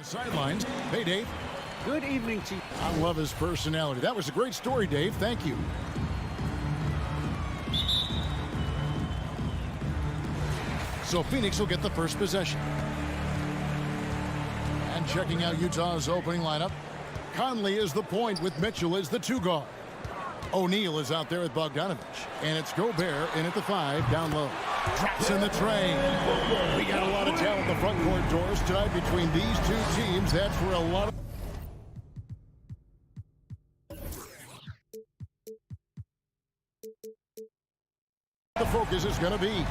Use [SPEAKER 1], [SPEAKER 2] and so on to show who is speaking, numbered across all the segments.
[SPEAKER 1] Sidelines. Hey, Dave.
[SPEAKER 2] Good evening, Chief.
[SPEAKER 1] I love his personality. That was a great story, Dave. Thank you. So Phoenix will get the first possession. And checking out Utah's opening lineup, Conley is the point with Mitchell as the 2 guard. O'Neal is out there with Bogdanovich. And it's Gobert in at the 5 down low. Drops in the tray. We got a lot of talent in the front court doors tonight between these two teams. That's where a lot of the focus is going to be.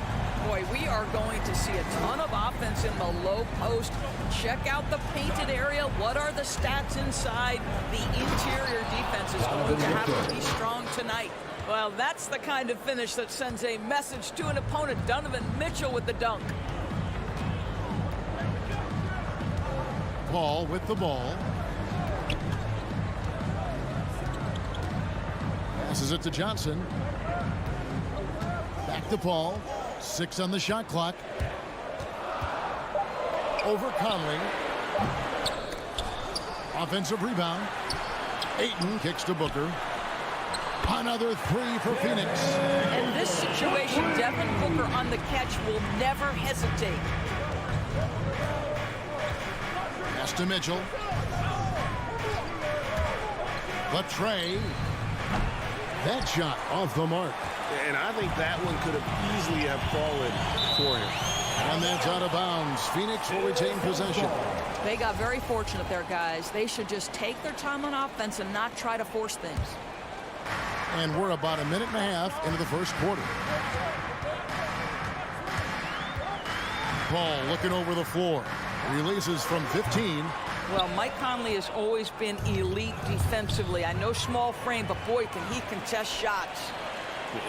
[SPEAKER 3] Boy, we are going to see a ton of offense in the low post. Check out the painted area. What are the stats inside? The interior defense is going to have to be strong tonight. Well, that's the kind of finish that sends a message to an opponent. Donovan Mitchell with the dunk.
[SPEAKER 1] Paul with the ball. Passes it to Johnson. Back to Paul. 6 on the shot clock. Over Conley. Offensive rebound. Ayton kicks to Booker. Another 3 for Phoenix.
[SPEAKER 3] In this situation, Devin Booker on the catch will never hesitate.
[SPEAKER 1] Pass to Mitchell. The tray. That shot off the mark.
[SPEAKER 4] And I think that one could have easily have fallen for him.
[SPEAKER 1] And that's out of bounds. Phoenix will retain possession.
[SPEAKER 3] They got very fortunate there, guys. They should just take their time on offense and not try to force things.
[SPEAKER 1] And we're about a minute and a half into the first quarter. Paul looking over the floor. Releases from 15.
[SPEAKER 3] Well, Mike Conley has always been elite defensively. I know small frame, but boy, can he contest shots.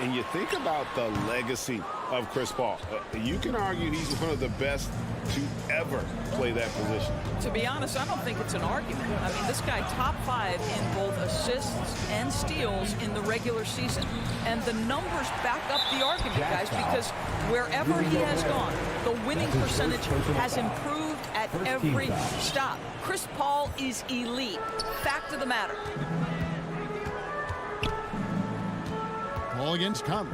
[SPEAKER 4] And you think about the legacy of Chris Paul. You can argue he's one of the best to ever play that position.
[SPEAKER 3] To be honest, I don't think it's an argument. I mean, this guy top 5 in both assists and steals in the regular season. And the numbers back up the argument, guys, because wherever he has gone, the winning percentage has improved at every stop. Chris Paul is elite. Fact of the matter.
[SPEAKER 1] Paul against Conley.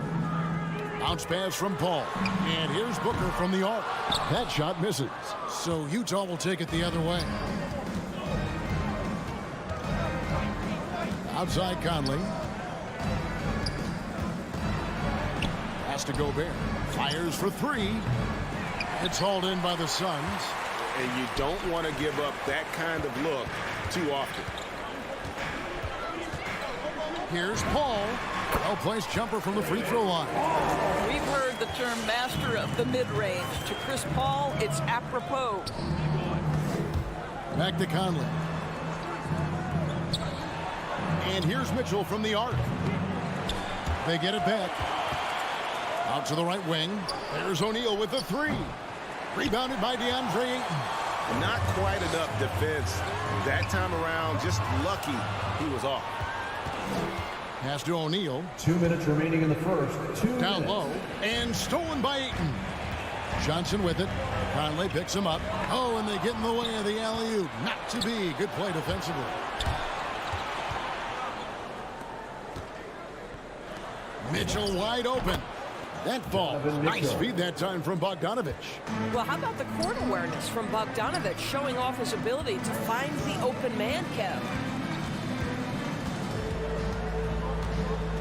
[SPEAKER 1] Bounce pass from Paul. And here's Booker from the arc. That shot misses. So Utah will take it the other way. Outside Conley. Pass to Gobert. Fires for 3. It's hauled in by the Suns.
[SPEAKER 4] And you don't want to give up that kind of look too often.
[SPEAKER 1] Here's Paul. Well-placed jumper from the free throw line.
[SPEAKER 3] We've heard the term master of the mid-range. To Chris Paul, it's apropos.
[SPEAKER 1] Back to Conley. And here's Mitchell from the arc. They get it back. Out to the right wing. There's O'Neal with the 3. Rebounded by DeAndre Ayton.
[SPEAKER 4] Not quite enough defense that time around. Just lucky he was off.
[SPEAKER 1] Pass to O'Neal.
[SPEAKER 2] 2 minutes remaining in the first.
[SPEAKER 1] Down low. And stolen by Ayton. Johnson with it. Conley picks him up. Oh, and they get in the way of the alley-oop. Not to be. Good play defensively. Mitchell wide open. That falls. Nice feed that time from Bogdanovich.
[SPEAKER 3] Well, how about the court awareness from Bogdanovich showing off his ability to find the open man, Kev?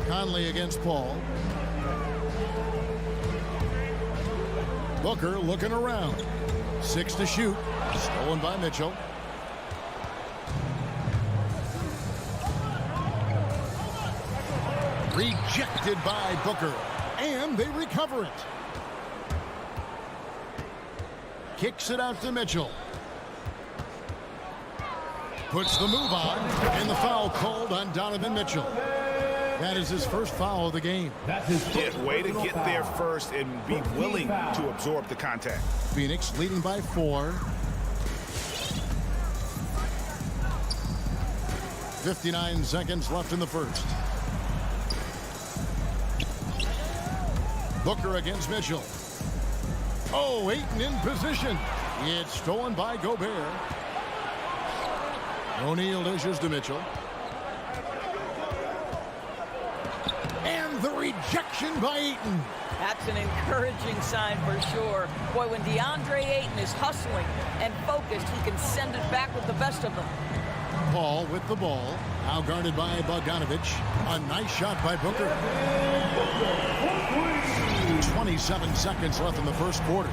[SPEAKER 1] Conley against Paul. Booker looking around. 6 to shoot. Stolen by Mitchell. Rejected by Booker. And they recover it. Kicks it out to Mitchell. Puts the move on. And the foul called on Donovan Mitchell. That is his first foul of the game.
[SPEAKER 4] Way to get there first and be willing to absorb the contact.
[SPEAKER 1] Phoenix leading by 4. 59 seconds left in the first. Booker against Mitchell. Oh, Ayton in position. It's stolen by Gobert. O'Neal dishes to Mitchell. And the rejection by Ayton.
[SPEAKER 3] That's an encouraging sign for sure. Boy, when DeAndre Ayton is hustling and focused, he can send it back with the best of them.
[SPEAKER 1] Paul with the ball. Now guarded by Bogdanovich. A nice shot by Booker. 27 seconds left in the first quarter.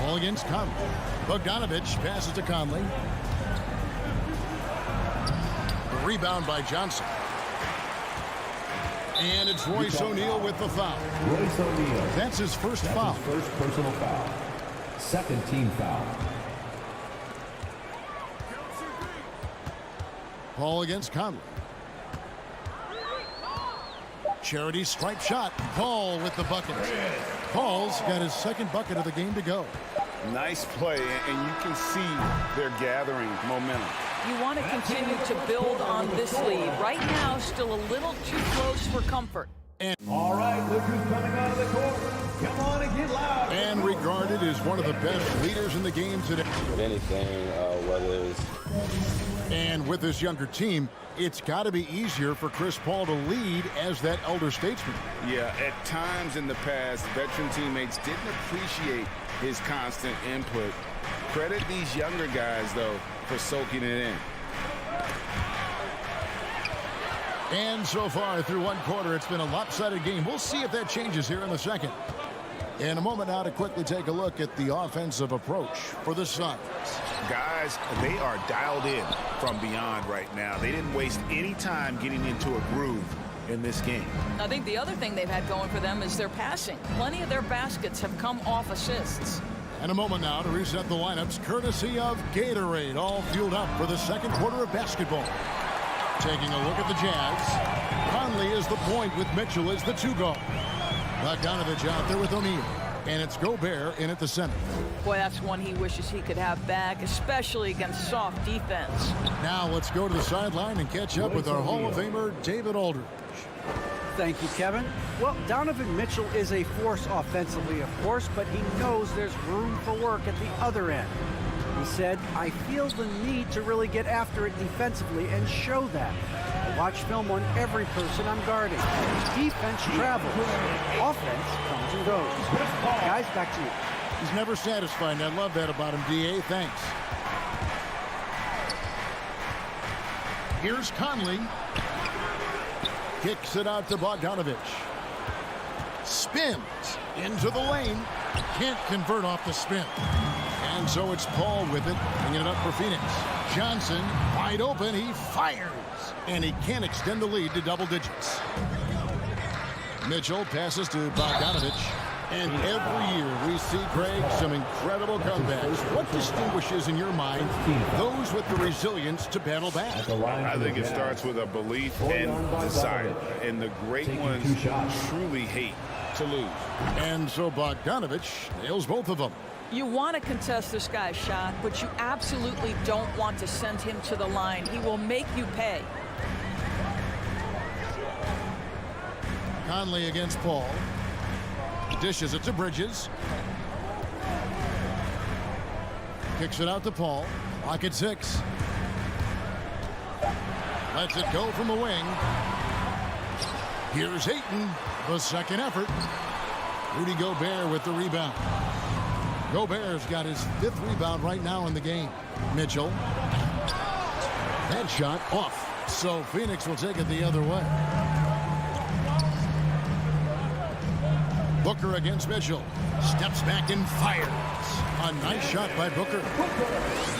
[SPEAKER 1] Ball against Conley. Bogdanovich passes to Conley. The rebound by Johnson. And it's Royce O'Neal with the foul.
[SPEAKER 2] Royce O'Neal.
[SPEAKER 1] That's his first foul.
[SPEAKER 2] His first personal foul. Second team foul.
[SPEAKER 1] Paul against Conley. Charity stripe shot. Paul with the bucket. Paul's got his second bucket of the game to go.
[SPEAKER 4] Nice play, and you can see they're gathering momentum.
[SPEAKER 3] You want to continue to build on this lead. Right now, still a little too close for comfort.
[SPEAKER 2] All right, look who's coming out of the court. Come on and get loud.
[SPEAKER 1] And regarded as one of the best leaders in the game today.
[SPEAKER 5] If anything, whether it's...
[SPEAKER 1] And with this younger team, it's got to be easier for Chris Paul to lead as that elder statesman.
[SPEAKER 4] Yeah, at times in the past, veteran teammates didn't appreciate his constant input. Credit these younger guys, though, for soaking it in.
[SPEAKER 1] And so far through one quarter, it's been a lopsided game. We'll see if that changes here in the second. In a moment now to quickly take a look at the offensive approach for the Suns.
[SPEAKER 4] Guys, they are dialed in from beyond right now. They didn't waste any time getting into a groove in this game.
[SPEAKER 3] I think the other thing they've had going for them is their passing. Plenty of their baskets have come off assists.
[SPEAKER 1] And a moment now to reset the lineups, courtesy of Gatorade, all fueled up for the second quarter of basketball. Taking a look at the Jazz. Conley is the point with Mitchell as the two guard. Bogdanovich out there with O'Neal. And it's Gobert in at the center.
[SPEAKER 3] Boy, that's one he wishes he could have back, especially against soft defense.
[SPEAKER 1] Now let's go to the sideline and catch up with our Hall of Famer, David Aldridge.
[SPEAKER 2] Thank you, Kevin. Well, Donovan Mitchell is a force offensively, of course, but he knows there's room for work at the other end. He said, I feel the need to really get after it defensively and show that. I watch film on every person I'm guarding. Defense travels. Offense comes and goes. Guys, back to you.
[SPEAKER 1] He's never satisfied, and I love that about him, D.A. Thanks. Here's Conley. Kicks it out to Bogdanovich. Spins into the lane. Can't convert off the spin. And so it's Paul with it, bringing it up for Phoenix. Johnson, wide open, he fires. And he can't extend the lead to double digits. Mitchell passes to Bogdanovich. And every year we see, Greg, some incredible comebacks. What distinguishes, in your mind, those with the resilience to battle back?
[SPEAKER 4] I think it starts with a belief and desire. And the great ones truly hate to lose.
[SPEAKER 1] And so Bogdanovich nails both of them.
[SPEAKER 3] You want to contest this guy's shot, but you absolutely don't want to send him to the line. He will make you pay.
[SPEAKER 1] Conley against Paul. Dishes it to Bridges. Kicks it out to Paul. Lock at 6. Lets it go from the wing. Here's Ayton, the second effort. Rudy Gobert with the rebound. Gobert's got his 5th rebound right now in the game. Mitchell. That shot off. So Phoenix will take it the other way. Booker against Mitchell. Steps back and fires. A nice shot by Booker.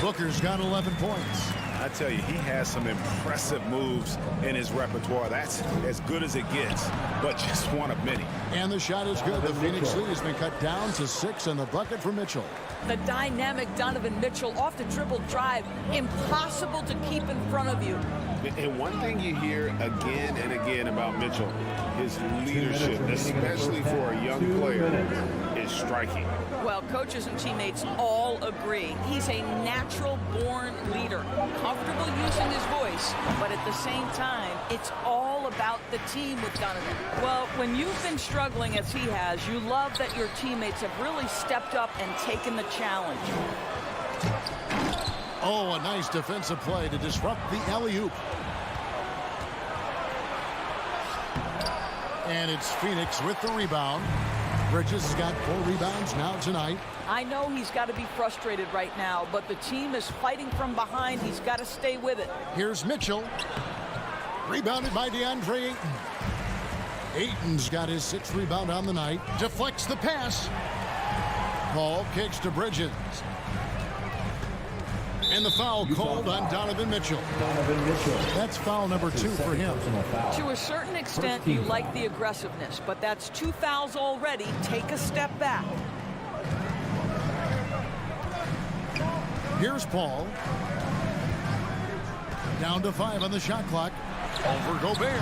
[SPEAKER 1] Booker's got 11 points.
[SPEAKER 4] I tell you, he has some impressive moves in his repertoire. That's as good as it gets, but just one of many.
[SPEAKER 1] And the shot is good. The Phoenix lead has been cut down to 6 and the bucket for Mitchell.
[SPEAKER 3] The dynamic Donovan Mitchell off the dribble drive. Impossible to keep in front of you.
[SPEAKER 4] And one thing you hear again and again about Mitchell, his leadership, especially for a young player, is striking.
[SPEAKER 3] Well, coaches and teammates all agree. He's a natural-born leader, comfortable using his voice, but at the same time, it's all about the team with Donovan. Well, when you've been struggling as he has, you love that your teammates have really stepped up and taken the challenge.
[SPEAKER 1] Oh, a nice defensive play to disrupt the alley-oop. And it's Phoenix with the rebound. Bridges has got 4 rebounds now tonight.
[SPEAKER 3] I know he's got to be frustrated right now, but the team is fighting from behind. He's got to stay with it.
[SPEAKER 1] Here's Mitchell. Rebounded by DeAndre Ayton. Ayton's got his 6th rebound on the night. Deflects the pass. Paul kicks to Bridges. And the foul called on Donovan Mitchell. That's foul number 2 for him.
[SPEAKER 3] To a certain extent, you like the aggressiveness, but that's 2 fouls already. Take a step back.
[SPEAKER 1] Here's Paul. Down to 5 on the shot clock. Over Gobert.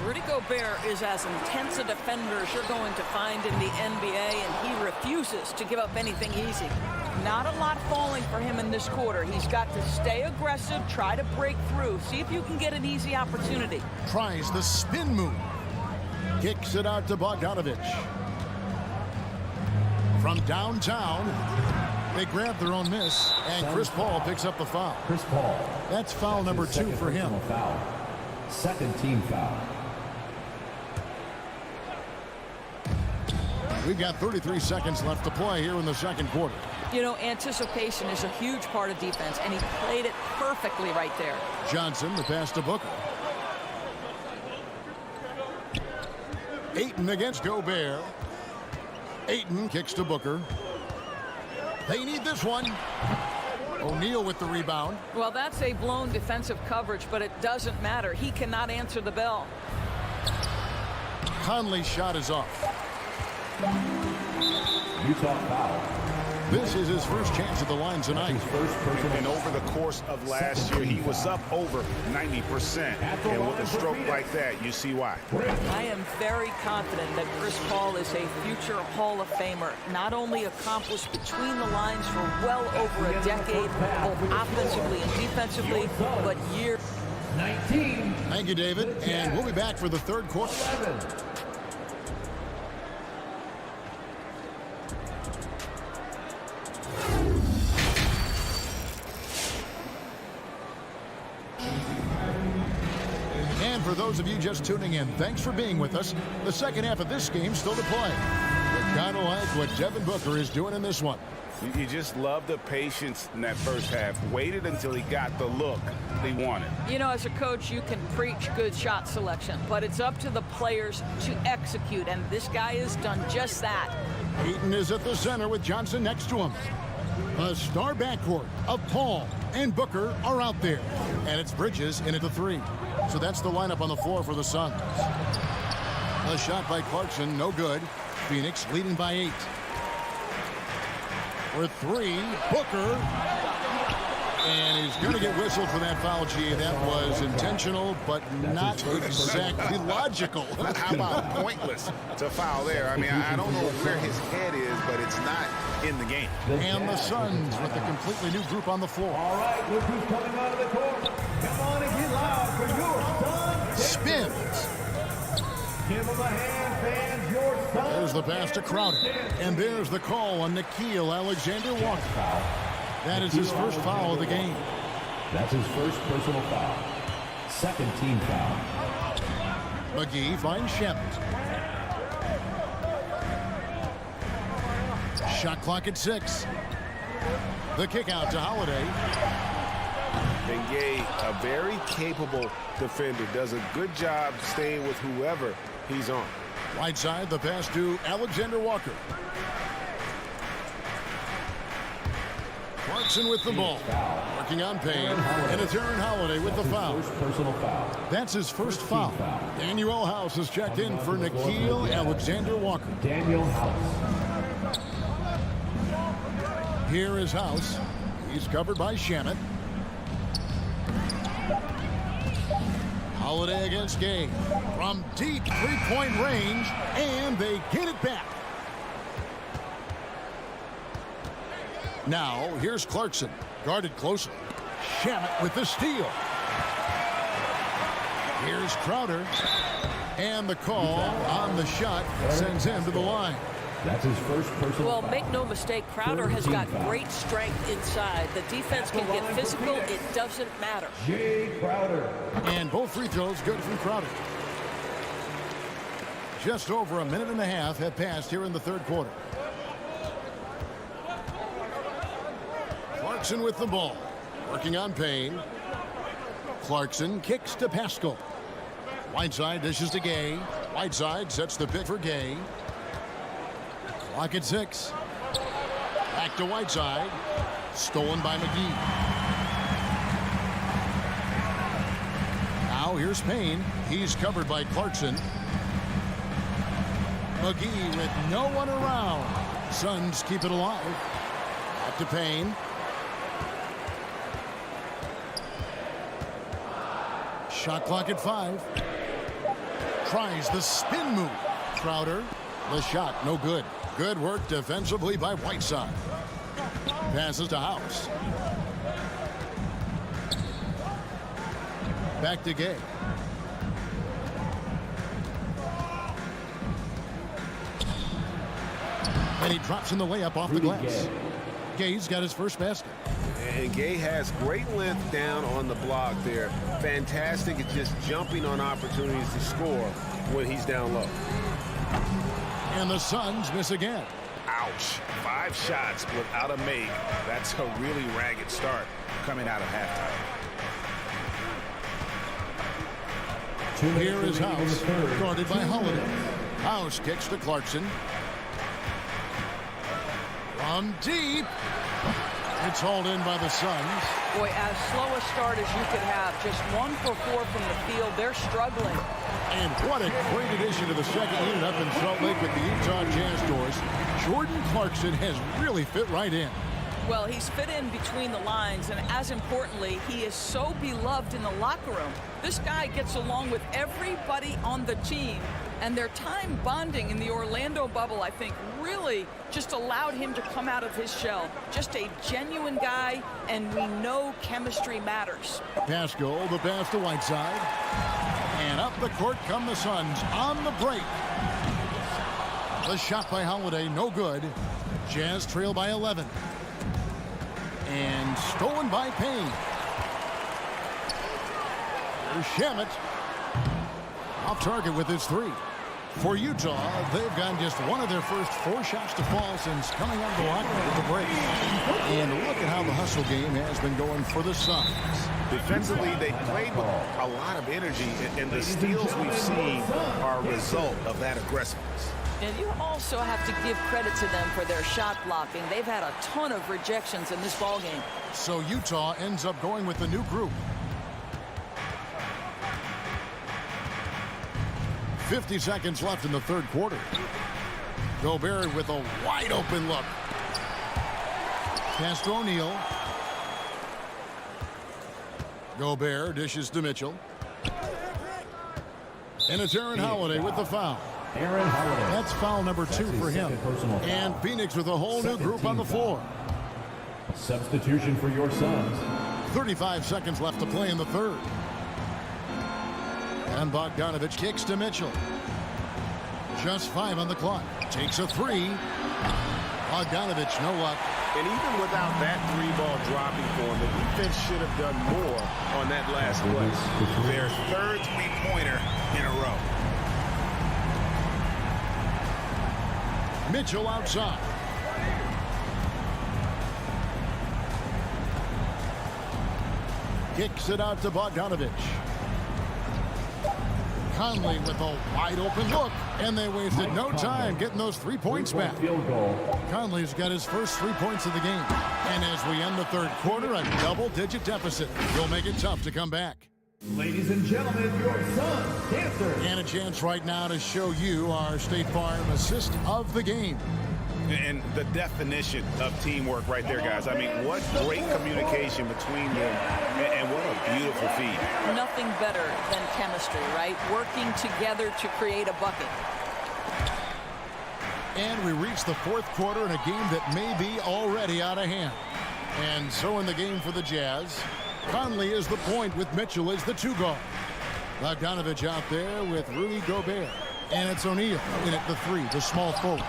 [SPEAKER 3] Rudy Gobert is as intense a defender as you're going to find in the NBA, and he refuses to give up anything easy. Not a lot falling for him in this quarter. He's got to stay aggressive, try to break through, see if you can get an easy opportunity.
[SPEAKER 1] Tries the spin move. Kicks it out to Bogdanovich. From downtown, they grab their own miss, and Chris Paul picks up the foul.
[SPEAKER 6] Chris Paul.
[SPEAKER 1] That's foul number 2 for him.
[SPEAKER 6] Foul. Second team foul.
[SPEAKER 1] We've got 33 seconds left to play here in the second quarter.
[SPEAKER 3] You know, anticipation is a huge part of defense, and he played it perfectly right there.
[SPEAKER 1] Johnson, the pass to Booker. Ayton against Gobert. Ayton kicks to Booker. They need this one. O'Neal with the rebound.
[SPEAKER 3] Well, that's a blown defensive coverage, but it doesn't matter. He cannot answer the bell.
[SPEAKER 1] Conley's shot is off.
[SPEAKER 6] Utah foul.
[SPEAKER 1] This is his first chance at the line tonight.
[SPEAKER 4] And over the course of last year, he was up over 90%. And with a stroke like that, you see why.
[SPEAKER 3] I am very confident that Chris Paul is a future Hall of Famer. Not only accomplished between the lines for well over a decade, both offensively and defensively, but years.
[SPEAKER 6] 19.
[SPEAKER 1] Thank you, David. And we'll be back for the third quarter.
[SPEAKER 6] 7.
[SPEAKER 1] For those of you just tuning in, thanks for being with us. The second half of this game still to play. But kind of like what Devin Booker is doing in this one.
[SPEAKER 4] You just love the patience in that first half. Waited until he got the look he wanted.
[SPEAKER 3] You know, as a coach, you can preach good shot selection, but it's up to the players to execute, and this guy has done just that.
[SPEAKER 1] Ayton is at the center with Johnson next to him. A star backcourt of Paul and Booker are out there. And it's Bridges in at the 3. So that's the lineup on the floor for the Suns. A shot by Clarkson, no good. Phoenix leading by 8. For 3, Booker. And he's going to get whistled for that foul, G. That was intentional, but not exactly logical.
[SPEAKER 4] How about pointless to foul there? I mean, I don't know where his head is, but it's not in the game.
[SPEAKER 1] And the Suns with a completely new group on the floor.
[SPEAKER 6] All right, look who's coming out of the court. Come on and get loud for your Suns.
[SPEAKER 1] Spins.
[SPEAKER 6] Give him a hand, fans. Your Suns.
[SPEAKER 1] There's the pass to Crowder. And there's the call on Nickeil Alexander-Walker. That is his first foul of the game.
[SPEAKER 6] That's his first personal foul. Second team foul.
[SPEAKER 1] McGee finds Shamet. Shot clock at 6. The kick out to Holiday.
[SPEAKER 4] Bengay, a very capable defender, does a good job staying with whoever he's on.
[SPEAKER 1] Right side, the pass to Alexander-Walker. Clarkson with the ball. Working on Payne. And it's Aaron Holiday with the foul.
[SPEAKER 6] First personal foul.
[SPEAKER 1] That's his first foul. Daniel House has checked in for Nickeil Alexander-Walker.
[SPEAKER 6] Daniel House.
[SPEAKER 1] Here is House. He's covered by Shamet. Holiday against Gay. From deep three-point range, and they get it back. Now, here's Clarkson, guarded closely. Shamet with the steal. Here's Crowder. And the call on the shot sends him to the line.
[SPEAKER 6] That's his first personal
[SPEAKER 3] Well,
[SPEAKER 6] foul.
[SPEAKER 3] make no mistake, Crowder has got great strength inside. The defense can get physical. It doesn't matter.
[SPEAKER 6] Jay Crowder.
[SPEAKER 1] And both free throws good from Crowder. Just over a minute and a half have passed here in the third quarter. Clarkson with the ball. Working on Payne. Clarkson kicks to Pascal. Whiteside dishes to Gay. Whiteside sets the pick for Gay. Clock at 6. Back to Whiteside. Stolen by McGee. Now here's Payne. He's covered by Clarkson. McGee with no one around. Suns keep it alive. Back to Payne. Shot clock at 5. Tries the spin move. Crowder. The shot no good. Good work defensively by Whiteside. Passes to House. Back to Gay. And he drops in the layup off the glass. Gay's got his first basket.
[SPEAKER 7] And Gay has great length down on the block there. Fantastic at just jumping on opportunities to score when he's down low.
[SPEAKER 1] And the Suns miss again.
[SPEAKER 4] Ouch. 5 shots without a make. That's a really ragged start coming out of halftime.
[SPEAKER 1] Here is House, guarded by Holiday. House kicks to Clarkson. From deep. It's hauled in by the Suns.
[SPEAKER 3] Boy, as slow a start as you could have. Just 1 for 4 from the field. They're struggling.
[SPEAKER 1] And what a great addition to the second unit up in Salt Lake with the Utah Jazz doors. Jordan Clarkson has really fit right in.
[SPEAKER 3] Well, he's fit in between the lines, and as importantly, he is so beloved in the locker room. This guy gets along with everybody on the team, and their time bonding in the Orlando bubble, I think, really just allowed him to come out of his shell. Just a genuine guy, and we know chemistry matters.
[SPEAKER 1] Pascal, the pass to Whiteside. And up the court come the Suns on the break. The shot by Holiday, no good. Jazz trail by 11. And stolen by Payne. Here's Shamet. Off target with his 3. For Utah, they've gotten just one of their first 4 shots to fall since coming out of the locker room at the break. And look at how the hustle game has been going for the Suns.
[SPEAKER 4] Defensively, they played with a lot of energy, and the steals we've seen are a result of that aggressiveness.
[SPEAKER 3] And you also have to give credit to them for their shot blocking. They've had a ton of rejections in this ballgame.
[SPEAKER 1] So Utah ends up going with the new group. 50 seconds left in the third quarter. Gobert with a wide open look. Pass to O'Neal. Gobert dishes to Mitchell. And it's Aaron Holiday with the foul.
[SPEAKER 6] Aaron Holiday.
[SPEAKER 1] That's foul number 2 for him. And Phoenix with a whole new group on the floor.
[SPEAKER 6] Substitution for your Suns.
[SPEAKER 1] 35 seconds left to play in the third. And Bogdanovich kicks to Mitchell. Just 5 on the clock. Takes a 3. Bogdanovich, no luck.
[SPEAKER 7] And even without that 3-ball dropping for him, the defense should have done more on that last play.
[SPEAKER 4] Their 3rd 3-pointer in a row.
[SPEAKER 1] Mitchell outside. Kicks it out to Bogdanovich. Conley with a wide open look, and they wasted no time getting those 3 points back.
[SPEAKER 6] Field goal.
[SPEAKER 1] Conley's got his first 3 points of the game. And as we end the third quarter, a double-digit deficit. Will make it tough to come back.
[SPEAKER 6] Ladies and gentlemen, your Suns dancers.
[SPEAKER 1] And a chance right now to show you our State Farm assist of the game.
[SPEAKER 4] And the definition of teamwork right there, guys. I mean, what great communication between them, and what a beautiful feed.
[SPEAKER 3] Nothing better than chemistry, right? Working together to create a bucket.
[SPEAKER 1] And we reach the fourth quarter in a game that may be already out of hand. And so in the game for the Jazz, Conley is the point with Mitchell as the 2 guard. Bogdanovich out there with Rudy Gobert. And it's O'Neal in at the 3, the small forward.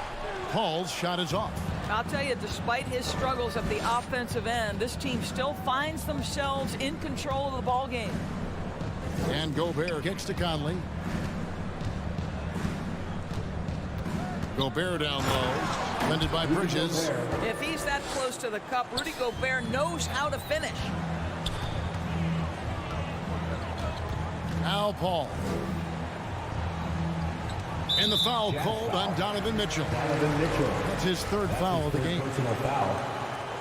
[SPEAKER 1] Paul's shot is off.
[SPEAKER 3] I'll tell you, despite his struggles at the offensive end, this team still finds themselves in control of the ball game.
[SPEAKER 1] And Gobert kicks to Conley. Gobert down low. Defended by Bridges.
[SPEAKER 3] If he's that close to the cup, Rudy Gobert knows how to finish.
[SPEAKER 1] Al Paul. And the foul called on Donovan Mitchell.
[SPEAKER 6] Donovan Mitchell.
[SPEAKER 1] That's his third foul of the game.
[SPEAKER 6] Personal foul.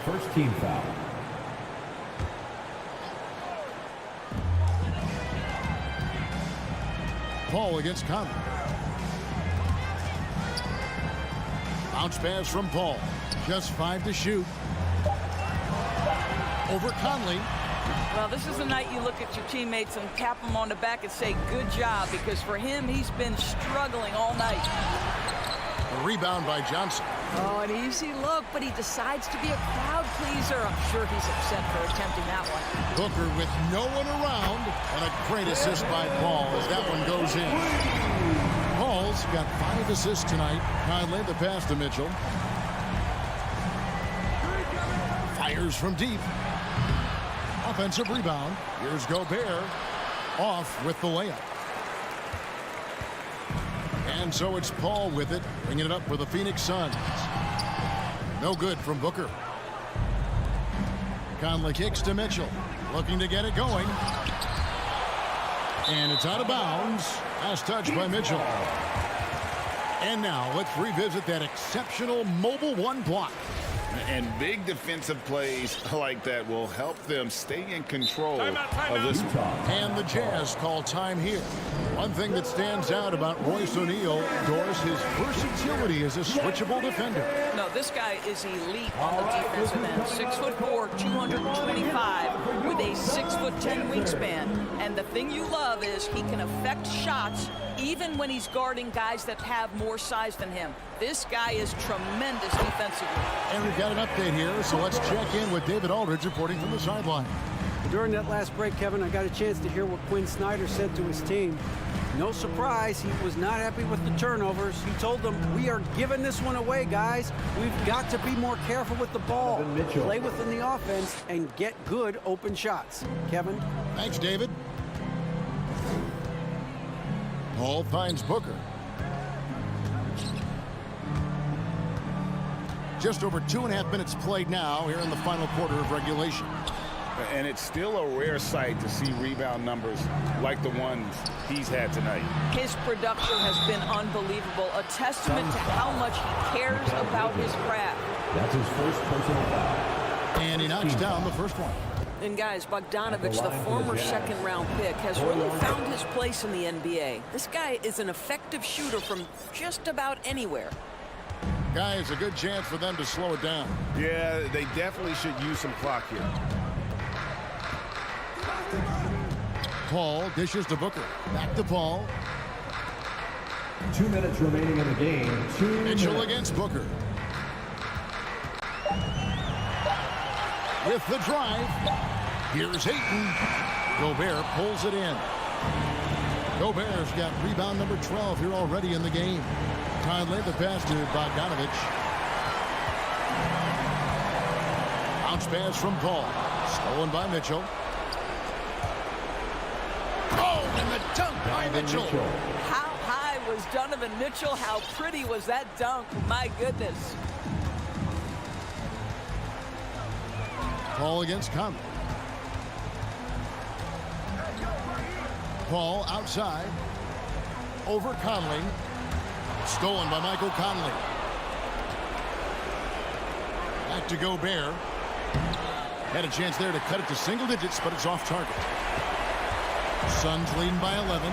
[SPEAKER 6] First team foul.
[SPEAKER 1] Paul against Conley. Bounce pass from Paul. Just 5 to shoot. Over Conley.
[SPEAKER 3] Well, this is the night you look at your teammates and tap them on the back and say, good job, because for him, he's been struggling all night.
[SPEAKER 1] A rebound by Johnson.
[SPEAKER 3] Oh, an easy look, but he decides to be a crowd pleaser. I'm sure he's upset for attempting that one.
[SPEAKER 1] Booker with no one around, and a great assist by Paul as that one goes in. Paul's got 5 assists tonight. Conley the pass to Mitchell. Fires from deep. Offensive rebound. Here's Gobert off with the layup. And so it's Paul with it, bringing it up for the Phoenix Suns. No good from Booker. Conley kicks to Mitchell, looking to get it going. And it's out of bounds. Last touch by Mitchell. And now let's revisit that exceptional mobile one block.
[SPEAKER 4] And big defensive plays like that will help them stay in control of this.
[SPEAKER 1] And the Jazz call time here. One thing that stands out about Royce O'Neal, Doris, his versatility as a switchable defender.
[SPEAKER 3] No, this guy is elite on the defensive end. 6'4", 225, with a 6'10" wingspan. And the thing you love is he can affect shots even when he's guarding guys that have more size than him. This guy is tremendous defensively.
[SPEAKER 1] And we've got an update here, so let's check in with David Aldridge reporting from the sideline.
[SPEAKER 2] During that last break, Kevin, I got a chance to hear what Quinn Snyder said to his team. No surprise, he was not happy with the turnovers. He told them, we are giving this one away, guys. We've got to be more careful with the ball, play within the offense, and get good open shots. Kevin?
[SPEAKER 1] Thanks, David. Paul finds Booker. Just over 2.5 minutes played now here in the final quarter of regulation.
[SPEAKER 4] And it's still a rare sight to see rebound numbers like the ones he's had tonight.
[SPEAKER 3] His production has been unbelievable, a testament to how much he cares about his craft.
[SPEAKER 6] That's his first personal foul.
[SPEAKER 1] And he knocks down the first one.
[SPEAKER 3] And guys, Bogdanovich, the former second-round pick, has really found his place in the NBA. This guy is an effective shooter from just about anywhere.
[SPEAKER 1] Guys, a good chance for them to slow it down.
[SPEAKER 7] Yeah, they definitely should use some clock here.
[SPEAKER 1] Paul dishes to Booker. Back to Paul.
[SPEAKER 6] 2 minutes remaining in the game.
[SPEAKER 1] Mitchell against Booker. With the drive. Here's Ayton. Gobert pulls it in. Gobert's got rebound number 12 here already in the game. Conley the pass to Bogdanovich. Bounce pass from Paul. Stolen by Mitchell. Oh, and the dunk by Mitchell.
[SPEAKER 3] How high was Donovan Mitchell? How pretty was that dunk? My goodness.
[SPEAKER 1] Paul against Conley. Paul outside. Over Conley. Stolen by Michael Conley. Back to Gobert. Had a chance there to cut it to single digits, but it's off target. Suns leading by 11.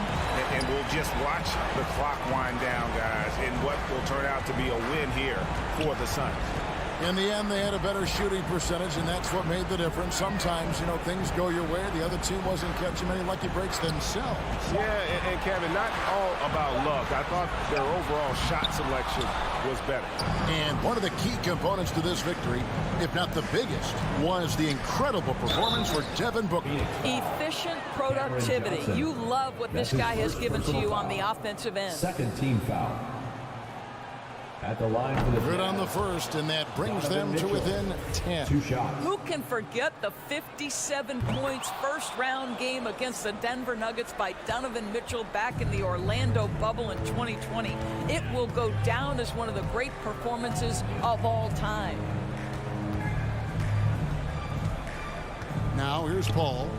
[SPEAKER 4] And we'll just watch the clock wind down, guys, in what will turn out to be a win here for the Suns.
[SPEAKER 1] In the end, they had a better shooting percentage, and that's what made the difference. Sometimes, you know, things go your way. The other team wasn't catching many lucky breaks themselves.
[SPEAKER 7] Yeah, and Kevin, not all about luck. I thought their overall shot selection was better.
[SPEAKER 1] And one of the key components to this victory, if not the biggest, was the incredible performance for Devin Booker.
[SPEAKER 3] Efficient productivity. You love what this guy has given to you on the offensive end.
[SPEAKER 6] Second team foul. At the line for the
[SPEAKER 1] Good on the first, and that brings them to within 10.
[SPEAKER 6] 2 shots.
[SPEAKER 3] Who can forget the 57 points first round game against the Denver Nuggets by Donovan Mitchell back in the Orlando bubble in 2020? It will go down as one of the great performances of all time.
[SPEAKER 1] Now here's Paul.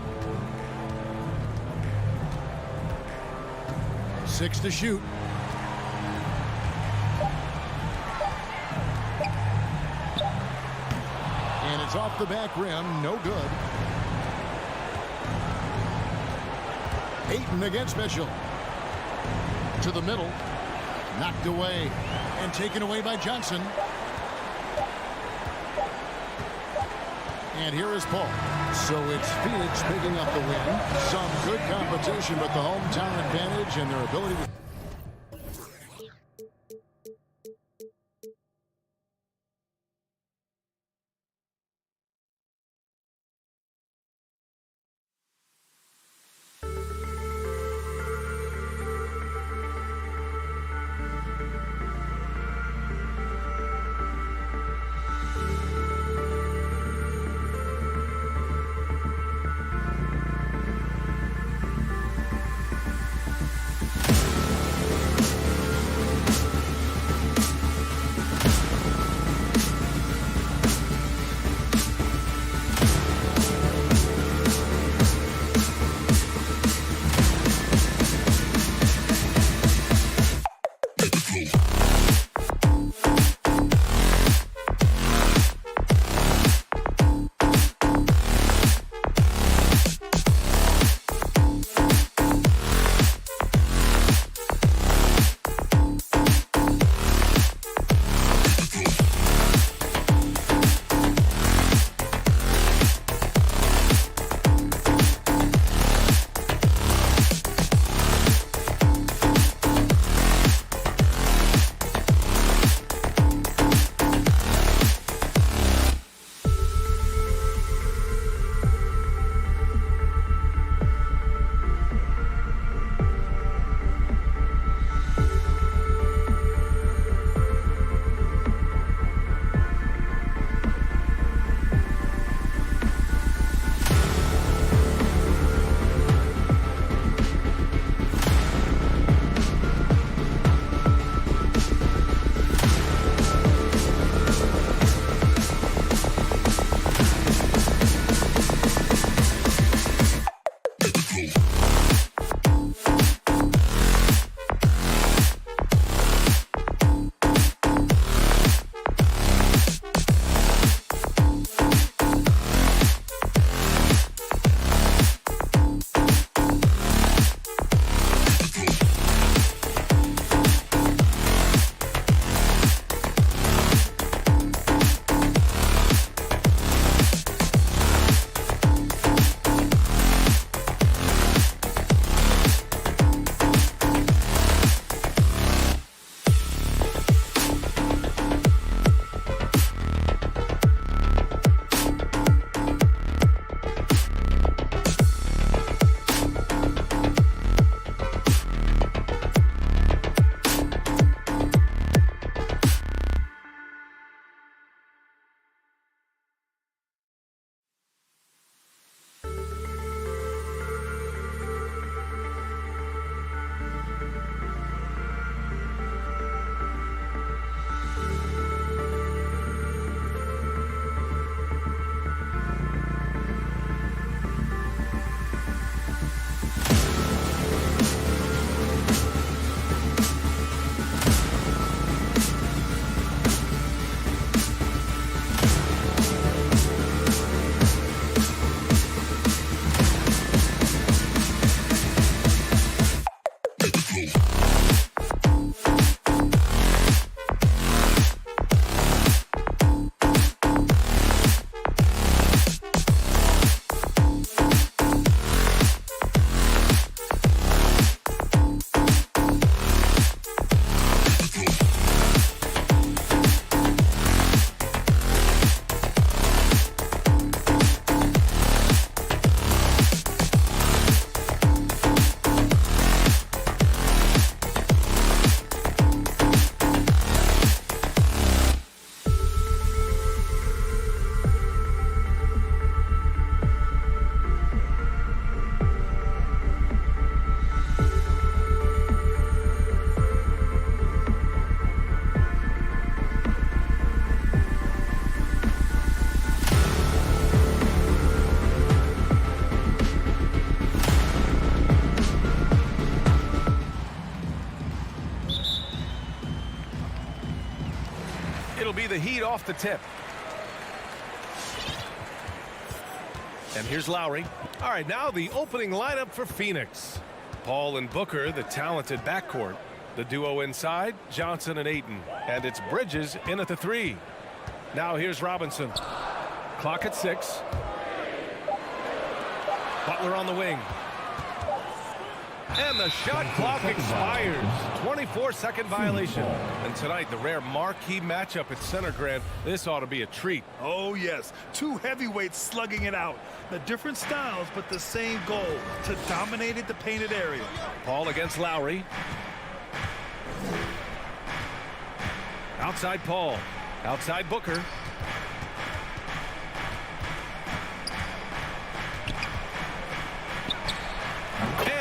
[SPEAKER 1] 6 to shoot. And it's off the back rim, no good. Ayton against Mitchell. To the middle. Knocked away. And taken away by Johnson. And here is Paul. So it's Phoenix picking up the win. Some good competition, but the hometown advantage and their ability to...
[SPEAKER 8] off the tip. And here's Lowry. All right, now the opening lineup for Phoenix. Paul and Booker, the talented backcourt. The duo inside, Johnson and Ayton. And it's Bridges in at the 3. Now here's Robinson. Clock at 6. Butler on the wing. And the shot clock expires. 24-second violation. And tonight, the rare marquee matchup at center, Grant. This ought to be a treat.
[SPEAKER 9] Oh, yes. Two heavyweights slugging it out. The different styles, but the same goal, to dominate the painted area.
[SPEAKER 8] Paul against Lowry. Outside Paul. Outside Booker.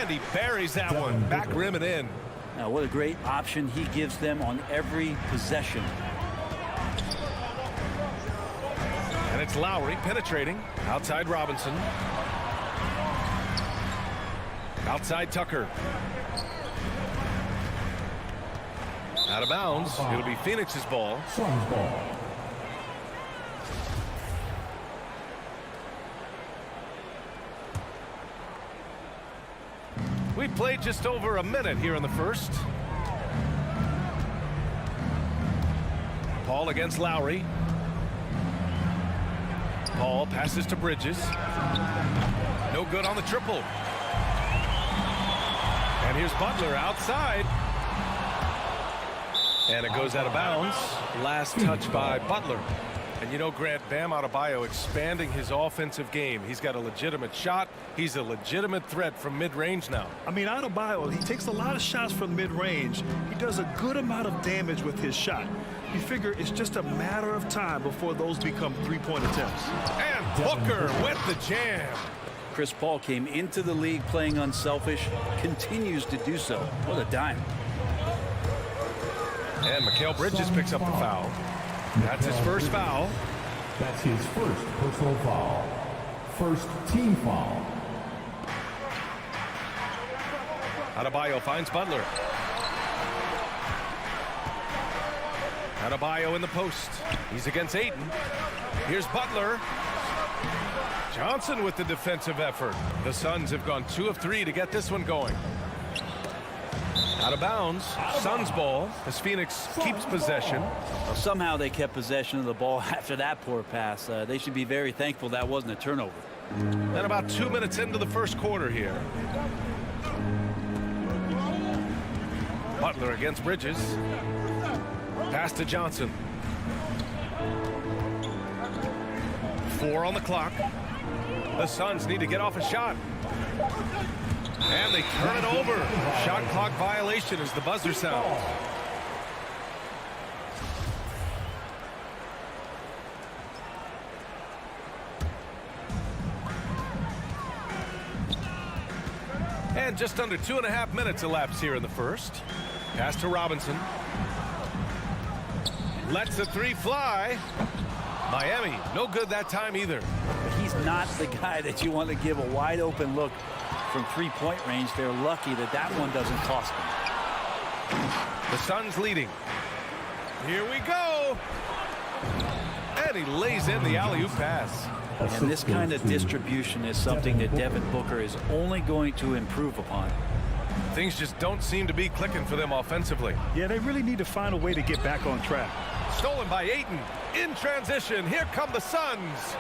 [SPEAKER 8] And he buries that one. Back rim and in.
[SPEAKER 2] Now, what a great option he gives them on every possession.
[SPEAKER 8] And it's Lowry penetrating. Outside Robinson. Outside Tucker. Out of bounds. It'll be Phoenix's ball.
[SPEAKER 6] Suns ball.
[SPEAKER 8] We played just over a minute here in the first. Paul against Lowry. Paul passes to Bridges. No good on the triple. And here's Butler outside. And it goes out of bounds. Last touch by Butler. And you know, Grant, Bam Adebayo expanding his offensive game. He's got a legitimate shot. He's a legitimate threat from mid-range now.
[SPEAKER 9] I mean, Adebayo, he takes a lot of shots from mid-range. He does a good amount of damage with his shot. You figure it's just a matter of time before those become three-point attempts.
[SPEAKER 8] And Booker with the jam.
[SPEAKER 2] Chris Paul came into the league playing unselfish, continues to do so. What a dime.
[SPEAKER 8] And Mikal Bridges picks up the foul. That's his first foul.
[SPEAKER 6] That's his first personal foul. First team foul.
[SPEAKER 8] Adebayo finds Butler. Adebayo in the post. He's against Ayton. Here's Butler. Johnson with the defensive effort. The Suns have gone 2 of 3 to get this one going. Out of bounds. Suns ball as Phoenix keeps possession.
[SPEAKER 2] Well, somehow they kept possession of the ball after that poor pass. They should be very thankful that wasn't a turnover.
[SPEAKER 8] And about 2 minutes into the first quarter here. Butler against Bridges. Pass to Johnson. 4 on the clock. The Suns need to get off a shot. And they turn it over. Shot clock violation as the buzzer sounds. And just under 2.5 minutes elapsed here in the first. Pass to Robinson. Lets the 3 fly. Miami, no good that time either.
[SPEAKER 2] He's not the guy that you want to give a wide open look from 3-point range. They're lucky that that one doesn't cost them.
[SPEAKER 8] The Suns leading. Here we go. And he lays in the alley-oop pass.
[SPEAKER 2] And this kind of distribution is something that Devin Booker is only going to improve upon.
[SPEAKER 8] Things just don't seem to be clicking for them offensively.
[SPEAKER 9] Yeah, they really need to find a way to get back on track.
[SPEAKER 8] Stolen by Ayton. In transition, here come the Suns.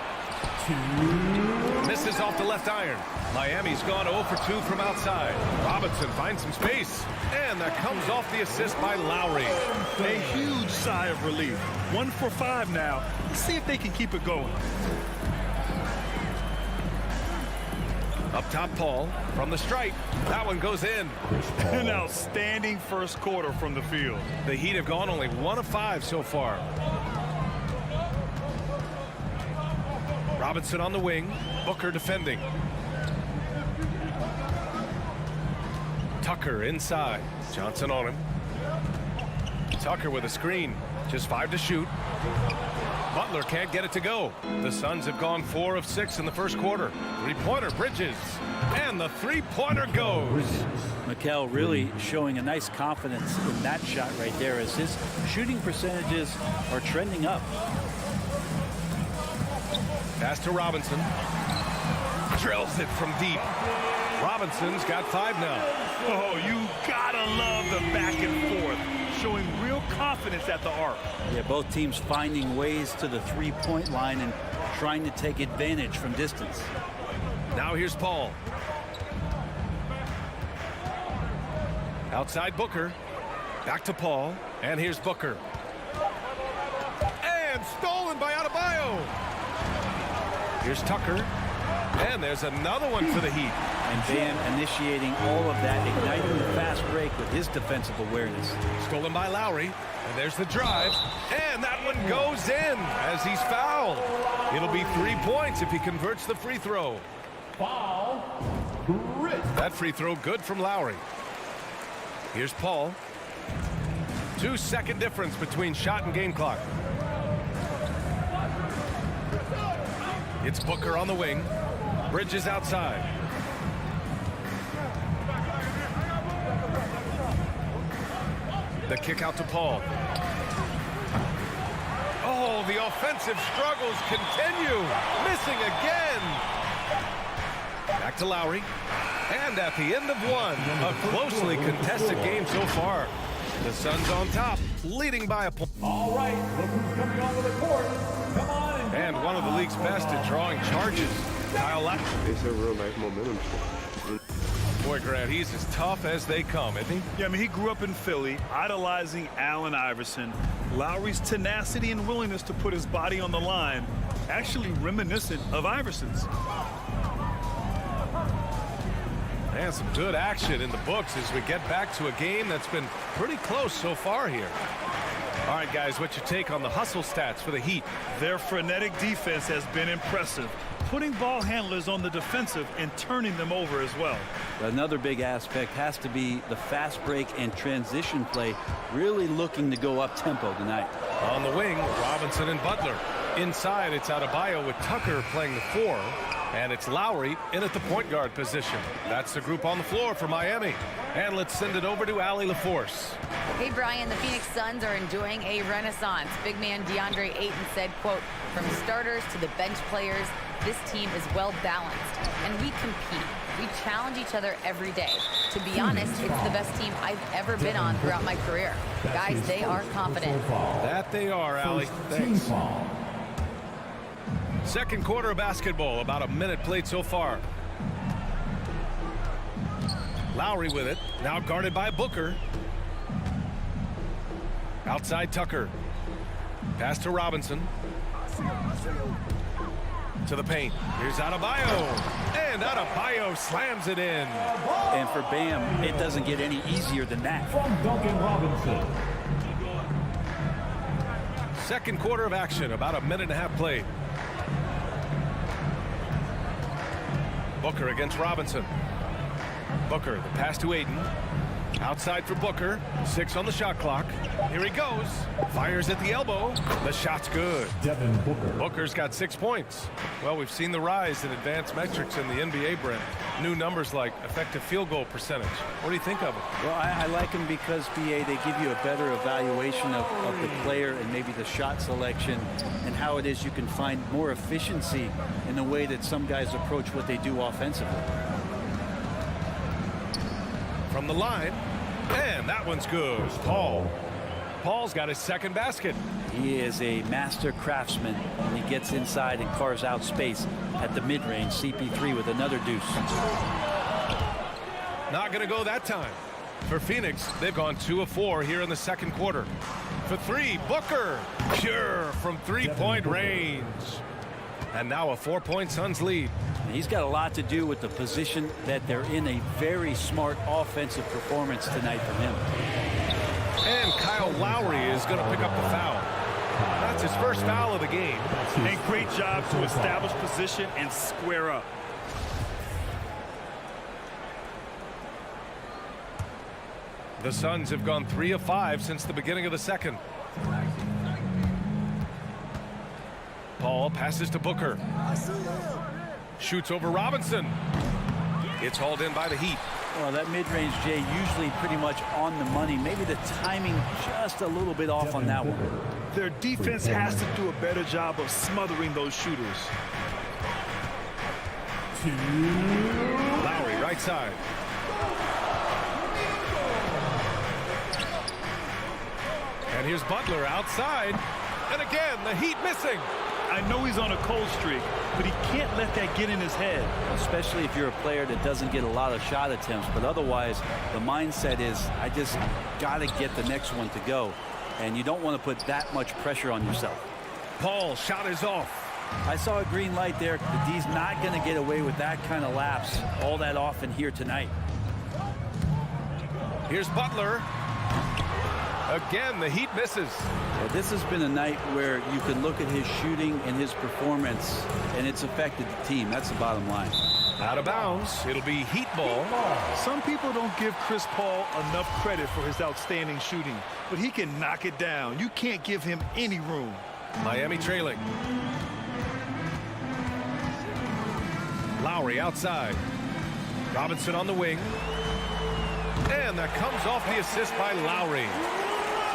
[SPEAKER 8] Misses off the left iron. Miami's gone 0 for 2 from outside. Robinson finds some space. And that comes off the assist by Lowry.
[SPEAKER 9] A huge sigh of relief. 1 for 5 now. Let's see if they can keep it going.
[SPEAKER 8] Up top, Paul from the stripe. That one goes in.
[SPEAKER 9] An outstanding first quarter from the field.
[SPEAKER 8] The Heat have gone only 1 of 5 so far. Robinson on the wing. Booker defending. Tucker inside. Johnson on him. Tucker with a screen. Just 5 to shoot. Butler can't get it to go. The Suns have gone 4 of 6 in the first quarter. Three-pointer, Bridges. And the three-pointer goes.
[SPEAKER 2] Mikel really showing a nice confidence in that shot right there as his shooting percentages are trending up.
[SPEAKER 8] Pass to Robinson. Drills it from deep. Robinson's got 5 now.
[SPEAKER 9] Oh, you gotta love the back and forth, showing real confidence at the arc.
[SPEAKER 2] Yeah, both teams finding ways to the three-point line and trying to take advantage from distance.
[SPEAKER 8] Now here's Paul. Outside Booker. Back to Paul. And here's Booker. And stolen by Adebayo. Here's Tucker. And there's another one for the Heat.
[SPEAKER 2] And Bam initiating all of that, igniting the fast break with his defensive awareness.
[SPEAKER 8] Stolen by Lowry. And there's the drive. And that one goes in as he's fouled. It'll be 3 points if he converts the free throw.
[SPEAKER 6] Foul.
[SPEAKER 8] That free throw good from Lowry. Here's Paul. 2-second difference between shot and game clock. It's Booker on the wing. Bridges outside. The kick out to Paul. Oh, the offensive struggles continue. Missing again. Back to Lowry. And at the end of one, a closely contested game so far. The Suns on top, leading by a point.
[SPEAKER 6] All right, look who's coming onto the court. Come on.
[SPEAKER 8] And one of the league's best at drawing charges. Kyle Lowry.
[SPEAKER 5] It's a real life momentum.
[SPEAKER 8] Boy, Grant, he's as tough as they come, isn't he?
[SPEAKER 9] Yeah, I mean, he grew up in Philly, idolizing Allen Iverson. Lowry's tenacity and willingness to put his body on the line, actually reminiscent of Iverson's.
[SPEAKER 8] And some good action in the books as we get back to a game that's been pretty close so far here. All right, guys, what's your take on the hustle stats for the Heat?
[SPEAKER 9] Their frenetic defense has been impressive, putting ball handlers on the defensive and turning them over as well.
[SPEAKER 2] Another big aspect has to be the fast break and transition play, really looking to go up tempo tonight.
[SPEAKER 8] On the wing, Robinson and Butler. Inside, it's Adebayo with Tucker playing the 4. And it's Lowry in at the point guard position. That's the group on the floor for Miami. And let's send it over to Allie LaForce.
[SPEAKER 10] Hey, Brian, the Phoenix Suns are enjoying a renaissance. Big man DeAndre Ayton said, quote, from starters to the bench players, this team is well balanced. And we compete. We challenge each other every day. To be honest, it's the best team I've ever been on throughout my career. Guys, they are confident.
[SPEAKER 8] That they are, Allie. Thanks. Second quarter of basketball, about a minute played so far. Lowry with it, now guarded by Booker. Outside Tucker. Pass to Robinson. To the paint. Here's Adebayo. And Adebayo slams it in.
[SPEAKER 2] And for Bam, it doesn't get any easier than that.
[SPEAKER 6] From Duncan Robinson.
[SPEAKER 8] Second quarter of action, about a minute and a half played. Booker against Robinson. Booker, the pass to Ayton. Outside for Booker. 6 on the shot clock. Here he goes. Fires at the elbow. The shot's good.
[SPEAKER 6] Devin Booker.
[SPEAKER 8] Booker's got 6 points. Well, we've seen the rise in advanced metrics in the NBA, Brent. New numbers like effective field goal percentage. What do you think of it?
[SPEAKER 2] Well, I like them because, BA, they give you a better evaluation of the player and maybe the shot selection and how it is you can find more efficiency in the way that some guys approach what they do offensively.
[SPEAKER 8] From the line, and that one's good. Paul's got his second basket.
[SPEAKER 2] He is a master craftsman, and he gets inside and carves out space at the mid-range. CP3 with another deuce.
[SPEAKER 8] Not going to go that time. For Phoenix, they've gone 2 of 4 here in the second quarter. For 3, Booker, pure from three-point range. And now a 4-point Suns lead.
[SPEAKER 2] He's got a lot to do with the position that they're in. A very smart offensive performance tonight from him.
[SPEAKER 8] And Kyle Lowry is going to pick up the foul. That's his first foul of the game.
[SPEAKER 9] And great job to establish position and square up.
[SPEAKER 8] The Suns have gone 3 of 5 since the beginning of the second. Paul passes to Booker. Shoots over Robinson. It's hauled in by the Heat.
[SPEAKER 2] Well, that mid-range, Jay, usually pretty much on the money. Maybe the timing just a little bit off on that one.
[SPEAKER 9] Their defense has to do a better job of smothering those shooters.
[SPEAKER 8] Lowry, right side. And here's Butler outside. And again, the Heat missing.
[SPEAKER 9] I know he's on a cold streak, but he can't let that get in his head.
[SPEAKER 2] Especially if you're a player that doesn't get a lot of shot attempts. But otherwise, the mindset is, I just got to get the next one to go. And you don't want to put that much pressure on yourself.
[SPEAKER 8] Paul, shot is off.
[SPEAKER 2] I saw a green light there. The D's not going to get away with that kind of lapse all that often here tonight.
[SPEAKER 8] Here's Butler. Again, the Heat misses.
[SPEAKER 2] Well, this has been a night where you can look at his shooting and his performance, and it's affected the team. That's the bottom line.
[SPEAKER 8] Out of bounds. It'll be Heat ball.
[SPEAKER 9] Some people don't give Chris Paul enough credit for his outstanding shooting, but he can knock it down. You can't give him any room.
[SPEAKER 8] Miami trailing. Lowry outside. Robinson on the wing. And that comes off the assist by Lowry.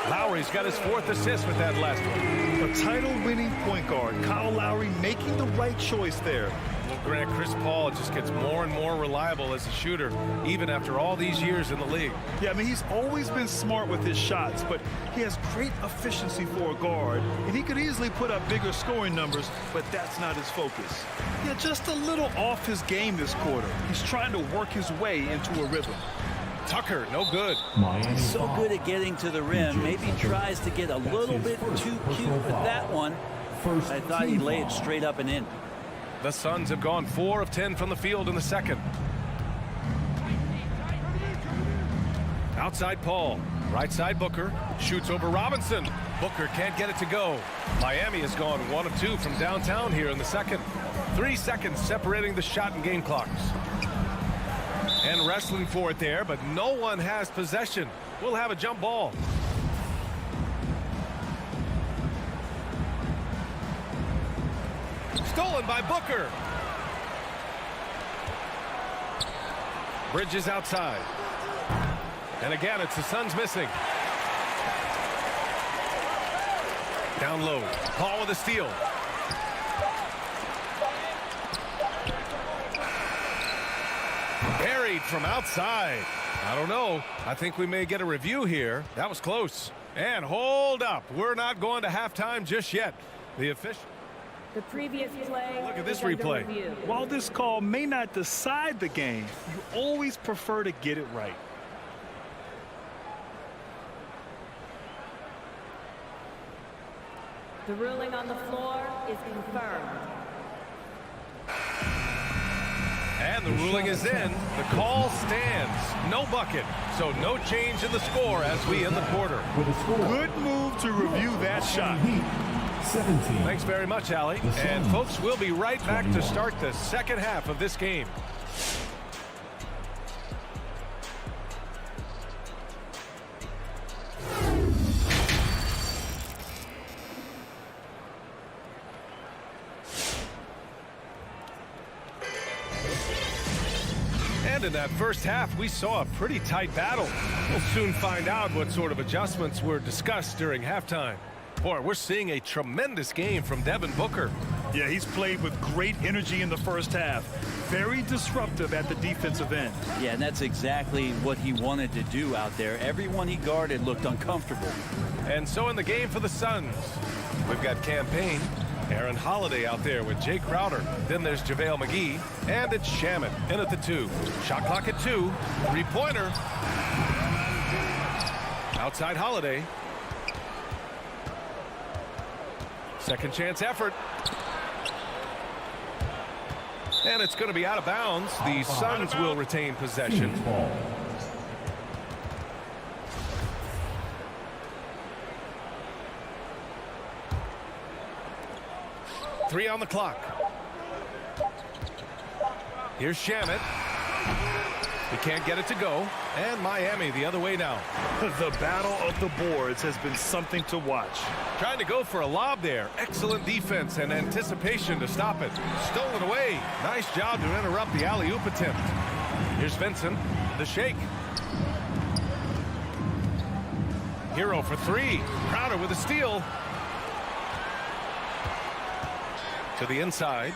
[SPEAKER 8] Lowry's got his 4th assist with that last one.
[SPEAKER 9] A title-winning point guard, Kyle Lowry, making the right choice there.
[SPEAKER 8] Well, Grant, Chris Paul just gets more and more reliable as a shooter, even after all these years in the league.
[SPEAKER 9] Yeah, I mean, he's always been smart with his shots, but he has great efficiency for a guard, and he could easily put up bigger scoring numbers, but that's not his focus. Yeah, just a little off his game this quarter. He's trying to work his way into a rhythm.
[SPEAKER 8] Tucker, no good.
[SPEAKER 2] He's so good at getting to the rim. Maybe tries to get a little bit too cute with that one. I thought he'd lay it straight up and in.
[SPEAKER 8] The Suns have gone 4 of 10 from the field in the second. Outside Paul. Right side Booker. Shoots over Robinson. Booker can't get it to go. Miami has gone 1 of 2 from downtown here in the second. 3 seconds separating the shot and game clocks. And wrestling for it there, but no one has possession. We'll have a jump ball. Stolen by Booker. Bridges outside. And again, it's the Suns missing. Down low. Paul with a steal. Buried from outside. I don't know. I think we may get a review here. That was close. And hold up. We're not going to halftime just yet. The official.
[SPEAKER 11] The previous play.
[SPEAKER 8] Look at this replay.
[SPEAKER 9] While this call may not decide the game, you always prefer to get it right.
[SPEAKER 11] The ruling on the floor is confirmed.
[SPEAKER 8] And the ruling is in. The call stands. No bucket. So no change in the score as we end the quarter.
[SPEAKER 9] Good move to review that shot.
[SPEAKER 12] 17.
[SPEAKER 8] Thanks very much, Allie. And folks, we'll be right back to start the second half of this game. And in that first half, we saw a pretty tight battle. We'll soon find out what sort of adjustments were discussed during halftime. Boy, we're seeing a tremendous game from Devin Booker.
[SPEAKER 9] Yeah, he's played with great energy in the first half. Very disruptive at the defensive end.
[SPEAKER 2] Yeah, and that's exactly what he wanted to do out there. Everyone he guarded looked uncomfortable.
[SPEAKER 8] And so in the game for the Suns, we've got Campaign, Aaron Holiday out there with Jay Crowder. Then there's JaVale McGee, and it's Shamet in at the 2. Shot clock at 2. 3-pointer. Outside Holiday. Second chance effort. And it's going to be out of bounds. The Suns will retain possession. Three on the clock. Here's Shamet. He can't get it to go. And Miami the other way now.
[SPEAKER 9] The battle of the boards has been something to watch.
[SPEAKER 8] Trying to go for a lob there. Excellent defense and anticipation to stop it. Stolen away. Nice job to interrupt the alley-oop attempt. Here's Vincent. The shake. Hero for three. Crowder with a steal. To the inside.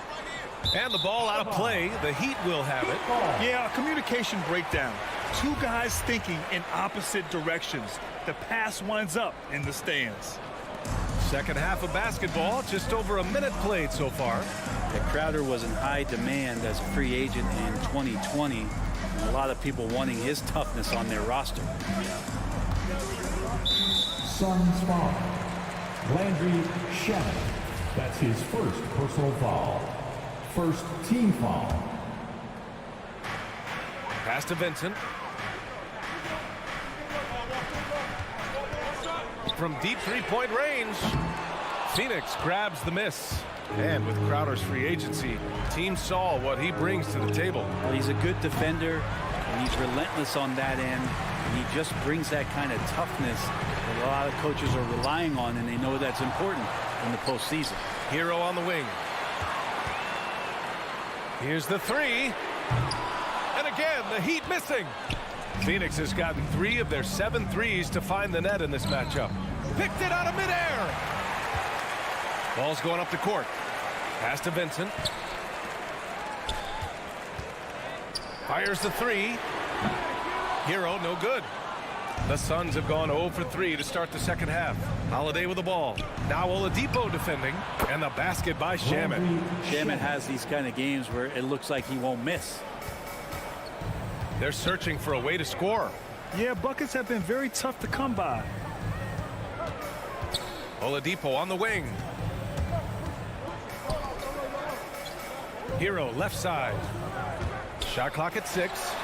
[SPEAKER 8] And the ball out of play. The Heat will have it.
[SPEAKER 9] Yeah, a communication breakdown. Two guys thinking in opposite directions. The pass winds up in the stands.
[SPEAKER 8] Second half of basketball. Just over a minute played so far.
[SPEAKER 2] Crowder was in high demand as a free agent in 2020. And a lot of people wanting his toughness on their roster.
[SPEAKER 6] Suns foul. Landry Shamet. That's his first personal foul. First team foul.
[SPEAKER 8] Pass to Vincent. From deep three-point range. Phoenix grabs the miss. And with Crowder's free agency, team saw what he brings to the table.
[SPEAKER 2] Well, he's a good defender, and he's relentless on that end. And he just brings that kind of toughness that a lot of coaches are relying on, and they know that's important in the postseason.
[SPEAKER 8] Hero on the wing. Here's the three. And again, the Heat missing. Phoenix has gotten 3 of their 7 threes to find the net in this matchup. Picked it out of midair. Ball's going up the court. Pass to Vincent. Fires the three. Hero, no good. The Suns have gone 0 for 3 to start the second half. Holiday with the ball. Now Oladipo defending. And the basket by Shamet.
[SPEAKER 2] Shamet has these kind of games where it looks like he won't miss.
[SPEAKER 8] They're searching for a way to score.
[SPEAKER 9] Yeah, buckets have been very tough to come by.
[SPEAKER 8] Oladipo on the wing. Hero left side. Shot clock at 6.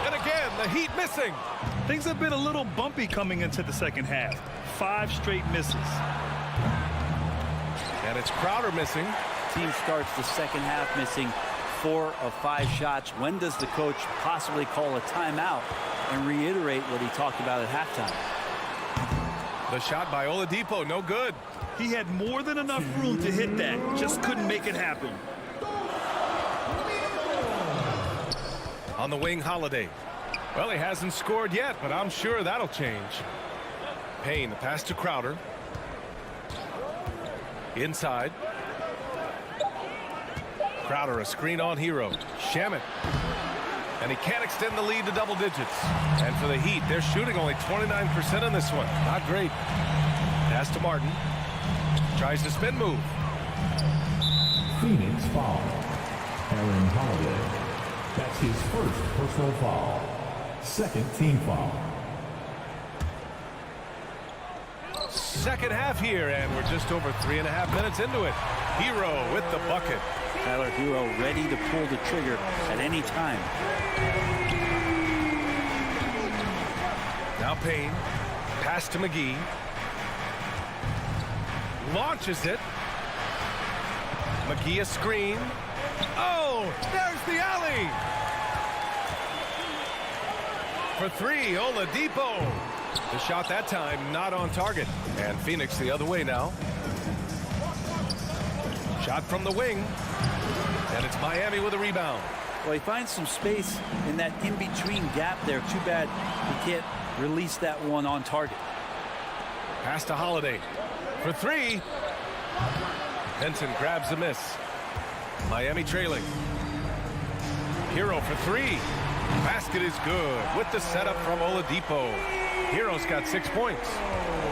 [SPEAKER 8] And again, the Heat missing.
[SPEAKER 9] Things have been a little bumpy coming into the second half. 5 straight misses.
[SPEAKER 8] And it's Crowder missing.
[SPEAKER 2] Team starts the second half missing 4 of 5 shots. When does the coach possibly call a timeout and reiterate what he talked about at halftime?
[SPEAKER 8] The shot by Oladipo, no good.
[SPEAKER 9] He had more than enough room to hit that. Just couldn't make it happen.
[SPEAKER 8] On the wing, Holiday. Well, he hasn't scored yet, but I'm sure that'll change. Payne, the pass to Crowder. Inside. Crowder, a screen on Hero. Shamet. And he can't extend the lead to double digits. And for the Heat, they're shooting only 29% in this one. Not great. Pass to Martin. Tries to spin move.
[SPEAKER 6] Phoenix foul. Aaron Holiday. That's his first personal foul. Second team foul.
[SPEAKER 8] Second half here, and we're just over 3.5 minutes into it. Hero with the bucket.
[SPEAKER 2] Tyler Hero ready to pull the trigger at any time.
[SPEAKER 8] Now Payne. Pass to McGee. Launches it. McGee a screen. Oh, there's the alley. For 3, Oladipo. The shot that time not on target. And Phoenix the other way now. Shot from the wing. And it's Miami with a rebound.
[SPEAKER 2] Well, he finds some space in that in-between gap there. Too bad he can't release that one on target.
[SPEAKER 8] Pass to Holiday. For 3. Henson grabs the miss. Miami trailing. Hero for 3. Basket is good with the setup from Oladipo. Hero's got 6 points.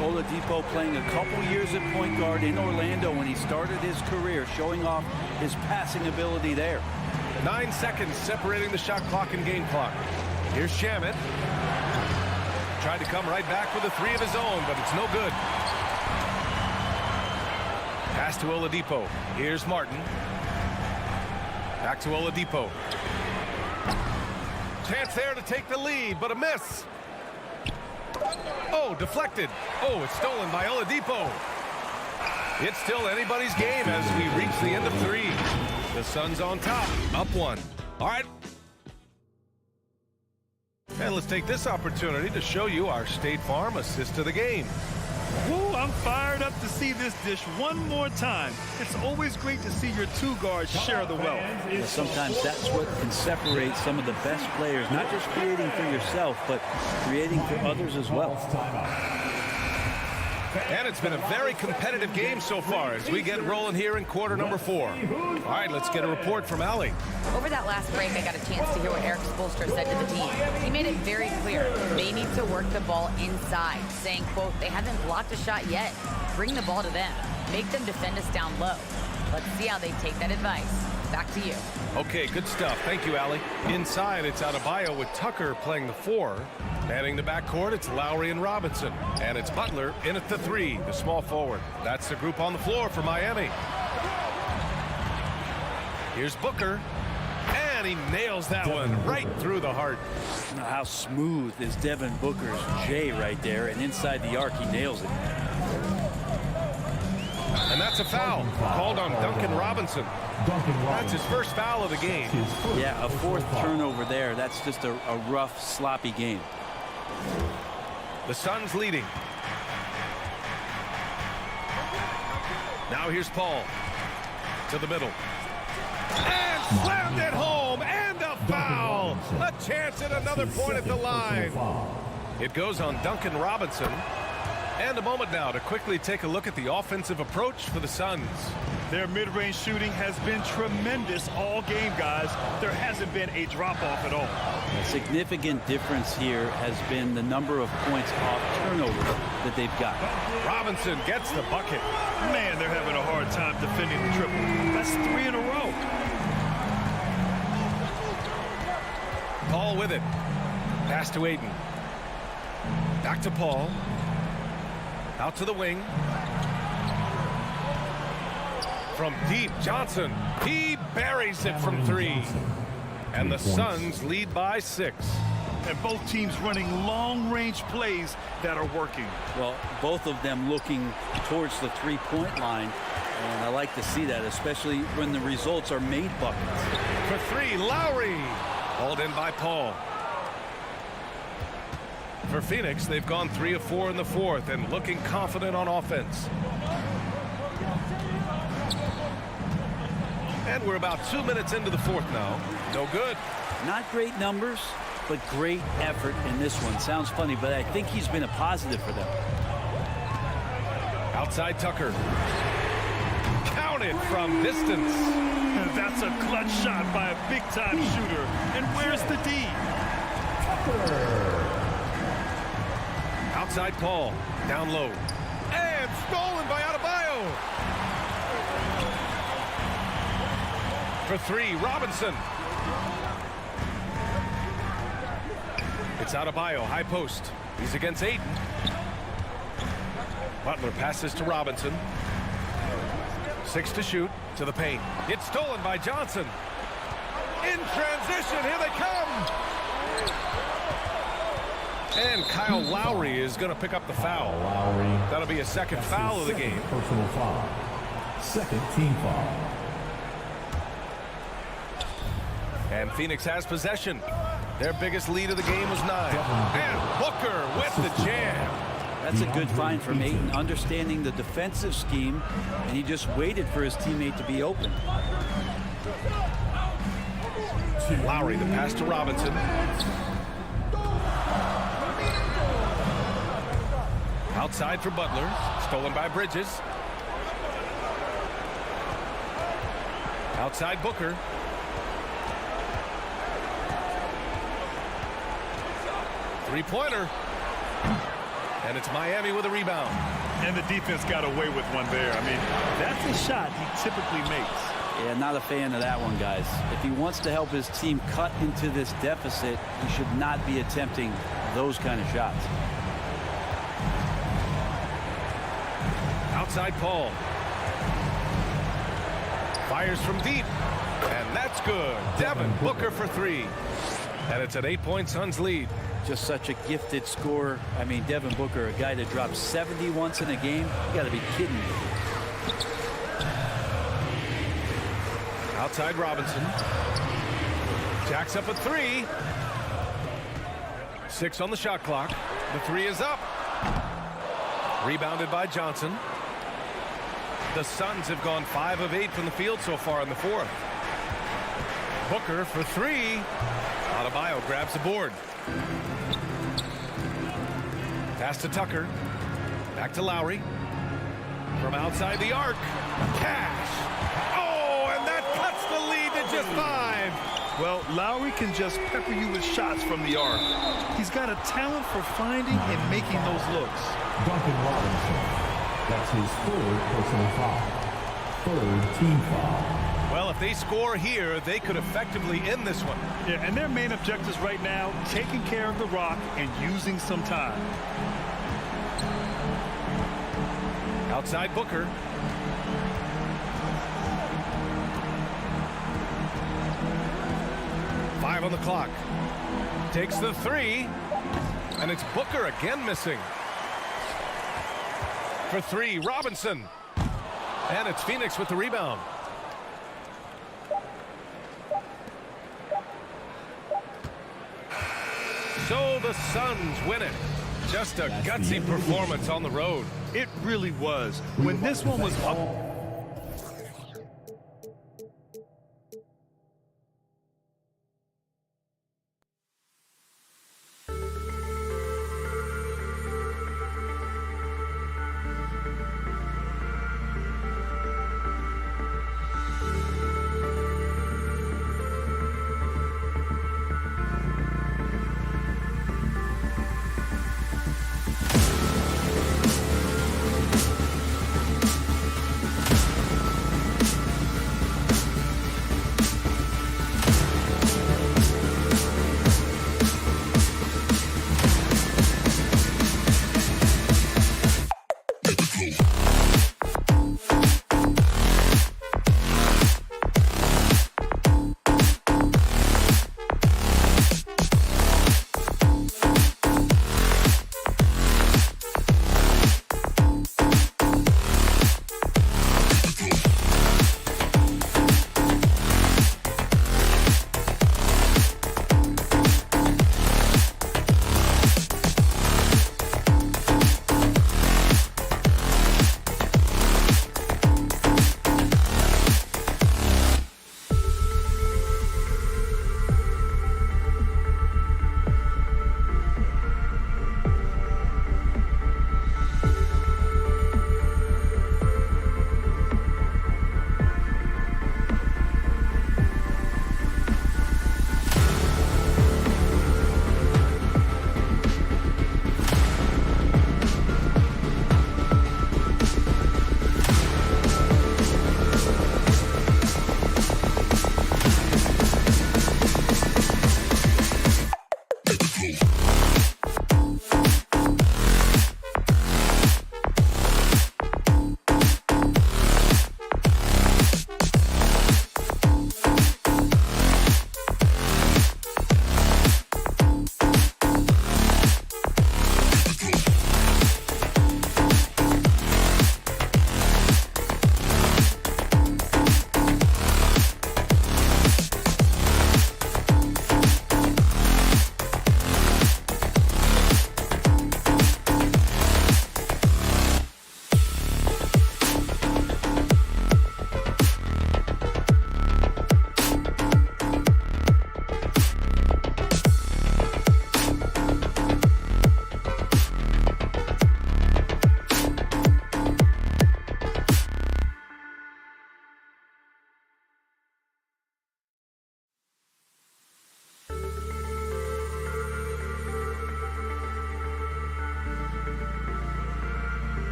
[SPEAKER 2] Oladipo playing a couple years at point guard in Orlando when he started his career, showing off his passing ability there.
[SPEAKER 8] 9 seconds separating the shot clock and game clock. Here's Shamet. Tried to come right back with a 3 of his own, but it's no good. Pass to Oladipo. Here's Martin. Back to Oladipo. Chance there to take the lead, but a miss. Oh, deflected. Oh, it's stolen by Oladipo. It's still anybody's game as we reach the end of 3. The Suns on top, up 1. All right. And let's take this opportunity to show you our State Farm assist of the game.
[SPEAKER 9] Woo, I'm fired up to see this dish one more time. It's always great to see your two guards share the wealth.
[SPEAKER 2] Sometimes that's what can separate some of the best players, not just creating for yourself, but creating for others as well.
[SPEAKER 8] And it's been a very competitive game so far as we get rolling here in quarter number 4. All right, let's get a report from Allie.
[SPEAKER 10] Over that last break, I got a chance to hear what Eric Spoelstra said to the team. He made it very clear they need to work the ball inside, saying, quote, they haven't blocked a shot yet. Bring the ball to them. Make them defend us down low. Let's see how they take that advice. Back to you.
[SPEAKER 8] Okay, good stuff. Thank you, Allie. Inside, it's Adebayo with Tucker playing the 4. Manning the backcourt, it's Lowry and Robinson. And it's Butler in at the 3, the small forward. That's the group on the floor for Miami. Here's Booker. And he nails that one right through the heart.
[SPEAKER 2] How smooth is Devin Booker's J right there, and inside the arc, he nails it.
[SPEAKER 8] And that's a foul called on Duncan Robinson. That's his first foul of the game.
[SPEAKER 2] Yeah, a 4th turnover there. That's just a rough, sloppy game.
[SPEAKER 8] The Suns leading. Now here's Paul to the middle. And slammed it home, and a foul. A chance at another point at the line. It goes on Duncan Robinson. And a moment now to quickly take a look at the offensive approach for the Suns.
[SPEAKER 9] Their mid-range shooting has been tremendous all game, guys. There hasn't been a drop-off at all.
[SPEAKER 2] A significant difference here has been the number of points off turnovers that they've got.
[SPEAKER 8] Robinson gets the bucket.
[SPEAKER 9] Man, they're having a hard time defending the triple. That's 3 in a row.
[SPEAKER 8] Paul with it. Pass to Ayton. Back to Paul. Out to the wing. From deep, Johnson. He buries it from 3. And the Suns lead by 6.
[SPEAKER 9] And both teams running long-range plays that are working.
[SPEAKER 2] Well, both of them looking towards the three-point line. And I like to see that, especially when the results are made buckets.
[SPEAKER 8] For 3, Lowry. Hauled in by Paul. For Phoenix, they've gone 3 of 4 in the 4th and looking confident on offense. And we're about 2 minutes into the 4th now. No good.
[SPEAKER 2] Not great numbers, but great effort in this one. Sounds funny, but I think he's been a positive for them.
[SPEAKER 8] Outside Tucker. Counted from distance.
[SPEAKER 9] That's a clutch shot by a big-time shooter. And where's the D?
[SPEAKER 8] Outside Paul. Down low. And stolen by Adebayo. For 3, Robinson. It's Adebayo, high post. He's against Ayton. Butler passes to Robinson. 6 to shoot, to the paint. It's stolen by Johnson. In transition, here they come. And Kyle Lowry is going to pick up the foul. That'll be a second foul of the game.
[SPEAKER 6] Personal foul. Second team foul.
[SPEAKER 8] And Phoenix has possession. Their biggest lead of the game was 9. And Booker with the jam.
[SPEAKER 2] That's a good find from Ayton, understanding the defensive scheme, and he just waited for his teammate to be open.
[SPEAKER 8] Lowry, the pass to Robinson. Outside for Butler. Stolen by Bridges. Outside Booker. Three-pointer. And it's Miami with a rebound.
[SPEAKER 9] And the defense got away with one there. I mean, that's a shot he typically makes.
[SPEAKER 2] Yeah, not a fan of that one, guys. If he wants to help his team cut into this deficit, he should not be attempting those kind of shots.
[SPEAKER 8] Outside Paul. Fires from deep. And that's good. Devin Booker for 3. And it's an 8-point Suns lead.
[SPEAKER 2] Just such a gifted scorer. I mean, Devin Booker, a guy that drops 70 once in a game. You got to be kidding me.
[SPEAKER 8] Outside Robinson. Jacks up a 3. 6 on the shot clock. The 3 is up. Rebounded by Johnson. The Suns have gone 5 of 8 from the field so far in the fourth. Booker for 3. Adebayo grabs the board. Pass to Tucker. Back to Lowry. From outside the arc. Cash. Oh, and that cuts the lead to just 5.
[SPEAKER 9] Well, Lowry can just pepper you with shots from the arc. He's got a talent for finding and making those looks.
[SPEAKER 6] Duncan Robinson. That's his 3rd personal foul. 3rd team foul.
[SPEAKER 8] Well, if they score here, they could effectively end this one.
[SPEAKER 9] Yeah, and their main objectives right now, taking care of the rock and using some time.
[SPEAKER 8] Outside Booker. Five on the clock. Takes the 3. And it's Booker again missing. For 3, Robinson. And it's Phoenix with the rebound. So the Suns win it. Just a gutsy performance on the road.
[SPEAKER 9] It really was. When this one was up.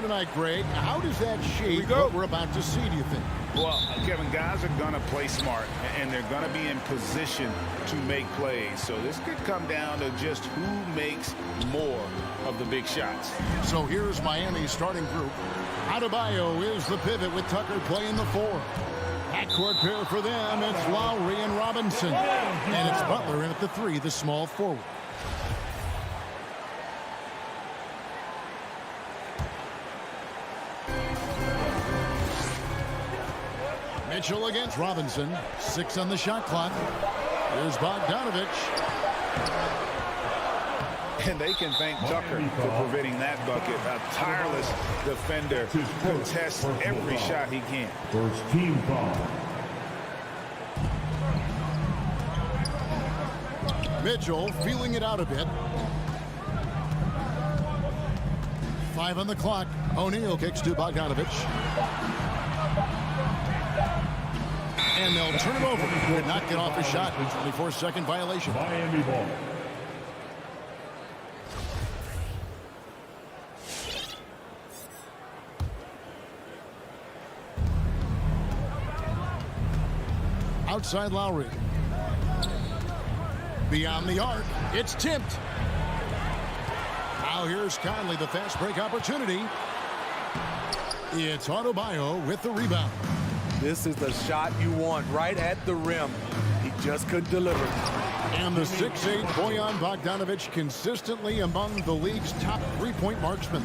[SPEAKER 1] far tonight, Greg. How does that shape what we're about to see, do you think?
[SPEAKER 4] Well, Kevin, guys are going to play smart, and they're going to be in position to make plays. So this could come down to just who makes more of the big shots.
[SPEAKER 1] So here's Miami's starting group. Adebayo is the pivot with Tucker playing the 4. Backcourt pair for them, it's Lowry and Robinson. And it's Butler in at the 3, the small forward. Mitchell against Robinson. 6 on the shot clock. Here's Bogdanovich.
[SPEAKER 4] And they can thank Tucker for preventing that bucket. A tireless defender contests every shot he can.
[SPEAKER 6] First team foul.
[SPEAKER 1] Mitchell feeling it out a bit. 5 on the clock. O'Neal kicks to Bogdanovich. And they'll turn it over. Did not get off a shot. 24-second violation.
[SPEAKER 6] Miami ball.
[SPEAKER 1] Outside Lowry. Beyond the arc. It's tipped. Now here's Conley, the fast break opportunity. It's Adebayo with the rebound.
[SPEAKER 12] This is the shot you want right at the rim. He just couldn't deliver.
[SPEAKER 1] And the 6'8" Bojan Bogdanovich consistently among the league's top three-point marksmen.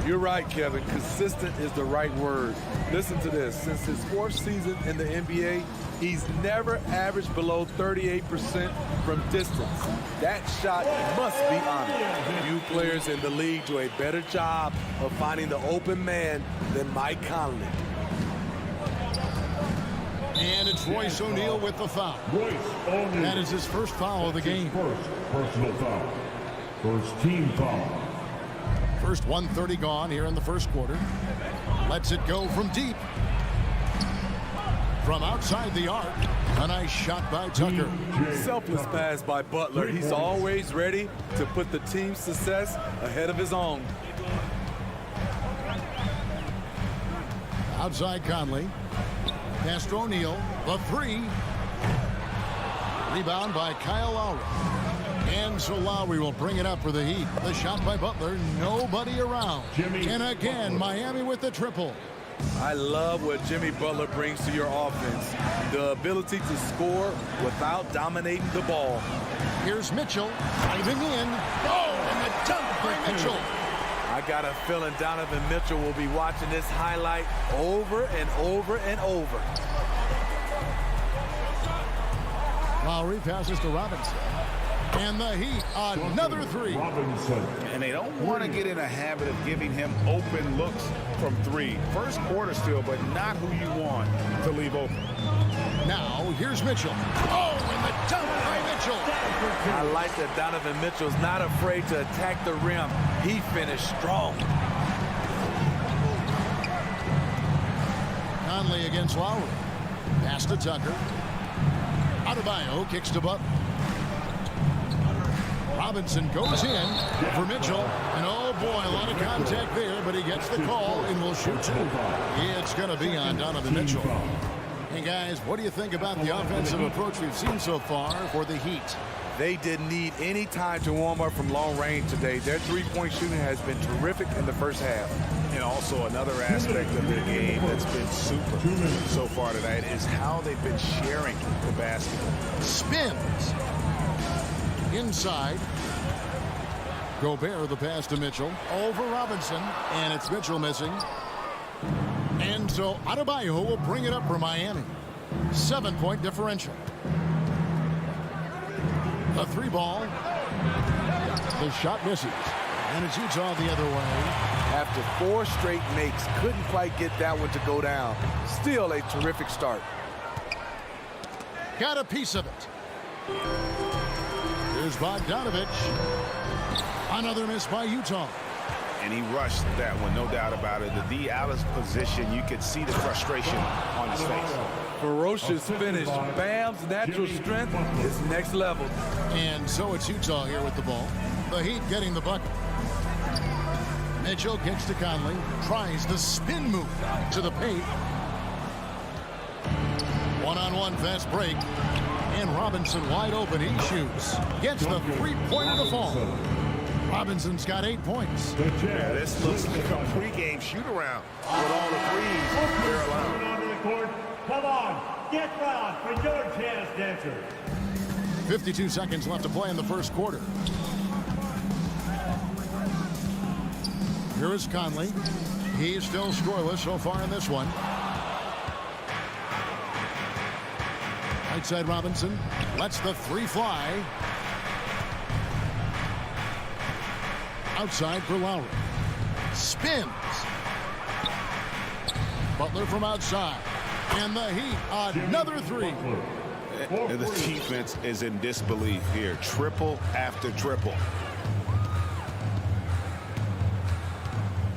[SPEAKER 12] You're right, Kevin. Consistent is the right word. Listen to this. Since his 4th season in the NBA, he's never averaged below 38% from distance. That shot must be honored. Few players in the league do a better job of finding the open man than Mike Conley.
[SPEAKER 1] And it's Royce O'Neal with the foul.
[SPEAKER 6] Royce O'Neal.
[SPEAKER 1] That is his first foul of the game.
[SPEAKER 6] First personal foul. First team foul.
[SPEAKER 1] First 1:30 gone here in the first quarter. Lets it go from deep. From outside the arc. A nice shot by Tucker.
[SPEAKER 12] Selfless pass by Butler. He's always ready to put the team's success ahead of his own.
[SPEAKER 1] Outside Conley. Pass to O'Neal. The 3. Rebound by Kyle Lowry. And so Lowry will bring it up for the Heat. The shot by Butler. Nobody around. And again, Miami with the triple.
[SPEAKER 12] I love what Jimmy Butler brings to your offense. The ability to score without dominating the ball.
[SPEAKER 1] Here's Mitchell diving in. Oh, and the dunk by Mitchell.
[SPEAKER 12] I got a feeling Donovan Mitchell will be watching this highlight over and over and over.
[SPEAKER 1] Lowry passes to Robinson. And the Heat, another 3.
[SPEAKER 6] Robinson.
[SPEAKER 4] And they don't want to get in a habit of giving him open looks from 3. First quarter still, but not who you want to leave open.
[SPEAKER 1] Now, here's Mitchell. Oh, and the dunk by Mitchell.
[SPEAKER 12] I like that Donovan Mitchell's not afraid to attack the rim. He finished strong.
[SPEAKER 1] Conley against Lowry. Pass to Tucker. Adebayo kicks to Butler. Robinson goes in for Mitchell. And oh boy, a lot of contact there, but he gets the call and will shoot 2. It's going to be on Donovan Mitchell. Hey guys, what do you think about the offensive approach we've seen so far for the Heat?
[SPEAKER 12] They didn't need any time to warm up from long range today. Their three-point shooting has been terrific in the first half.
[SPEAKER 4] And also another aspect of the game that's been super so far tonight is how they've been sharing the basketball.
[SPEAKER 1] Spins. Inside. Gobert the pass to Mitchell. Over Robinson. And it's Mitchell missing. And so Adebayo will bring it up for Miami. 7-point differential. The 3 ball. The shot misses. And it's Utah the other way.
[SPEAKER 12] After 4 straight makes, couldn't quite get that one to go down. Still a terrific start.
[SPEAKER 1] Got a piece of it. Here's Bogdanovich. Another miss by Utah.
[SPEAKER 4] And he rushed that one, no doubt about it. The D out of position, you could see the frustration on his face.
[SPEAKER 12] Ferocious finish. Bam's natural strength is next level.
[SPEAKER 1] And so it's Utah here with the ball. The Heat getting the bucket. Mitchell gets to Conley, tries the spin move to the paint. One-on-one fast break. And Robinson wide open. He shoots. Gets the three-pointer to fall. Robinson's got 8 points.
[SPEAKER 4] This looks like a pregame shoot-around with all the threes they're allowing.
[SPEAKER 13] Onto the court. Come on, get round for your Jazz dancers.
[SPEAKER 1] 52 seconds left to play in the first quarter. Here is Conley. He's still scoreless so far in this one. Right side Robinson lets the three fly. Outside for Lowry. Spins. Butler from outside. And the Heat, another three.
[SPEAKER 4] The defense is in disbelief here. Triple after triple.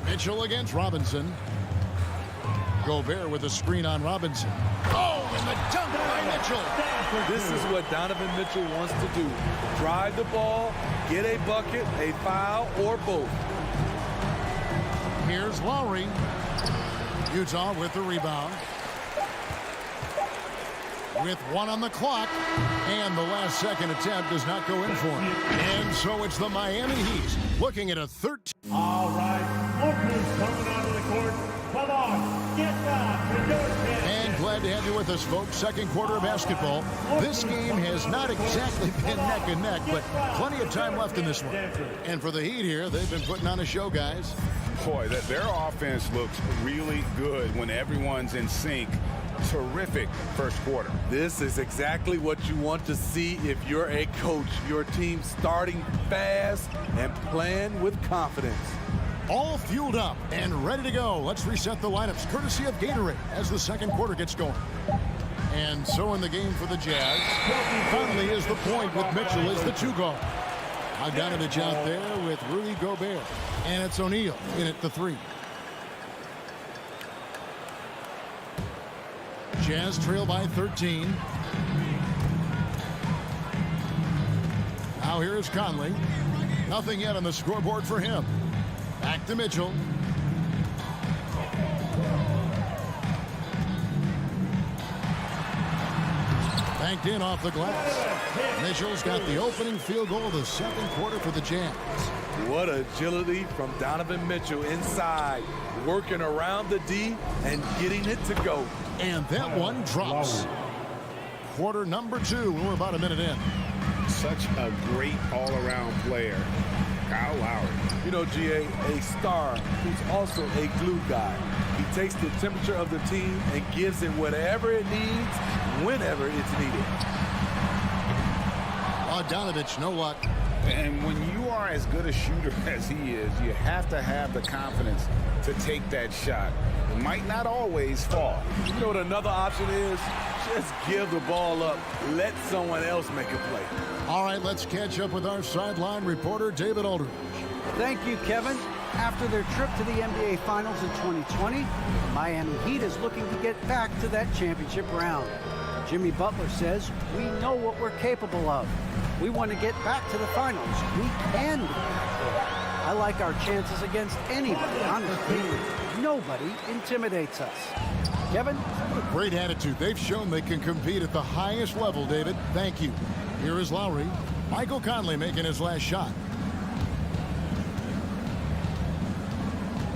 [SPEAKER 1] Mitchell against Robinson. Gobert with a screen on Robinson. Oh, and the dunk by Mitchell.
[SPEAKER 12] This is what Donovan Mitchell wants to do. Drive the ball, get a bucket, a foul, or both.
[SPEAKER 1] Here's Lowry. Utah with the rebound. With 1 on the clock. And the last second attempt does not go in for him. And so it's the Miami Heat looking at a 13.
[SPEAKER 13] All right, look who's coming onto the court. Come on, get down for your Jazz.
[SPEAKER 1] And glad to have you with us, folks. Second quarter of basketball. This game has not exactly been neck and neck, but plenty of time left in this one. And for the Heat here, they've been putting on a show, guys.
[SPEAKER 4] Boy, their offense looks really good when everyone's in sync. Terrific first quarter.
[SPEAKER 12] This is exactly what you want to see if you're a coach. Your team starting fast and playing with confidence.
[SPEAKER 1] All fueled up and ready to go. Let's reset the lineups courtesy of Gatorade as the second quarter gets going. And so in the game for the Jazz, Conley is the point with Mitchell as the 2 guard. Bogdanovich out there with Rudy Gobert. And it's O'Neal in at the 3. Jazz trail by 13. Now here is Conley. Nothing yet on the scoreboard for him. Back to Mitchell. Banked in off the glass. Mitchell's got the opening field goal of the second quarter for the Jazz.
[SPEAKER 12] What agility from Donovan Mitchell inside, working around the D and getting it to go.
[SPEAKER 1] And that one drops. Quarter number 2. We're about a minute in.
[SPEAKER 4] Such a great all-around player. Kyle Lowry.
[SPEAKER 12] You know, GA, a star who's also a glue guy. He takes the temperature of the team and gives it whatever it needs, whenever it's needed.
[SPEAKER 1] Bogdanovich, no luck.
[SPEAKER 4] And when you are as good a shooter as he is, you have to have the confidence to take that shot. It might not always fall.
[SPEAKER 12] You know what another option is? Just give the ball up. Let someone else make a play.
[SPEAKER 1] All right, let's catch up with our sideline reporter, David Aldridge.
[SPEAKER 2] Thank you, Kevin. After their trip to the NBA Finals in 2020, the Miami Heat is looking to get back to that championship round. Jimmy Butler says, we know what we're capable of. We want to get back to the finals. We can do it. I like our chances against anybody, honestly. Nobody intimidates us. Kevin?
[SPEAKER 1] What a great attitude. They've shown they can compete at the highest level, David. Thank you. Here is Lowry. Michael Conley making his last shot.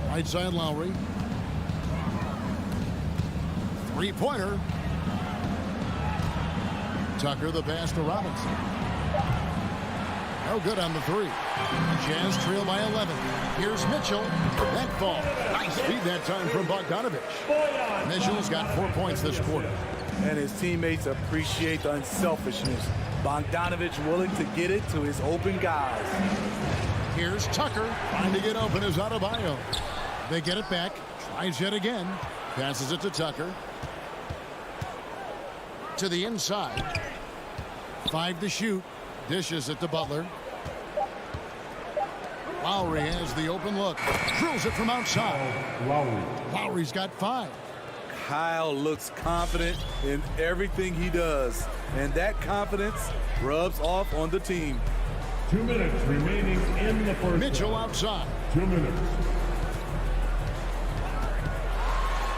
[SPEAKER 1] Right side Lowry. Three-pointer. Tucker the pass to Robinson. No good on the 3. Jazz trail by 11. Here's Mitchell. That ball. Nice feed that time from Bogdanovich. Mitchell's got 4 points this quarter.
[SPEAKER 12] And his teammates appreciate the unselfishness. Bogdanovich willing to get it to his open guys.
[SPEAKER 1] Here's Tucker trying to get open as Adebayo. They get it back. Tries yet again. Passes it to Tucker. To the inside. 5 to shoot. Dishes it to Butler. Lowry has the open look. Drills it from outside. Lowry's got 5.
[SPEAKER 12] Kyle looks confident in everything he does, and that confidence rubs off on the team.
[SPEAKER 13] 2 minutes remaining in the first.
[SPEAKER 1] Mitchell outside.
[SPEAKER 13] 2 minutes.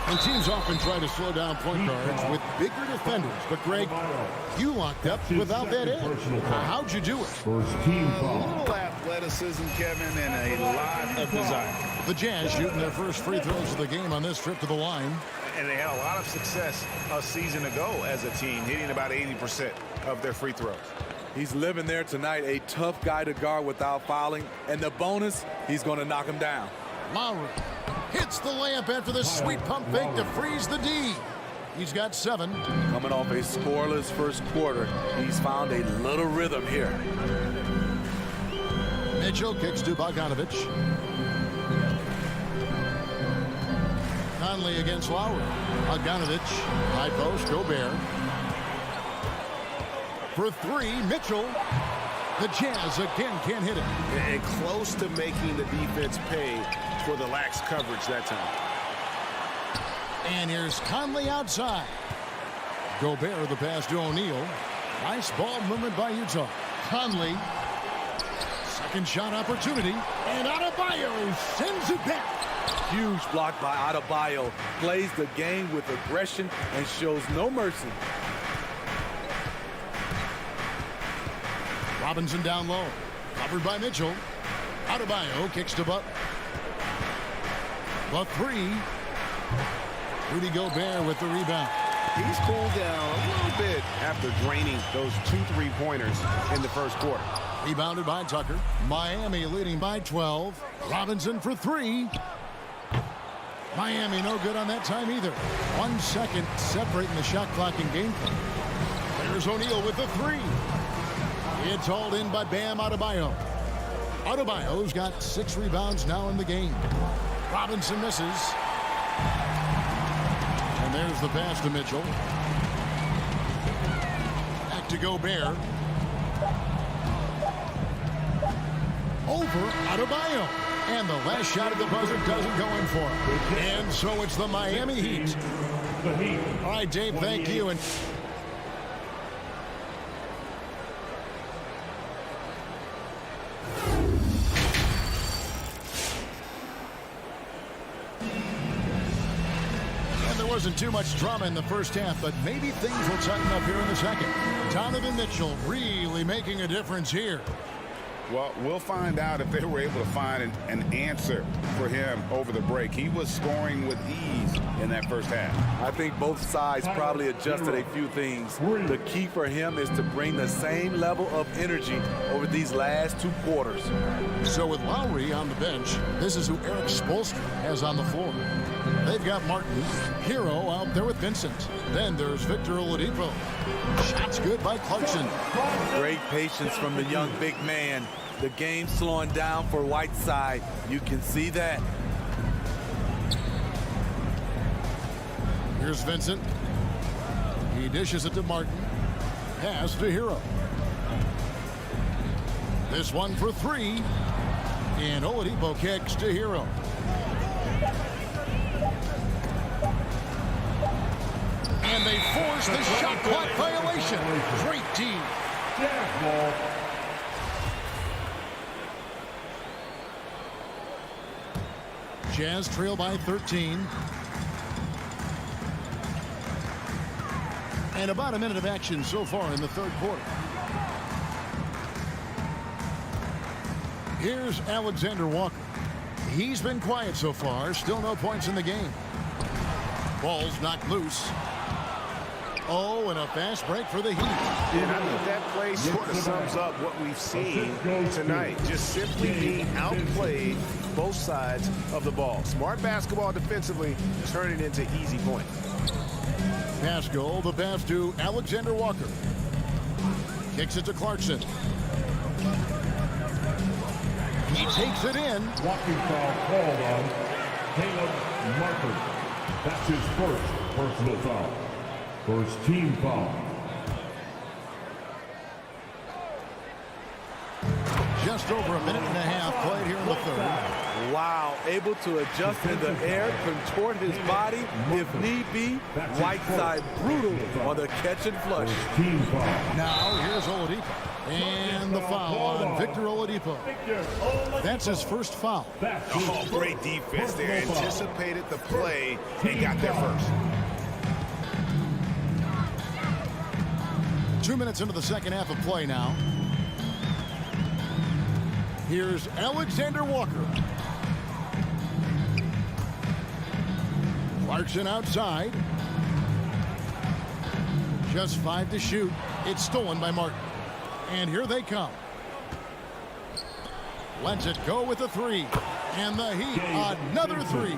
[SPEAKER 1] And teams often try to slow down point guards with bigger defenders. But, Greg, you locked up without that edge. How'd you do it?
[SPEAKER 6] First team
[SPEAKER 4] A
[SPEAKER 6] foul.
[SPEAKER 4] little athleticism, Kevin, and a lot of desire.
[SPEAKER 1] The Jazz shooting their first free throws of the game on this trip to the line.
[SPEAKER 4] And they had a lot of success a season ago as a team, hitting about 80% of their free throws.
[SPEAKER 12] He's living there tonight, a tough guy to guard without fouling. And the bonus, he's going to knock him down.
[SPEAKER 1] Lowry hits the layup after the sweet pump fake to freeze the D. He's got 7.
[SPEAKER 12] Coming off a scoreless first quarter, he's found a little rhythm here.
[SPEAKER 1] Mitchell kicks to Bogdanovich. Conley against Lowry. Bogdanovich, high post, Gobert. For 3, Mitchell. The Jazz again can't hit it.
[SPEAKER 7] And close to making the defense pay for the lax coverage that time.
[SPEAKER 1] And here's Conley outside. Gobert the pass to O'Neal. Nice ball movement by Utah. Conley. Second shot opportunity. And Adebayo sends it back.
[SPEAKER 12] Huge block by Adebayo. Plays the game with aggression and shows no mercy.
[SPEAKER 1] Robinson down low. Covered by Mitchell. Adebayo kicks to Butler. The 3. Rudy Gobert with the rebound.
[SPEAKER 7] He's cooled down a little bit after draining those 2 3-pointers in the first quarter.
[SPEAKER 1] Rebounded by Tucker. Miami leading by 12. Robinson for 3. Miami no good on that time either. 1 second separating the shot clock and gameplay. There's O'Neal with the 3. It's hauled in by Bam Adebayo. Adebayo's got 6 rebounds now in the game. Robinson misses. And there's the pass to Mitchell. Back to Gobert. Over Adebayo. And the last shot at the buzzer doesn't go in for him. And so it's the Miami Heat. All right, Dave, thank you. And there wasn't too much drama in the first half, but maybe things will tighten up here in the second. Donovan Mitchell really making a difference here.
[SPEAKER 4] Well, we'll find out if they were able to find an answer for him over the break. He was scoring with ease in that first half.
[SPEAKER 12] I think both sides probably adjusted a few things. The key for him is to bring the same level of energy over these last 2 quarters.
[SPEAKER 1] So with Lowry on the bench, this is who Eric Spoelstra has on the floor. They've got Martin, Hero out there with Vincent. Then there's Victor Oladipo. Shots good by Clarkson.
[SPEAKER 12] Great patience from the young big man. The game slowing down for Whiteside. You can see that.
[SPEAKER 1] Here's Vincent. He dishes it to Martin. Pass to Hero. This one for 3. And Oladipo kicks to Hero. And they force the shot clock violation. Great team. Jazz trail by 13. And about a minute of action so far in the third quarter. Here's Alexander Walker. He's been quiet so far. Still no points in the game. Ball's knocked loose. Oh, and a fast break for the Heat.
[SPEAKER 7] And I think that play sort of sums up what we've seen tonight. Just simply being outplayed both sides of the ball. Smart basketball defensively, turning into easy points.
[SPEAKER 1] Pascal, the pass to Alexander Walker. Kicks it to Clarkson. He takes it in.
[SPEAKER 6] Walking foul called on Caleb Martin. That's his first personal foul. First team foul.
[SPEAKER 1] Just over a minute and a half played here in the third.
[SPEAKER 12] Wow, able to adjust in the air, contort his body if need be. Whiteside brutal on the catch and flush.
[SPEAKER 6] Team foul.
[SPEAKER 1] Now here's Oladipo. And the foul on Victor Oladipo. That's his first foul.
[SPEAKER 7] Oh, great defense there. Anticipated the play and got there first.
[SPEAKER 1] 2 minutes into the second half of play now. Here's Alexander Walker. Clarkson outside. Just 5 to shoot. It's stolen by Martin. And here they come. Lets it go with a 3. And the Heat, another 3.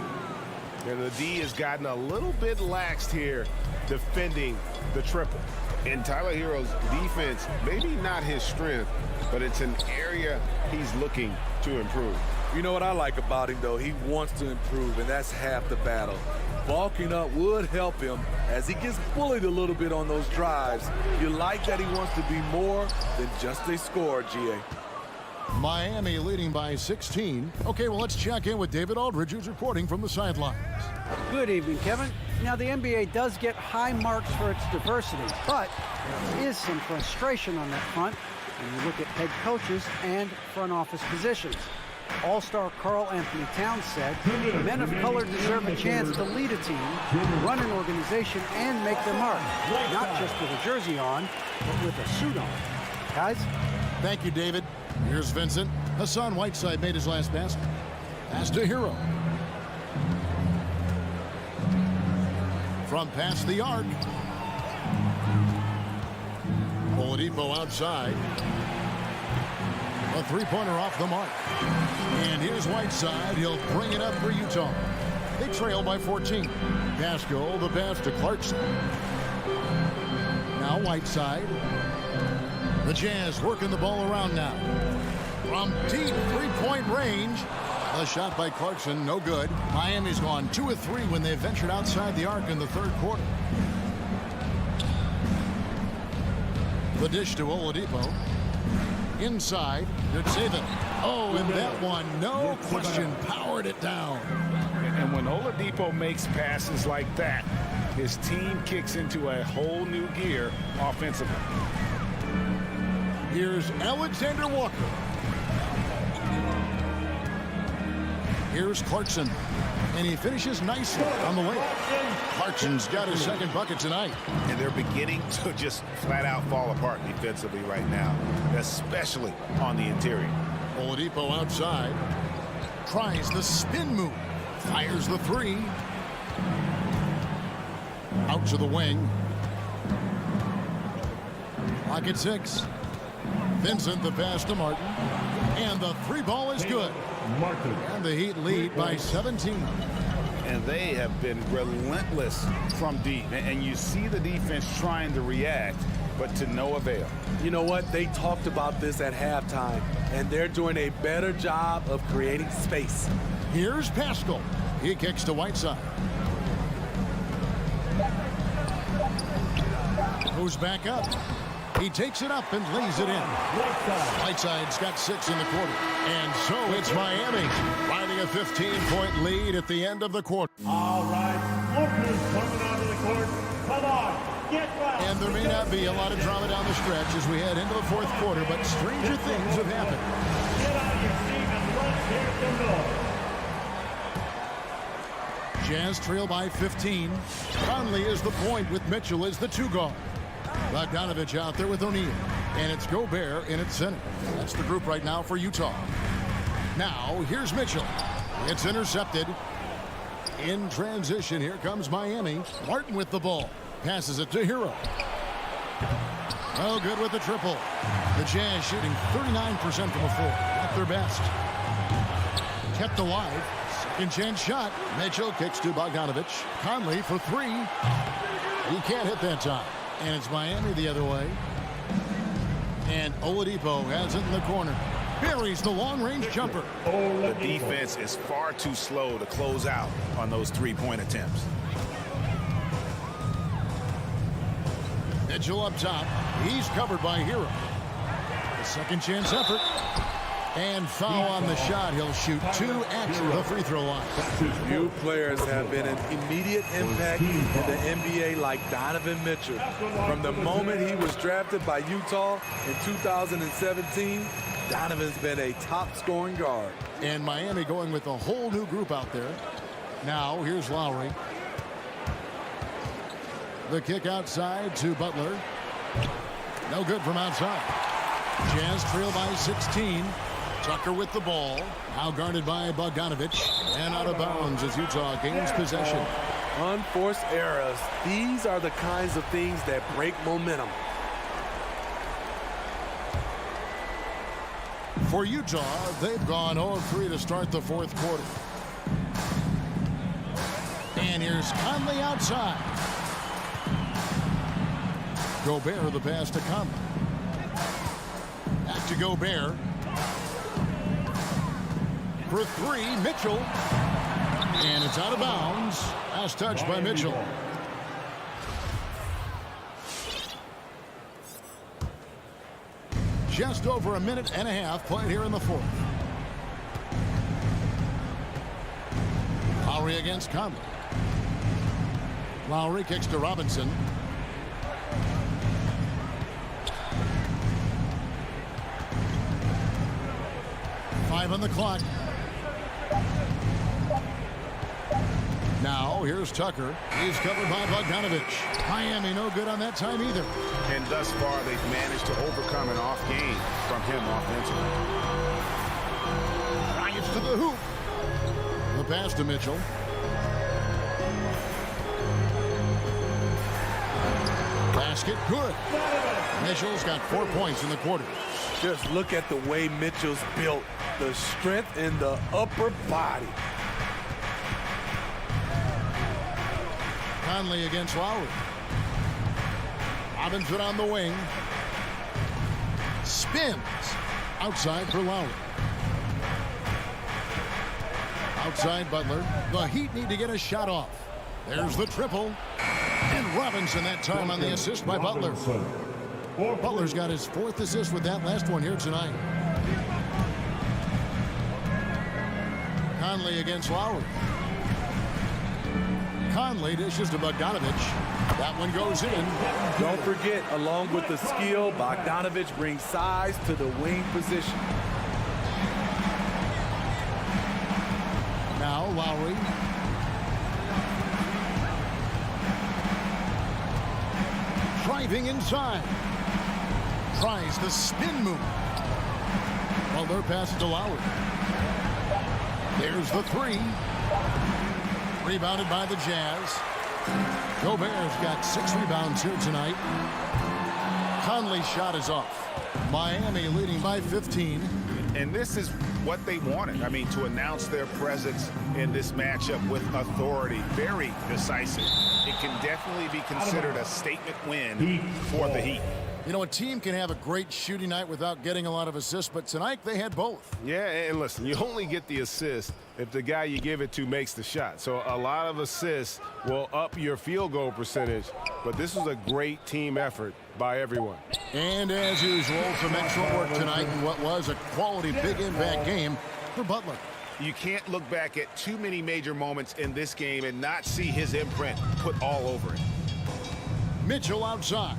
[SPEAKER 7] And the D has gotten a little bit laxed here defending the triple. And Tyler Hero's defense, maybe not his strength, but it's an area he's looking to improve.
[SPEAKER 12] You know what I like about him, though? He wants to improve, and that's half the battle. Bulking up would help him as he gets bullied a little bit on those drives. You like that he wants to be more than just a scorer, GA.
[SPEAKER 1] Miami leading by 16. Okay, well, let's check in with David Aldridge, who's reporting from the sidelines.
[SPEAKER 2] Good evening, Kevin. Now, the NBA does get high marks for its diversity, but there is some frustration on that front when you look at head coaches and front office positions. All-star Karl Anthony Towns said, men of color deserve a chance to lead a team, run an organization, and make their mark. Not just with a jersey on, but with a suit on. Guys?
[SPEAKER 1] Thank you, David. Here's Vincent. Hassan Whiteside made his last basket. Pass to Hero. From past the arc. Oladipo outside. A three-pointer off the mark. And here's Whiteside. He'll bring it up for Utah. They trail by 14. Pascal, the pass to Clarkson. Now Whiteside. The Jazz working the ball around now. From deep three-point range. A shot by Clarkson, no good. Miami's gone 2 of 3 when they ventured outside the arc in the third quarter. The dish to Oladipo. Inside, good save it. Oh, and that one, no question, powered it down.
[SPEAKER 4] And when Oladipo makes passes like that, his team kicks into a whole new gear offensively.
[SPEAKER 1] Here's Alexander Walker. Here's Clarkson. And he finishes nicely on the way. Clarkson's got his second bucket tonight.
[SPEAKER 7] And they're beginning to just flat out fall apart defensively right now, especially on the interior.
[SPEAKER 1] Oladipo outside. Tries the spin move. Fires the 3. Out to the wing. Clock at 6. Vincent the pass to Martin. And the 3 ball is good. And the Heat lead by 17.
[SPEAKER 4] And they have been relentless from deep. And you see the defense trying to react, but to no avail.
[SPEAKER 12] You know what? They talked about this at halftime, and they're doing a better job of creating space.
[SPEAKER 1] Here's Pascal. He kicks to Whiteside. Goes back up. He takes it up and lays it in. Whiteside's got 6 in the quarter. And so it's Miami riding a 15-point lead at the end of the quarter.
[SPEAKER 13] All right, lookers coming onto the court. Come on, get back.
[SPEAKER 1] And there may not be a lot of drama down the stretch as we head into the fourth quarter, but stranger things have happened.
[SPEAKER 13] Get out of your seat and let's hear some noise.
[SPEAKER 1] Jazz trail by 15. Conley is the point with Mitchell as the 2 guard. Bogdanovich out there with O'Neal. And it's Gobert in its center. That's the group right now for Utah. Now, here's Mitchell. It's intercepted. In transition, here comes Miami. Martin with the ball. Passes it to Hero. Oh, good with the triple. The Jazz shooting 39% from the floor. At their best. Kept alive. Second chance shot. Mitchell kicks to Bogdanovich. Conley for 3. He can't hit that time. And it's Miami the other way. And Oladipo has it in the corner. Buries the long-range jumper.
[SPEAKER 7] The defense is far too slow to close out on those three-point attempts.
[SPEAKER 1] Mitchell up top. He's covered by Hero. The second chance effort. And foul on the shot. He'll shoot 2 at the free throw line.
[SPEAKER 12] Few players have been an immediate impact in the NBA like Donovan Mitchell. From the moment he was drafted by Utah in 2017, Donovan's been a top-scoring guard.
[SPEAKER 1] And Miami going with a whole new group out there. Now, here's Lowry. The kick outside to Butler. No good from outside. Jazz trail by 16. Tucker with the ball. Now guarded by Bogdanovich. And out of bounds as Utah gains possession.
[SPEAKER 12] Unforced errors. These are the kinds of things that break momentum.
[SPEAKER 1] For Utah, they've gone 0-3 to start the fourth quarter. And here's Conley outside. Gobert the pass to Conley. Back to Gobert. For 3, Mitchell. And it's out of bounds. Last touch by Mitchell. Just over a minute and a half played here in the fourth. Lowry against Conley. Lowry kicks to Robinson. Five on the clock. Now, here's Tucker. He's covered by Bogdanovich. Miami no good on that time either.
[SPEAKER 7] And thus far, they've managed to overcome an off game from him offensively.
[SPEAKER 1] Bryant's to the hoop. The pass to Mitchell. Basket good. Mitchell's got 4 points in the quarter.
[SPEAKER 12] Just look at the way Mitchell's built. The strength in the upper body.
[SPEAKER 1] Conley against Lowry. Robinson on the wing. Spins. Outside for Lowry. Outside Butler. The Heat need to get a shot off. There's the triple. And Robinson that time on the assist by Butler. Butler's got his 4th assist with that last one here tonight. Conley against Lowry. Conley dishes to Bogdanovich. That one goes in.
[SPEAKER 12] Don't forget, along with the skill, Bogdanovich brings size to the wing position.
[SPEAKER 1] Now Lowry. Driving inside. Tries the spin move. Butler passes to Lowry. There's the 3. Rebounded by the Jazz. Gobert's got 6 rebounds here tonight. Conley's shot is off. Miami leading by 15.
[SPEAKER 4] And this is what they wanted. I mean, to announce their presence in this matchup with authority. Very decisive. It can definitely be considered a statement win for the Heat.
[SPEAKER 1] You know, a team can have a great shooting night without getting a lot of assists, but tonight they had both.
[SPEAKER 7] Yeah, and listen, you only get the assist if the guy you give it to makes the shot. So a lot of assists will up your field goal percentage, but this was a great team effort by everyone.
[SPEAKER 1] And as usual, some excellent work tonight in what was a quality big impact game for Butler.
[SPEAKER 4] You can't look back at too many major moments in this game and not see his imprint put all over it.
[SPEAKER 1] Mitchell outside.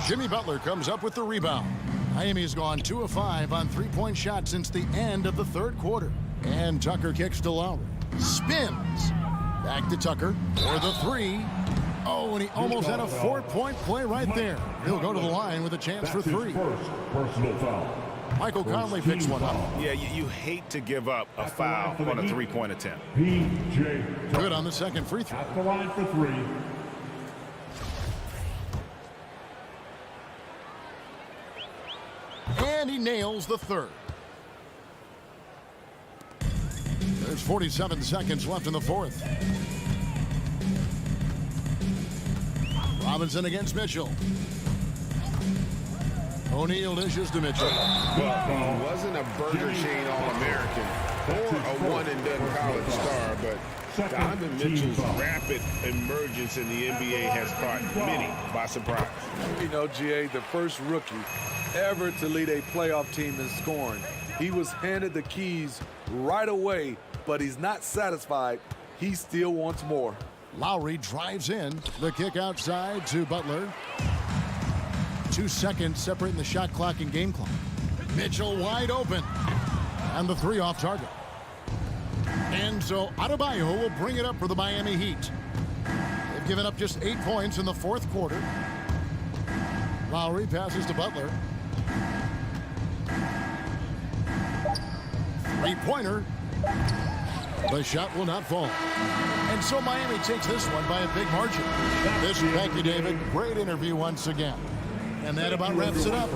[SPEAKER 1] Jimmy Butler comes up with the rebound. Miami's gone 2 of 5 on 3-point shots since the end of the third quarter. And Tucker kicks to Lowry. Spins. Back to Tucker for the 3. Oh, and he almost had a 4-point play right there. He'll go to the line with a chance for 3.
[SPEAKER 6] Personal foul.
[SPEAKER 1] Michael Conley picks one up.
[SPEAKER 4] Yeah, you hate to give up a foul on a 3-point attempt.
[SPEAKER 6] P.J.
[SPEAKER 1] Good on the second free throw.
[SPEAKER 6] At the line for 3.
[SPEAKER 1] And he nails the third. There's 47 seconds left in the fourth. Robinson against Mitchell. O'Neal dishes to Mitchell.
[SPEAKER 7] Well, he wasn't a Burger Chain All-American or a one-and-done college star, but
[SPEAKER 4] Donovan Mitchell's rapid emergence in the NBA has caught many by surprise.
[SPEAKER 12] You know, GA, the first rookie ever to lead a playoff team in scoring. He was handed the keys right away, but he's not satisfied. He still wants more.
[SPEAKER 1] Lowry drives in. The kick outside to Butler. 2 seconds separating the shot clock and game clock. Mitchell wide open. And the three off target. And so Adebayo will bring it up for the Miami Heat. They've given up just 8 points in the fourth quarter. Lowry passes to Butler. Three-pointer. The shot will not fall. And so Miami takes this one by a big margin. Thank you, David. Great interview once again. And that about wraps it up.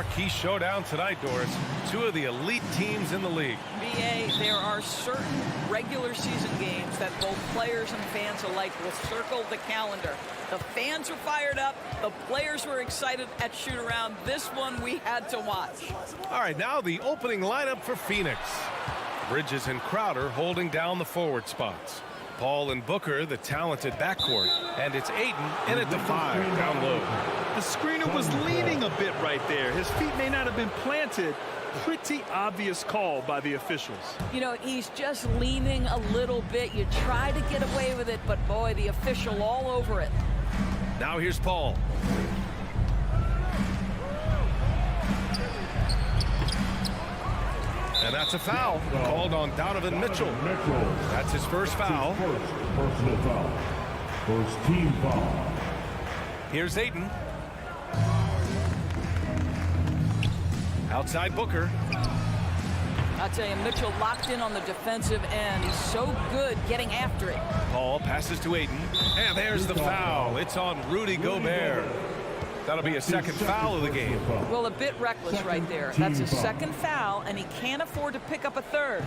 [SPEAKER 8] marquee showdown tonight, Doris. Two of the elite teams in the league.
[SPEAKER 3] BA, there are certain regular season games that both players and fans alike will circle the calendar. The fans were fired up. The players were excited at shoot-around. This one we had to watch.
[SPEAKER 8] All right, now the opening lineup for Phoenix. Bridges and Crowder holding down the forward spots. Paul and Booker, the talented backcourt. And it's Ayton in at the 5, down low.
[SPEAKER 9] The screener was leaning a bit right there. His feet may not have been planted. Pretty obvious call by the officials.
[SPEAKER 3] You know, he's just leaning a little bit. You try to get away with it, but boy, the official all over it.
[SPEAKER 8] Now here's Paul. And that's a foul called on Donovan Mitchell. That's his first foul.
[SPEAKER 6] First personal foul. First team foul.
[SPEAKER 8] Here's Ayton. Outside Booker.
[SPEAKER 3] I'll tell you, Mitchell locked in on the defensive end. He's so good getting after it.
[SPEAKER 8] Paul passes to Ayton. And there's the foul. It's on Rudy Gobert. That'll be a second foul of the game.
[SPEAKER 3] Well, a bit reckless right there. That's his second foul, and he can't afford to pick up a third.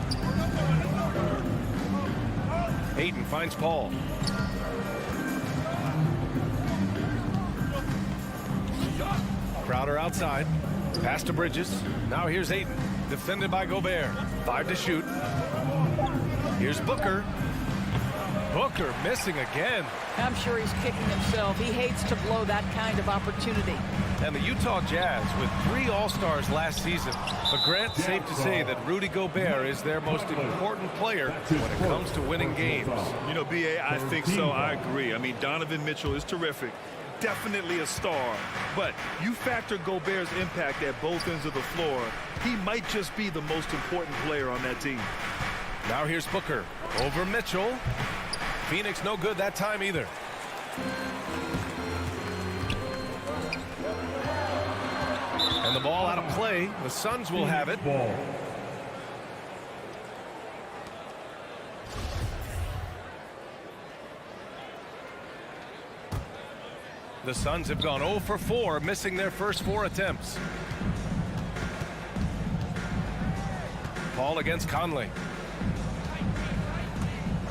[SPEAKER 8] Ayton finds Paul. Crowder outside. Pass to Bridges. Now here's Ayton. Defended by Gobert. 5 to shoot. Here's Booker. Booker missing again.
[SPEAKER 3] I'm sure he's kicking himself. He hates to blow that kind of opportunity.
[SPEAKER 8] And the Utah Jazz with 3 All-Stars last season. But Grant, safe to say that Rudy Gobert is their most important player when it comes to winning games.
[SPEAKER 9] You know, BA, I think so. I agree. I mean, Donovan Mitchell is terrific. Definitely a star. But you factor Gobert's impact at both ends of the floor, he might just be the most important player on that team.
[SPEAKER 8] Now here's Booker over Mitchell. Phoenix no good that time either. And the ball out of play. The Suns will have it. The Suns have gone 0 for 4, missing their first 4 attempts. Paul against Conley.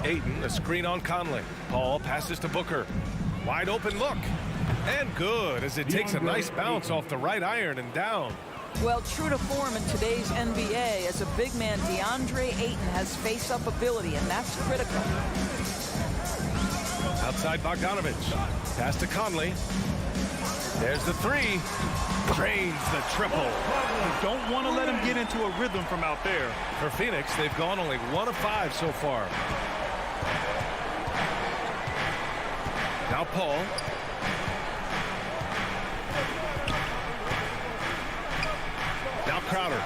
[SPEAKER 8] Ayton, a screen on Conley. Paul passes to Booker. Wide open look. And good as it takes a nice bounce off the right iron and down.
[SPEAKER 3] Well, true to form in today's NBA, as a big man, DeAndre Ayton has face-up ability, and that's critical.
[SPEAKER 8] Outside Bogdanovich. Pass to Conley. There's the 3. Drains the triple.
[SPEAKER 9] You don't want to let him get into a rhythm from out there.
[SPEAKER 8] For Phoenix, they've gone only 1 of 5 so far. Now Paul. Now Crowder.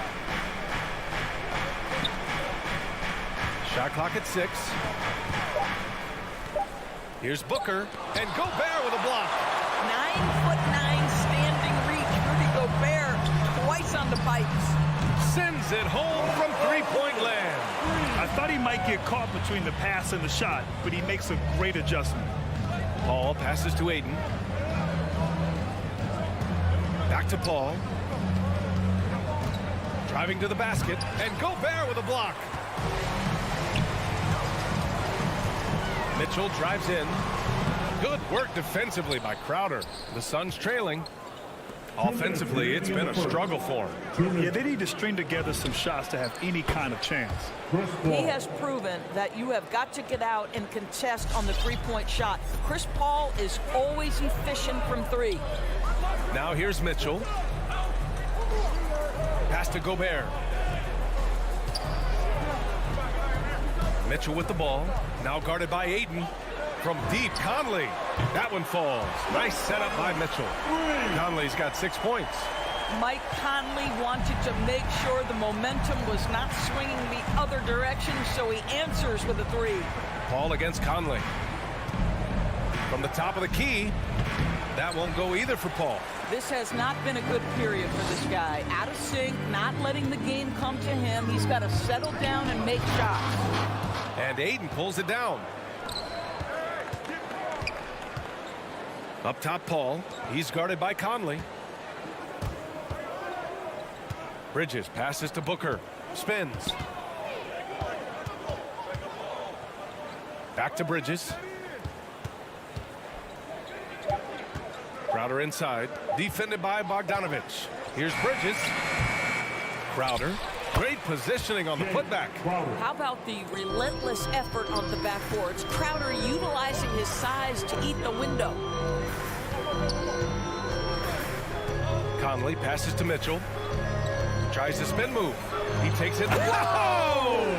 [SPEAKER 8] Shot clock at 6. Here's Booker, and Gobert with a block.
[SPEAKER 3] 9'9" standing reach. Rudy Gobert twice on the pipes.
[SPEAKER 8] Sends it home from three-point land.
[SPEAKER 9] I thought he might get caught between the pass and the shot, but he makes a great adjustment.
[SPEAKER 8] Paul passes to Ayton. Back to Paul. Driving to the basket, and Gobert with a block. Mitchell drives in. Good work defensively by Crowder. The Suns trailing. Offensively, it's been a struggle for him.
[SPEAKER 9] Yeah, they need to string together some shots to have any kind of chance.
[SPEAKER 3] He has proven that you have got to get out and contest on the three-point shot. Chris Paul is always efficient from 3.
[SPEAKER 8] Now here's Mitchell. Pass to Gobert. Mitchell with the ball. Now guarded by Ayton. From deep, Conley. That one falls. Nice setup by Mitchell. Conley's got 6 points.
[SPEAKER 3] Mike Conley wanted to make sure the momentum was not swinging the other direction, so he answers with a 3.
[SPEAKER 8] Paul against Conley. From the top of the key. That won't go either for Paul.
[SPEAKER 3] This has not been a good period for this guy. Out of sync, not letting the game come to him. He's got to settle down and make shots.
[SPEAKER 8] And Ayton pulls it down. Up top, Paul. He's guarded by Conley. Bridges passes to Booker. Spins. Back to Bridges. Crowder inside. Defended by Bogdanovich. Here's Bridges. Crowder. Great positioning on the putback.
[SPEAKER 3] How about the relentless effort on the backboards? Crowder utilizing his size to eat the window.
[SPEAKER 8] Conley passes to Mitchell. Tries a spin move. He takes it. Whoa!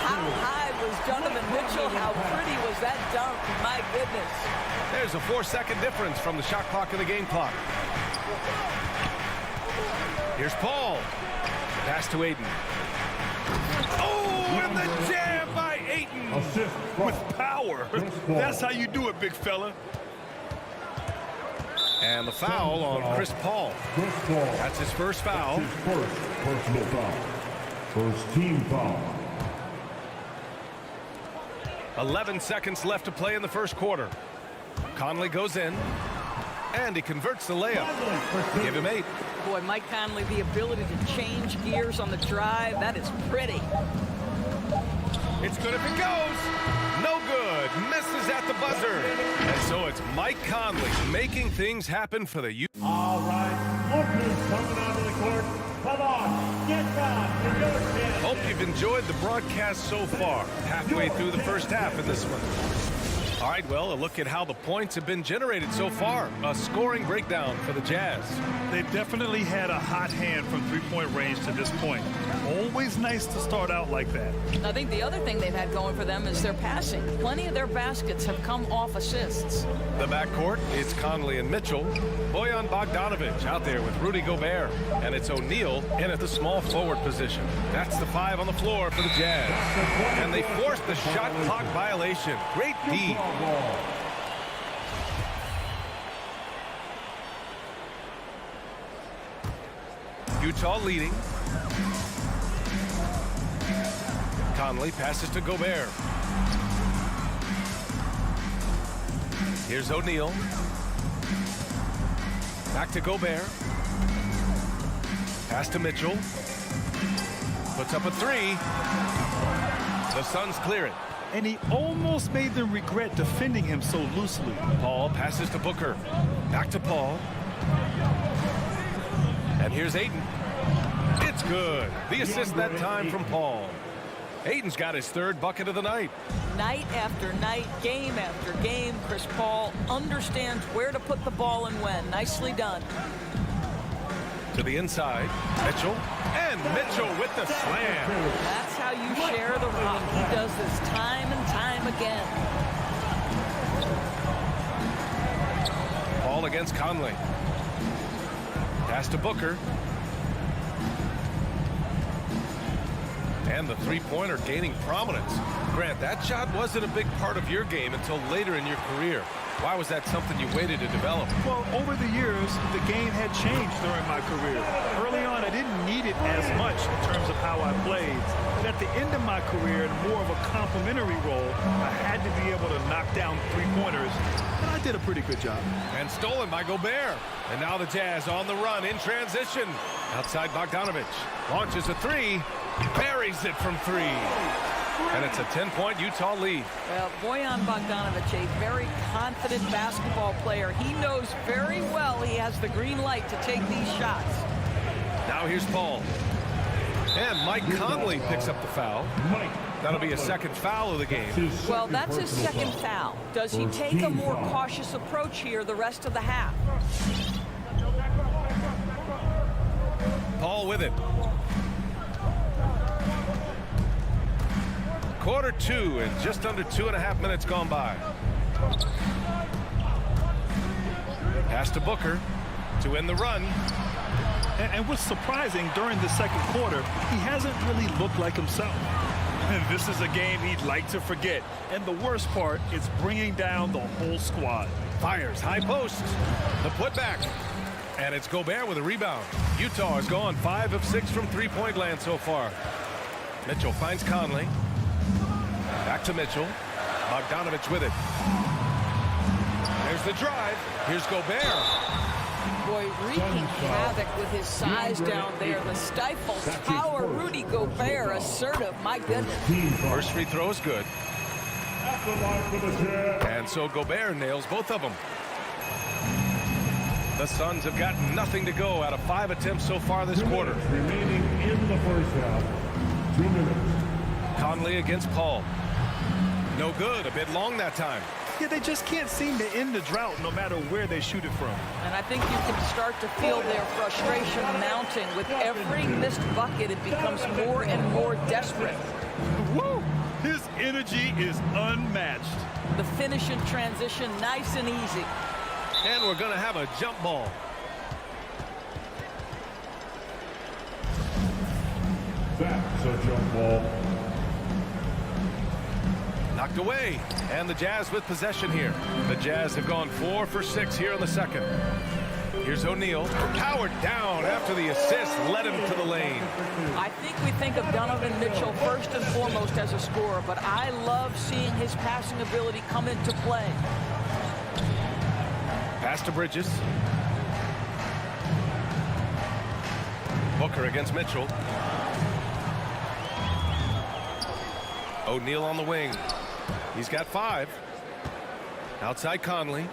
[SPEAKER 3] How high was Donovan Mitchell? How pretty was that dunk? My goodness.
[SPEAKER 8] There's a 4-second difference from the shot clock and the game clock. Here's Paul. Pass to Aiden.
[SPEAKER 9] Oh, and the jam by Ayton with power. That's how you do it, big fella.
[SPEAKER 8] And the foul on Chris Paul. That's his first foul.
[SPEAKER 6] His first personal foul. First team foul.
[SPEAKER 8] 11 seconds left to play in the first quarter. Conley goes in, and he converts the layup. Give him 8.
[SPEAKER 3] Boy, Mike Conley, the ability to change gears on the drive, that is pretty.
[SPEAKER 8] It's good if it goes. No good. Misses at the buzzer. And so it's Mike Conley making things happen for the U.
[SPEAKER 13] All right, lookers coming onto the court. Come on, get down to your 10.
[SPEAKER 8] Hope you've enjoyed the broadcast so far. Halfway through the first half in this one. All right, well, a look at how the points have been generated so far. A scoring breakdown for the Jazz.
[SPEAKER 9] They've definitely had a hot hand from three-point range to this point. Always nice to start out like that.
[SPEAKER 3] I think the other thing they've had going for them is their passing. Plenty of their baskets have come off assists.
[SPEAKER 8] The backcourt, it's Conley and Mitchell. Bojan Bogdanovich out there with Rudy Gobert. And it's O'Neal in at the small forward position. That's the 5 on the floor for the Jazz. And they forced the shot clock violation. Great D. Utah leading. Conley passes to Gobert. Here's O'Neal. Back to Gobert. Pass to Mitchell. Puts up a 3. The Suns clear it.
[SPEAKER 9] And he almost made them regret defending him so loosely.
[SPEAKER 8] Paul passes to Booker. Back to Paul. And here's Ayton. It's good. The assist that time from Paul. Ayton's got his 3rd bucket of the night.
[SPEAKER 3] Night after night, game after game, Chris Paul understands where to put the ball and when. Nicely done.
[SPEAKER 8] To the inside, Mitchell. And Mitchell with the slam.
[SPEAKER 3] That's how you share the rock. He does this time and time again.
[SPEAKER 8] Paul against Conley. Pass to Booker. And the three-pointer gaining prominence. Grant, that shot wasn't a big part of your game until later in your career. Why was that something you waited to develop?
[SPEAKER 9] Well, over the years, the game had changed during my career. Early on, I didn't need it as much in terms of how I played. But at the end of my career, in more of a complementary role, I had to be able to knock down three-pointers, and I did a pretty good job.
[SPEAKER 8] And stolen by Gobert. And now the Jazz on the run in transition. Outside Bogdanovich. Launches a 3. Buries it from 3. And it's a 10-point Utah lead.
[SPEAKER 3] Well, Bojan Bogdanovich, a very confident basketball player. He knows very well he has the green light to take these shots.
[SPEAKER 8] Now here's Paul. And Mike Conley picks up the foul. That'll be a 2nd foul of the game.
[SPEAKER 3] Well, that's his 2nd foul. Does he take a more cautious approach here the rest of the half?
[SPEAKER 8] Paul with it. Quarter 2 and just under 2.5 minutes gone by. Pass to Booker to end the run.
[SPEAKER 9] And what's surprising, during the second quarter, he hasn't really looked like himself. And this is a game he'd like to forget. And the worst part is bringing down the whole squad.
[SPEAKER 8] Fires high post. The putback. And it's Gobert with a rebound. Utah has gone 5 of 6 from three-point land so far. Mitchell finds Conley. Back to Mitchell. Bogdanovich with it. There's the drive. Here's Gobert.
[SPEAKER 3] Boy, wreaking havoc with his size down there. The stifle tower. Rudy Gobert, assertive. My goodness.
[SPEAKER 8] First free throw is good. And so Gobert nails both of them. The Suns have gotten nothing to go out of 5 attempts so far this quarter.
[SPEAKER 6] Remaining in the first half. 2 minutes.
[SPEAKER 8] Conley against Paul. No good. A bit long that time.
[SPEAKER 9] Yeah, they just can't seem to end the drought no matter where they shoot it from.
[SPEAKER 3] And I think you can start to feel their frustration mounting. With every missed bucket, it becomes more and more desperate.
[SPEAKER 9] Woo! His energy is unmatched.
[SPEAKER 3] The finish in transition, nice and easy.
[SPEAKER 8] And we're going to have a jump ball.
[SPEAKER 6] That's a jump ball.
[SPEAKER 8] Knocked away. And the Jazz with possession here. The Jazz have gone 4 for 6 here in the second. Here's O'Neal. Powered down after the assist. Led him to the lane.
[SPEAKER 3] I think we think of Donovan Mitchell first and foremost as a scorer, but I love seeing his passing ability come into play.
[SPEAKER 8] Pass to Bridges. Booker against Mitchell. O'Neal on the wing. He's got 5. Outside Conley.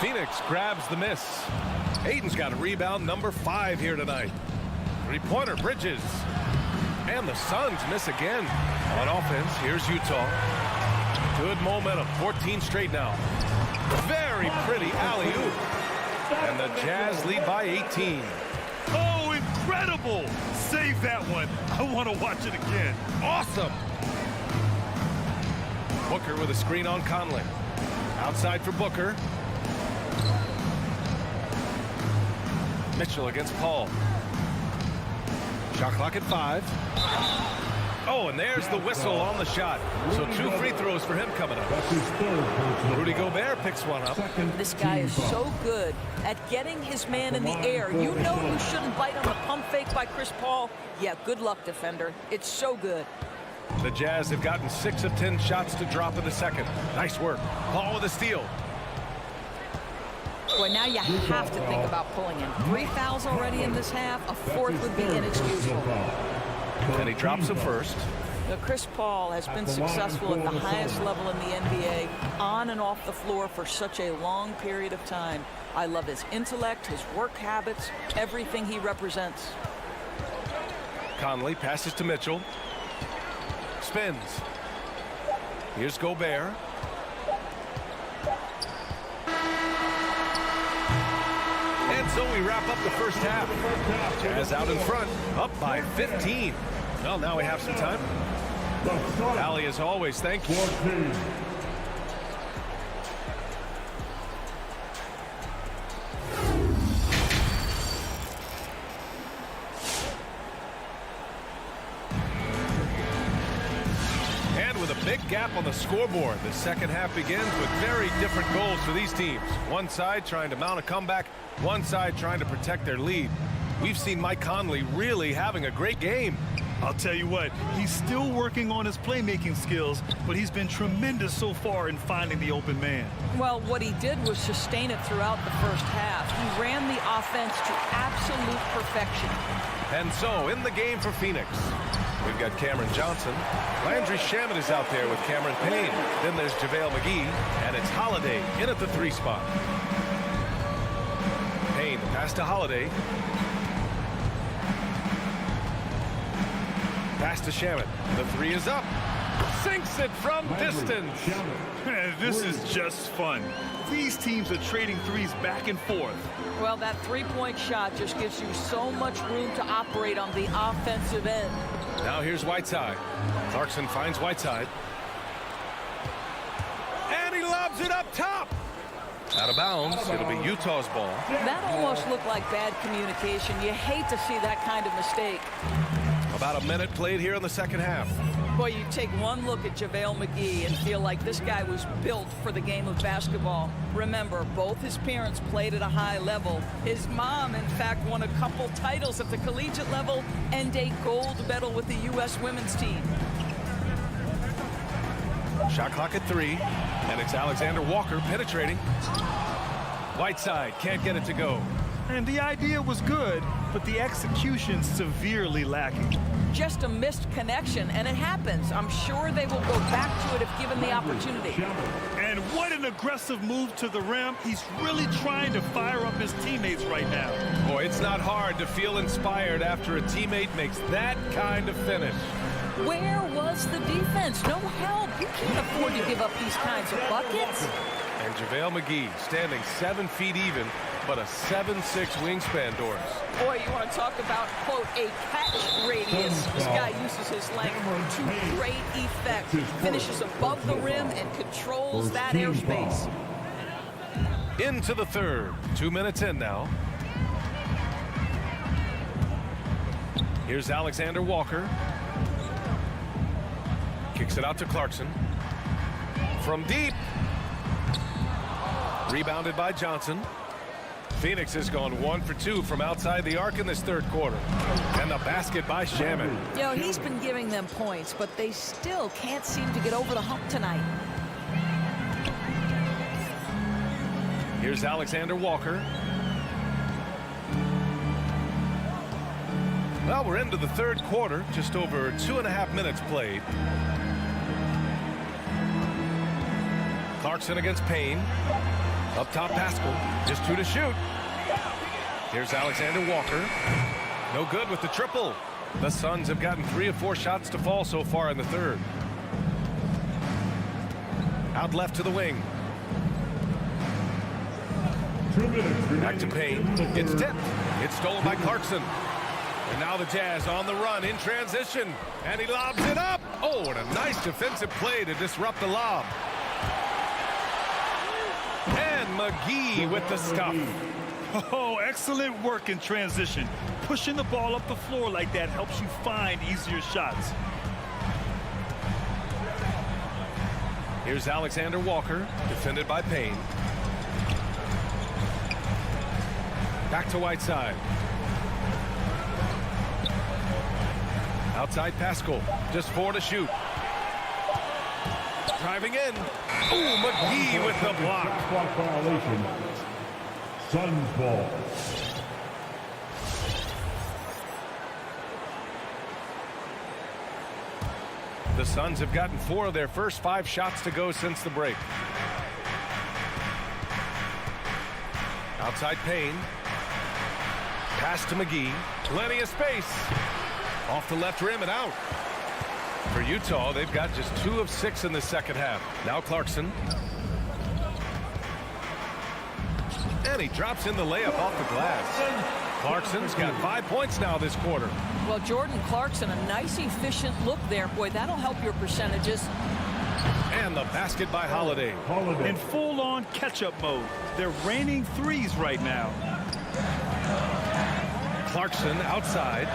[SPEAKER 8] Phoenix grabs the miss. Aiden's got a rebound, number 5 here tonight. Three-pointer, Bridges. And the Suns miss again. On offense, here's Utah. Good momentum, 14 straight now. Very pretty alley-oop. And the Jazz lead by 18.
[SPEAKER 9] Oh, incredible! Save that one. I want to watch it again.
[SPEAKER 8] Awesome. Booker with a screen on Conley. Outside for Booker. Mitchell against Paul. Shot clock at 5. Oh, and there's the whistle on the shot. So 2 free throws for him coming up. Rudy Gobert picks one up.
[SPEAKER 3] This guy is so good at getting his man in the air. You know you shouldn't bite on the pump fake by Chris Paul. Yeah, good luck, defender. It's so good.
[SPEAKER 8] The Jazz have gotten 6 of 10 shots to drop in the second. Nice work. Paul with a steal.
[SPEAKER 3] Boy, now you have to think about pulling in. 3 fouls already in this half. A 4th would be inexcusable.
[SPEAKER 8] And he drops him first.
[SPEAKER 3] Now, Chris Paul has been successful at the highest level in the NBA, on and off the floor for such a long period of time. I love his intellect, his work habits, everything he represents.
[SPEAKER 8] Conley passes to Mitchell. Spins. Here's Gobert. And so we wrap up the first half. Jazz out in front, up by 15. Well, now we have some time. Allie, as always, thank you. And with a big gap on the scoreboard, the second half begins with very different goals for these teams. One side trying to mount a comeback, one side trying to protect their lead. We've seen Mike Conley really having a great game.
[SPEAKER 9] I'll tell you what, he's still working on his playmaking skills, but he's been tremendous so far in finding the open man.
[SPEAKER 3] Well, what he did was sustain it throughout the first half. He ran the offense to absolute perfection.
[SPEAKER 8] And so, in the game for Phoenix, we've got Cameron Johnson. Landry Shamet is out there with Cameron Payne. Then there's JaVale McGee, and it's Holiday in at the 3 spot. Payne pass to Holiday. Pass to Shamet. The 3 is up. Sinks it from distance.
[SPEAKER 9] This is just fun. These teams are trading threes back and forth.
[SPEAKER 3] Well, that 3-point shot just gives you so much room to operate on the offensive end.
[SPEAKER 8] Now here's Whiteside. Clarkson finds Whiteside. And he lobs it up top. Out of bounds. It'll be Utah's ball.
[SPEAKER 3] That almost looked like bad communication. You hate to see that kind of mistake.
[SPEAKER 8] About a minute played here in the second half.
[SPEAKER 3] Boy, you take one look at JaVale McGee and feel like this guy was built for the game of basketball. Remember, both his parents played at a high level. His mom, in fact, won a couple titles at the collegiate level and a gold medal with the U.S. women's team.
[SPEAKER 8] Shot clock at 3, and it's Alexander Walker penetrating. Whiteside can't get it to go.
[SPEAKER 9] And the idea was good, but the execution severely lacking.
[SPEAKER 3] Just a missed connection, and it happens. I'm sure they will go back to it if given the opportunity.
[SPEAKER 9] And what an aggressive move to the rim. He's really trying to fire up his teammates right now.
[SPEAKER 8] Boy, it's not hard to feel inspired after a teammate makes that kind of finish.
[SPEAKER 3] Where was the defense? No help. You can't afford to give up these kinds of buckets.
[SPEAKER 8] And JaVale McGee standing 7 feet even, but a 7'6" wingspan, Doris.
[SPEAKER 3] Boy, you want to talk about, quote, a catch radius. This guy uses his length to great effect. Finishes above the rim and controls that airspace.
[SPEAKER 8] Into the third. 2 minutes in now. Here's Alexander Walker. Kicks it out to Clarkson. From deep. Rebounded by Johnson. Phoenix has gone 1 for 2 from outside the arc in this third quarter. And the basket by Shaman.
[SPEAKER 3] You know, he's been giving them points, but they still can't seem to get over the hump tonight.
[SPEAKER 8] Here's Alexander Walker. Well, we're into the third quarter. Just over 2.5 minutes played. Clarkson against Payne. Up top, Pascal. Just 2 to shoot. Here's Alexander Walker. No good with the triple. The Suns have gotten 3 of 4 shots to fall so far in the third. Out left to the wing. Back to Payne. It's tipped. It's stolen by Clarkson. And now the Jazz on the run in transition. And he lobs it up. Oh, and a nice defensive play to disrupt the lob. And McGee with the stuff.
[SPEAKER 9] Oh, excellent work in transition. Pushing the ball up the floor like that helps you find easier shots.
[SPEAKER 8] Here's Alexander Walker, defended by Payne. Back to Whiteside. Outside Pascal, just 4 to shoot. Driving in. Ooh, McGee with the block.
[SPEAKER 6] Block violation. Suns ball.
[SPEAKER 8] The Suns have gotten 4 of their first 5 shots to go since the break. Outside Payne. Pass to McGee. Plenty of space. Off the left rim and out. For Utah, they've got just 2 of 6 in the second half. Now Clarkson. And he drops in the layup off the glass. Clarkson's got 5 points now this quarter.
[SPEAKER 3] Well, Jordan Clarkson, a nice, efficient look there. Boy, that'll help your percentages.
[SPEAKER 8] And the basket by Holiday.
[SPEAKER 9] In full-on catch-up mode. They're raining threes right now.
[SPEAKER 8] Clarkson outside.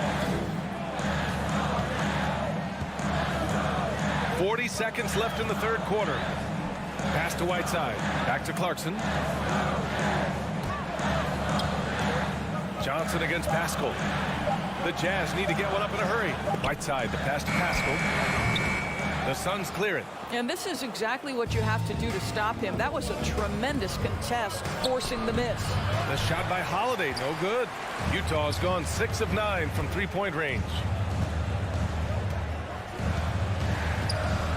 [SPEAKER 8] 40 seconds left in the third quarter. Pass to Whiteside. Back to Clarkson. Johnson against Pascal. The Jazz need to get one up in a hurry. Whiteside, the pass to Pascal. The Suns clear it.
[SPEAKER 3] And this is exactly what you have to do to stop him. That was a tremendous contest, forcing the miss.
[SPEAKER 8] The shot by Holiday, no good. Utah's gone 6 of 9 from 3-point range.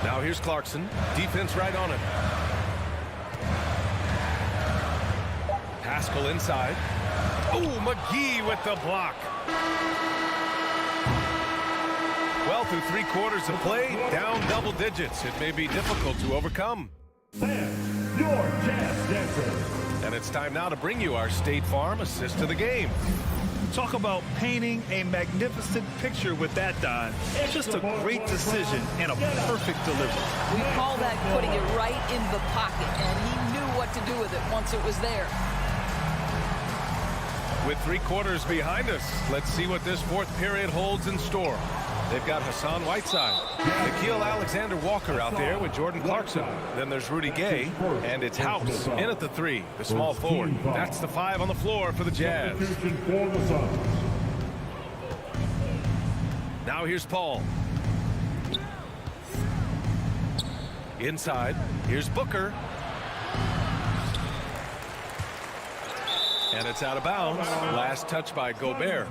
[SPEAKER 8] Now here's Clarkson. Defense right on him. Pascal inside. Oh, McGee with the block. Well, through 3 quarters of play, down double digits. It may be difficult to overcome.
[SPEAKER 6] And your Jazz Dancer.
[SPEAKER 8] And it's time now to bring you our State Farm assist to the game.
[SPEAKER 9] Talk about painting a magnificent picture with that, Don. Just a great decision and a perfect delivery.
[SPEAKER 3] We call that putting it right in the pocket, and he knew what to do with it once it was there.
[SPEAKER 8] With 3 quarters behind us, let's see what this fourth period holds in store. They've got Hassan Whiteside, Nickeil Alexander-Walker out there with Jordan Clarkson. Then there's Rudy Gay, and it's House in at the 3, the small forward. That's the 5 on the floor for the Jazz. Now here's Paul. Inside, here's Booker. And it's out of bounds. Last touch by Gobert.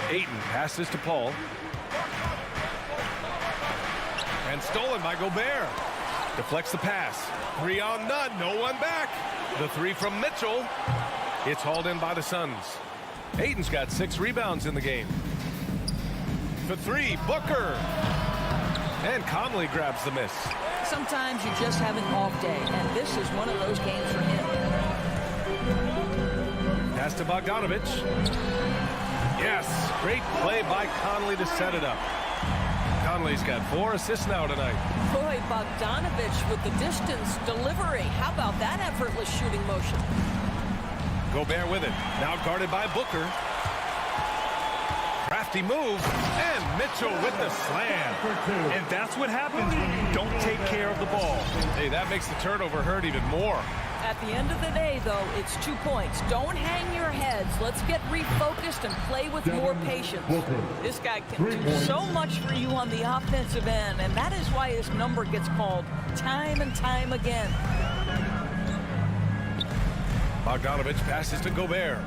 [SPEAKER 8] Ayton passes to Paul. And stolen by Gobert. Deflects the pass. 3 on none. No one back. The 3 from Mitchell. It's hauled in by the Suns. Ayton's got 6 rebounds in the game. For 3, Booker. And Conley grabs the miss.
[SPEAKER 3] Sometimes you just have an off day, and this is one of those games for him.
[SPEAKER 8] Pass to Bogdanovich. Yes, great play by Conley to set it up. Conley's got 4 assists now tonight.
[SPEAKER 3] Boy, Bogdanovich with the distance delivery. How about that effortless shooting motion?
[SPEAKER 8] Gobert with it. Now guarded by Booker. Crafty move. And Mitchell with the slam.
[SPEAKER 9] And that's what happens when you don't take care of the ball.
[SPEAKER 8] Hey, that makes the turnover hurt even more.
[SPEAKER 3] At the end of the day, though, it's 2 points. Don't hang your heads. Let's get refocused and play with more patience. This guy can do so much for you on the offensive end, and that is why his number gets called time and time again.
[SPEAKER 8] Bogdanovich passes to Gobert.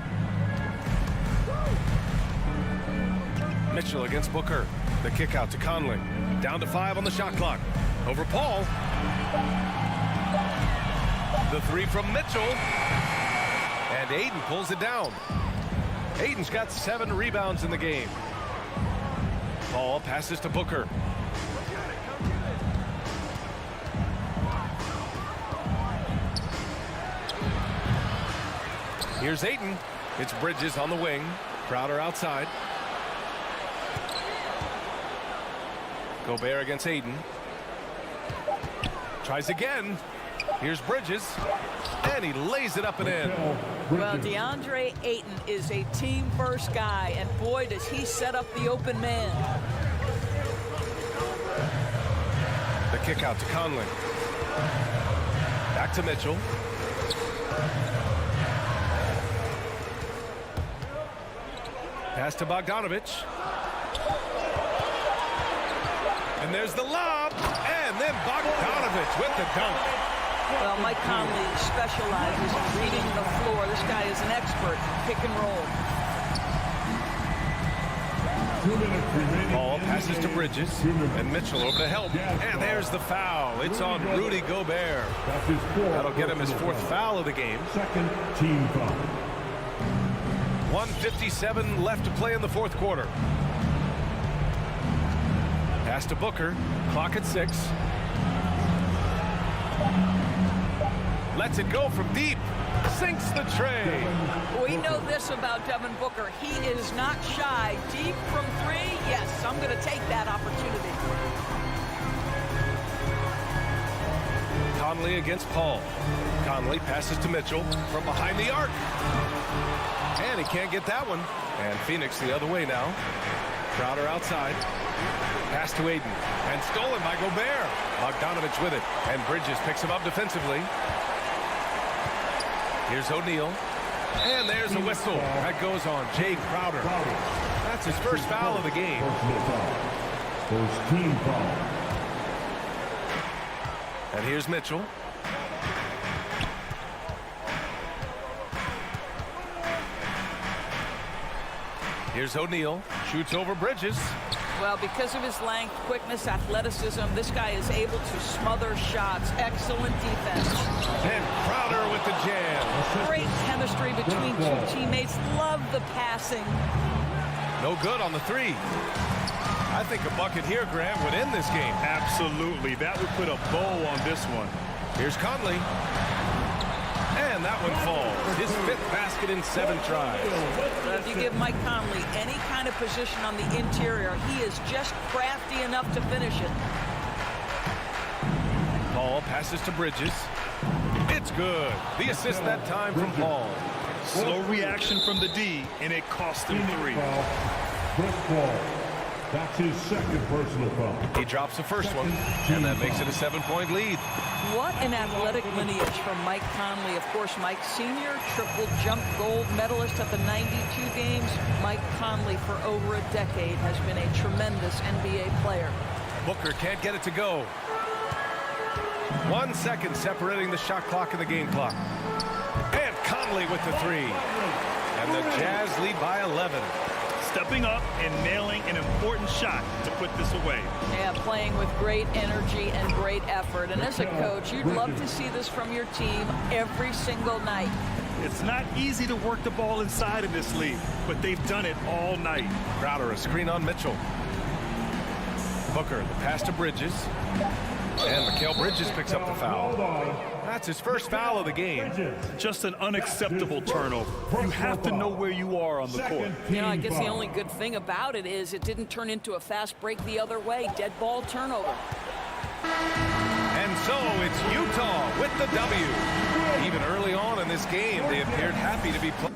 [SPEAKER 8] Mitchell against Booker. The kick out to Conley. Down to 5 on the shot clock. Over Paul. The 3 from Mitchell. And Ayton pulls it down. Ayton's got 7 rebounds in the game. Paul passes to Booker. Here's Ayton. It's Bridges on the wing. Crowder outside. Gobert against Ayton. Tries again. Here's Bridges. And he lays it up and in.
[SPEAKER 3] Well, DeAndre Ayton is a team-first guy, and boy, does he set up the open man.
[SPEAKER 8] The kick out to Conley. Back to Mitchell. Pass to Bogdanovich. And there's the lob. And then Bogdanovich with the dunk.
[SPEAKER 3] Well, Mike Conley specializes in reading the floor. This guy is an expert. Pick and roll.
[SPEAKER 8] Paul passes to Bridges. And Mitchell over to help. And there's the foul. It's on Rudy Gobert. That'll get him his 4th foul of the game.
[SPEAKER 6] Second team foul.
[SPEAKER 8] 1:57 left to play in the 4th quarter. Pass to Booker. Clock at 6. Lets it go from deep. Sinks the tray.
[SPEAKER 3] We know this about Devin Booker. He is not shy. Deep from 3, yes, I'm going to take that opportunity.
[SPEAKER 8] Conley against Paul. Conley passes to Mitchell from behind the arc. And he can't get that one. And Phoenix the other way now. Crowder outside. Pass to Ayton. And stolen by Gobert. Bogdanovich with it. And Bridges picks him up defensively. Here's O'Neal. And there's a whistle. That goes on Jay Crowder. That's his 1st foul of the game.
[SPEAKER 6] First team foul.
[SPEAKER 8] And here's Mitchell. Here's O'Neal. Shoots over Bridges.
[SPEAKER 3] Well, because of his length, quickness, athleticism, this guy is able to smother shots. Excellent defense.
[SPEAKER 8] And Crowder with the jam.
[SPEAKER 3] Great chemistry between 2 teammates. Love the passing.
[SPEAKER 8] No good on the 3. I think a bucket here, Graham, would end this game.
[SPEAKER 9] Absolutely. That would put a bow on this one.
[SPEAKER 8] Here's Conley. And that one falls. His 5th basket in 7 tries.
[SPEAKER 3] If you give Mike Conley any kind of position on the interior, he is just crafty enough to finish it.
[SPEAKER 8] Paul passes to Bridges. It's good. The assist that time from Paul.
[SPEAKER 9] Slow reaction from the D, and it cost him 3.
[SPEAKER 6] That's his second personal foul.
[SPEAKER 8] He drops the first one, and that makes it a 7-point lead.
[SPEAKER 3] What an athletic lineage from Mike Conley. Of course, Mike Sr., triple jump gold medalist at the 92 games. Mike Conley, for over a decade, has been a tremendous NBA player.
[SPEAKER 8] Booker can't get it to go. 1 second separating the shot clock and the game clock. And Conley with the three. And the Jazz lead by 11.
[SPEAKER 9] Stepping up and nailing an important shot to put this away.
[SPEAKER 3] Yeah, playing with great energy and great effort. And as a coach, you'd love to see this from your team every single night.
[SPEAKER 9] It's not easy to work the ball inside in this league, but they've done it all night.
[SPEAKER 8] Crowder, a screen on Mitchell. Booker, the pass to Bridges. And Mikal Bridges picks up the foul. That's his first foul of the game.
[SPEAKER 9] Just an unacceptable turnover. You have to know where you are on the court.
[SPEAKER 3] You know, I guess the only good thing about it is it didn't turn into a fast break the other way. Dead ball turnover.
[SPEAKER 8] And so it's Utah with the W. Even early on in this game, they appeared happy to be playing.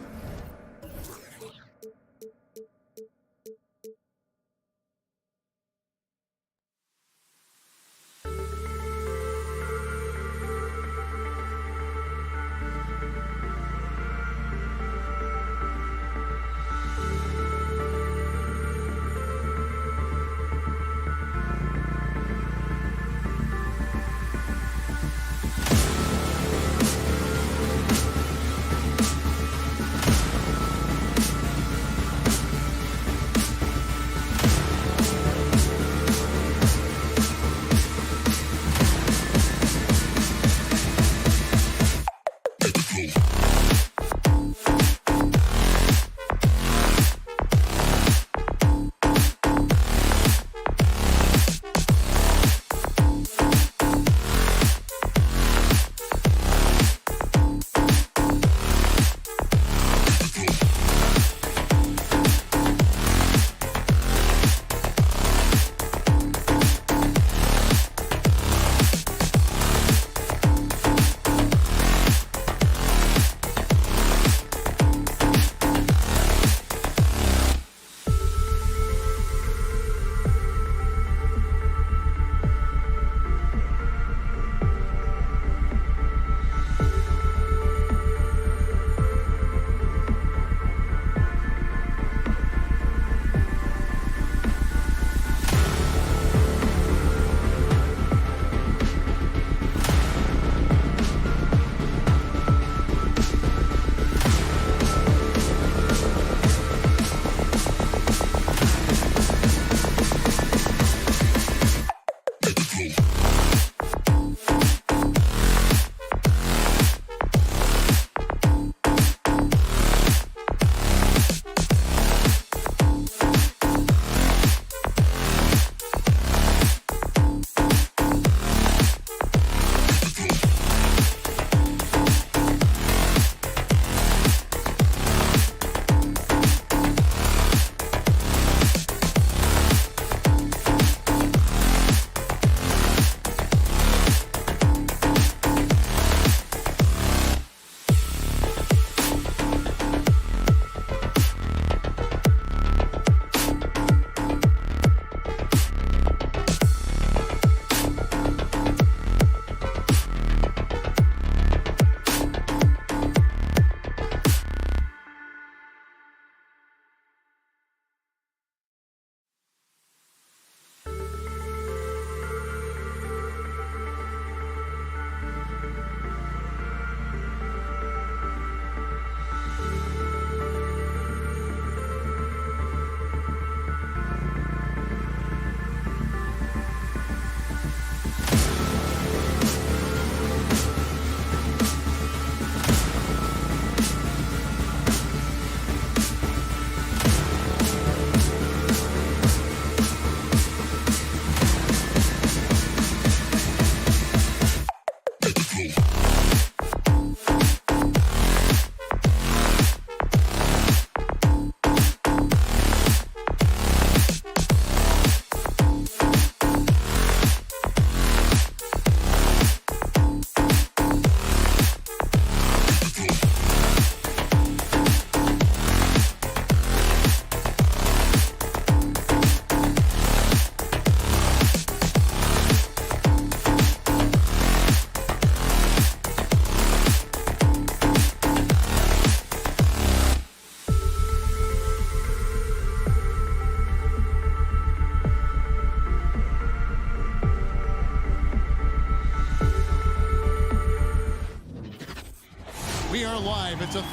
[SPEAKER 1] are live. It's a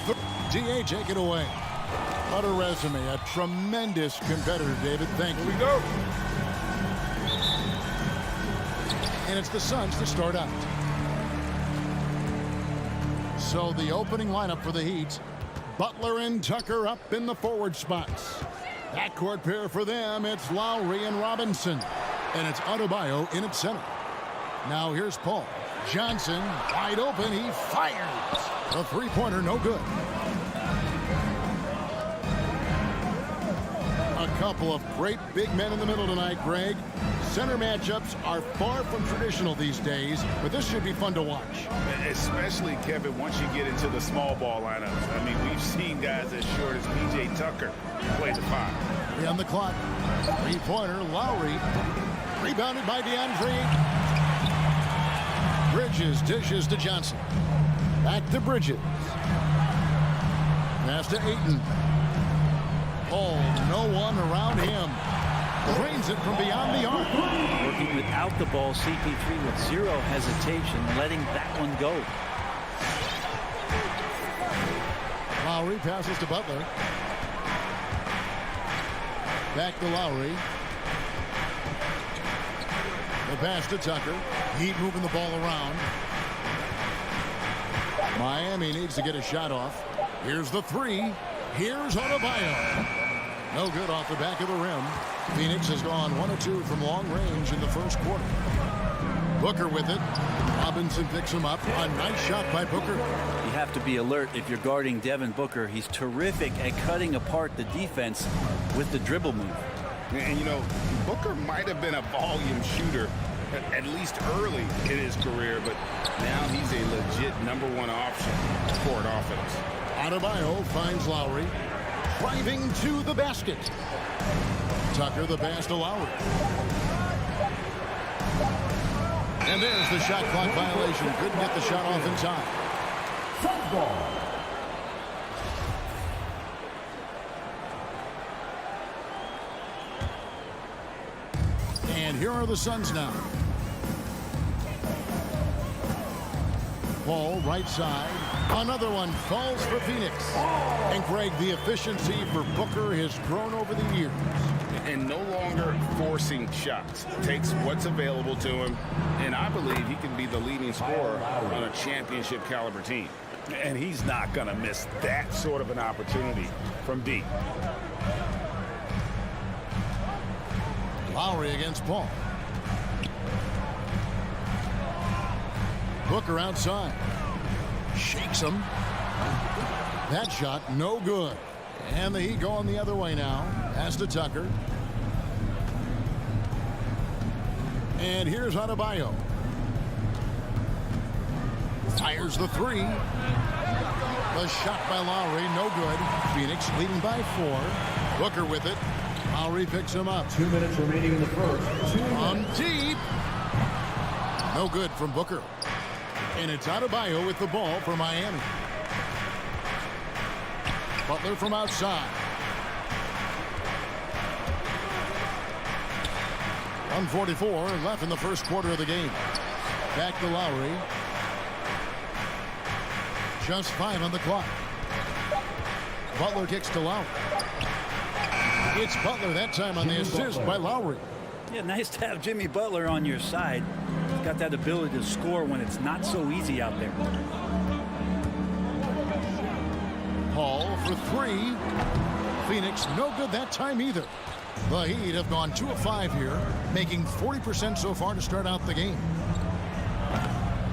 [SPEAKER 1] DA, take it away. What a resume. A tremendous competitor, David. Thank you.
[SPEAKER 12] Here we go.
[SPEAKER 1] And it's the Suns to start out. So the opening lineup for the Heat. Butler and Tucker up in the forward spots. Backcourt pair for them. It's Lowry and Robinson. And it's Adebayo in at center. Now here's Paul. Johnson wide open. He fires. The three-pointer no good. A couple of great big men in the middle tonight, Greg. Center matchups are far from traditional these days, but this should be fun to watch.
[SPEAKER 4] Especially, Kevin, once you get into the small ball lineups. I mean, we've seen guys as short as P.J. Tucker play the 5.
[SPEAKER 1] 3 on the clock. Three-pointer, Lowry. Rebounded by DeAndre. Bridges dishes to Johnson. Back to Bridges. Pass to Ayton. Oh, no one around him. Drains it from beyond the arc.
[SPEAKER 2] Working without the ball, CP3 with zero hesitation, letting that one go.
[SPEAKER 1] Lowry passes to Butler. Back to Lowry. The pass to Tucker. Heat moving the ball around. Miami needs to get a shot off. Here's the 3. Here's Adebayo. No good off the back of the rim. Phoenix has gone 1 of 2 from long range in the first quarter. Booker with it. Robinson picks him up. A nice shot by Booker.
[SPEAKER 2] You have to be alert if you're guarding Devin Booker. He's terrific at cutting apart the defense with the dribble move.
[SPEAKER 4] And, you know, Booker might have been a volume shooter at least early in his career, but now he's a legit #1 option for an offense.
[SPEAKER 1] Adebayo finds Lowry. Driving to the basket. Tucker the pass to Lowry. And there's the shot clock violation. Couldn't get the shot off in time. And here are the Suns now. Paul right side. Another one falls for Phoenix. And Greg, the efficiency for Booker has grown over the years.
[SPEAKER 4] And no longer forcing shots. Takes what's available to him. And I believe he can be the leading scorer on a championship caliber team. And he's not going to miss that sort of an opportunity from deep.
[SPEAKER 1] Lowry against Paul. Booker outside. Shakes him. That shot no good. And the Heat going the other way now. Pass to Tucker. And here's Adebayo. Fires the 3. The shot by Lowry, no good. Phoenix leading by 4. Booker with it. Lowry picks him up.
[SPEAKER 13] 2 minutes remaining in the first.
[SPEAKER 1] From deep. No good from Booker. And it's Adebayo with the ball for Miami. Butler from outside. 1:44 left in the first quarter of the game. Back to Lowry. Just 5 on the clock. Butler kicks to Lowry. It's Butler that time on the assist by Lowry.
[SPEAKER 2] Yeah, nice to have Jimmy Butler on your side. He's got that ability to score when it's not so easy out there.
[SPEAKER 1] Paul for 3. Phoenix no good that time either. The Heat have gone 2 of 5 here, making 40% so far to start out the game.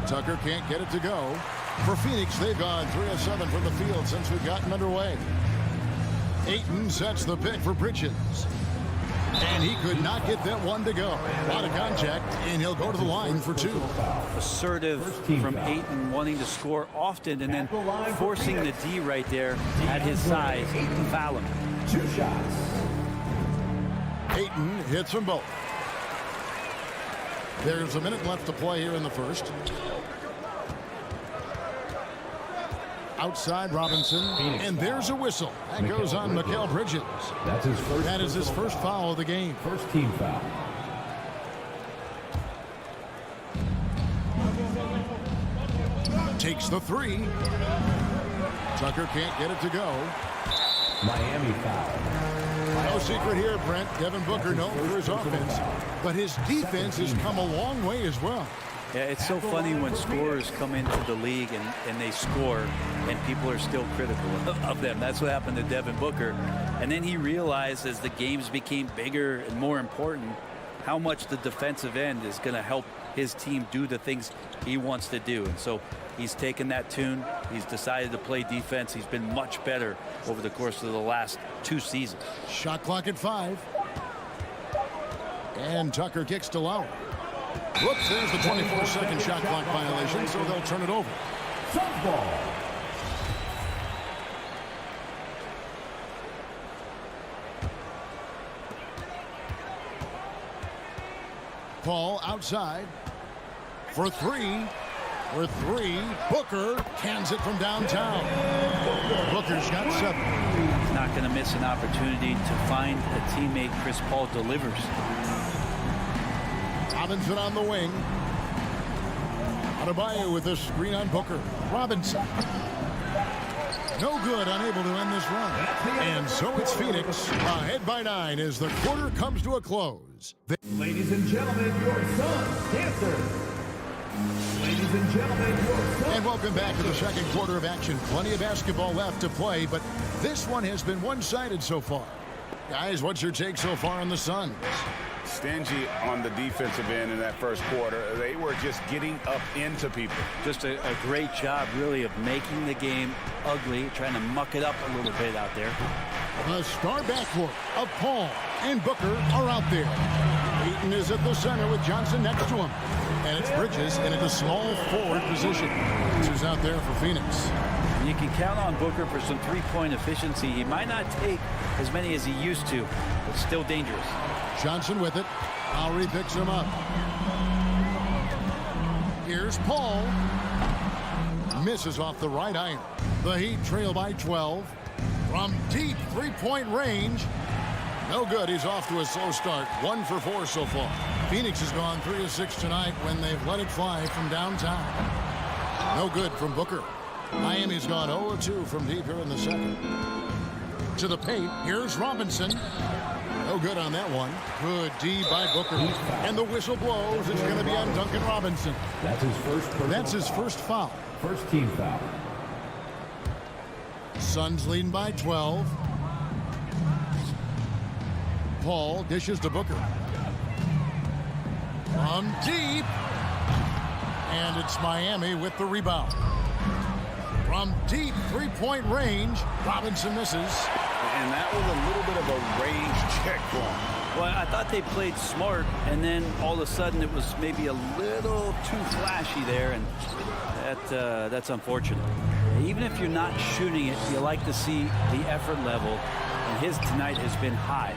[SPEAKER 1] Tucker can't get it to go. For Phoenix, they've gone 3 of 7 from the field since we've gotten underway. Ayton sets the pick for Bridges. And he could not get that one to go. A lot of contact, and he'll go to the line for 2.
[SPEAKER 2] Assertive from Ayton, wanting to score often and then forcing the D right there at his size to foul him.
[SPEAKER 13] 2 shots.
[SPEAKER 1] Ayton hits them both. There's a minute left to play here in the first. Outside Robinson, and there's a whistle. That goes on Mikal Bridges.
[SPEAKER 13] That's his first.
[SPEAKER 1] That is his first foul of the game.
[SPEAKER 13] First team foul.
[SPEAKER 1] Takes the 3. Tucker can't get it to go.
[SPEAKER 13] Miami foul.
[SPEAKER 1] No secret here, Brent. Devin Booker known for his offense, but his defense has come a long way as well.
[SPEAKER 2] Yeah, it's so funny when scorers come into the league and they score and people are still critical of them. That's what happened to Devin Booker. And then he realized as the games became bigger and more important how much the defensive end is going to help his team do the things he wants to do. And so he's taken that tune. He's decided to play defense. He's been much better over the course of the last 2 seasons.
[SPEAKER 1] Shot clock at 5. And Tucker kicks to Lowry. Whoops, there's the 24-second shot clock violation, so they'll turn it over.
[SPEAKER 13] Suns ball.
[SPEAKER 1] Paul outside for 3. For 3, Booker cans it from downtown. Booker's got 7.
[SPEAKER 2] He's not going to miss an opportunity to find a teammate. Chris Paul delivers.
[SPEAKER 1] Robinson on the wing. Adebayo with a screen on Booker. Robinson. No good, unable to end this run. And so it's Phoenix ahead by 9 as the quarter comes to a close.
[SPEAKER 13] Ladies and gentlemen, your Suns dancers. Ladies and gentlemen, your Suns.
[SPEAKER 1] And welcome back to the second quarter of action. Plenty of basketball left to play, but this one has been one-sided so far. Guys, what's your take so far on the Suns?
[SPEAKER 4] Stingy on the defensive end in that first quarter. They were just getting up into people.
[SPEAKER 2] Just a great job, really, of making the game ugly, trying to muck it up a little bit out there.
[SPEAKER 1] The star backcourt of Paul and Booker are out there. Ayton is at the center with Johnson next to him. And it's Bridges in at the small forward position. This is out there for Phoenix.
[SPEAKER 2] You can count on Booker for some three-point efficiency. He might not take as many as he used to, but still dangerous.
[SPEAKER 1] Johnson with it. Lowry picks him up. Here's Paul. Misses off the right iron. The Heat trail by 12. From deep three-point range. No good. He's off to a slow start. 1 for 4 so far. Phoenix has gone 3 of 6 tonight when they've let it fly from downtown. No good from Booker. Miami's gone 0 of 2 from deep here in the second. To the paint. Here's Robinson. No good on that one. Good D by Booker. And the whistle blows. It's going to be on Duncan Robinson.
[SPEAKER 13] That's his first
[SPEAKER 1] foul.
[SPEAKER 13] First team foul.
[SPEAKER 1] Suns leading by 12. Paul dishes to Booker. From deep. And it's Miami with the rebound. From deep three-point range, Robinson misses.
[SPEAKER 4] And that was a little bit of a range check for him.
[SPEAKER 2] Well, I thought they played smart, and then all of a sudden it was maybe a little too flashy there, and that's unfortunate. Even if you're not shooting it, you like to see the effort level, and his tonight has been high.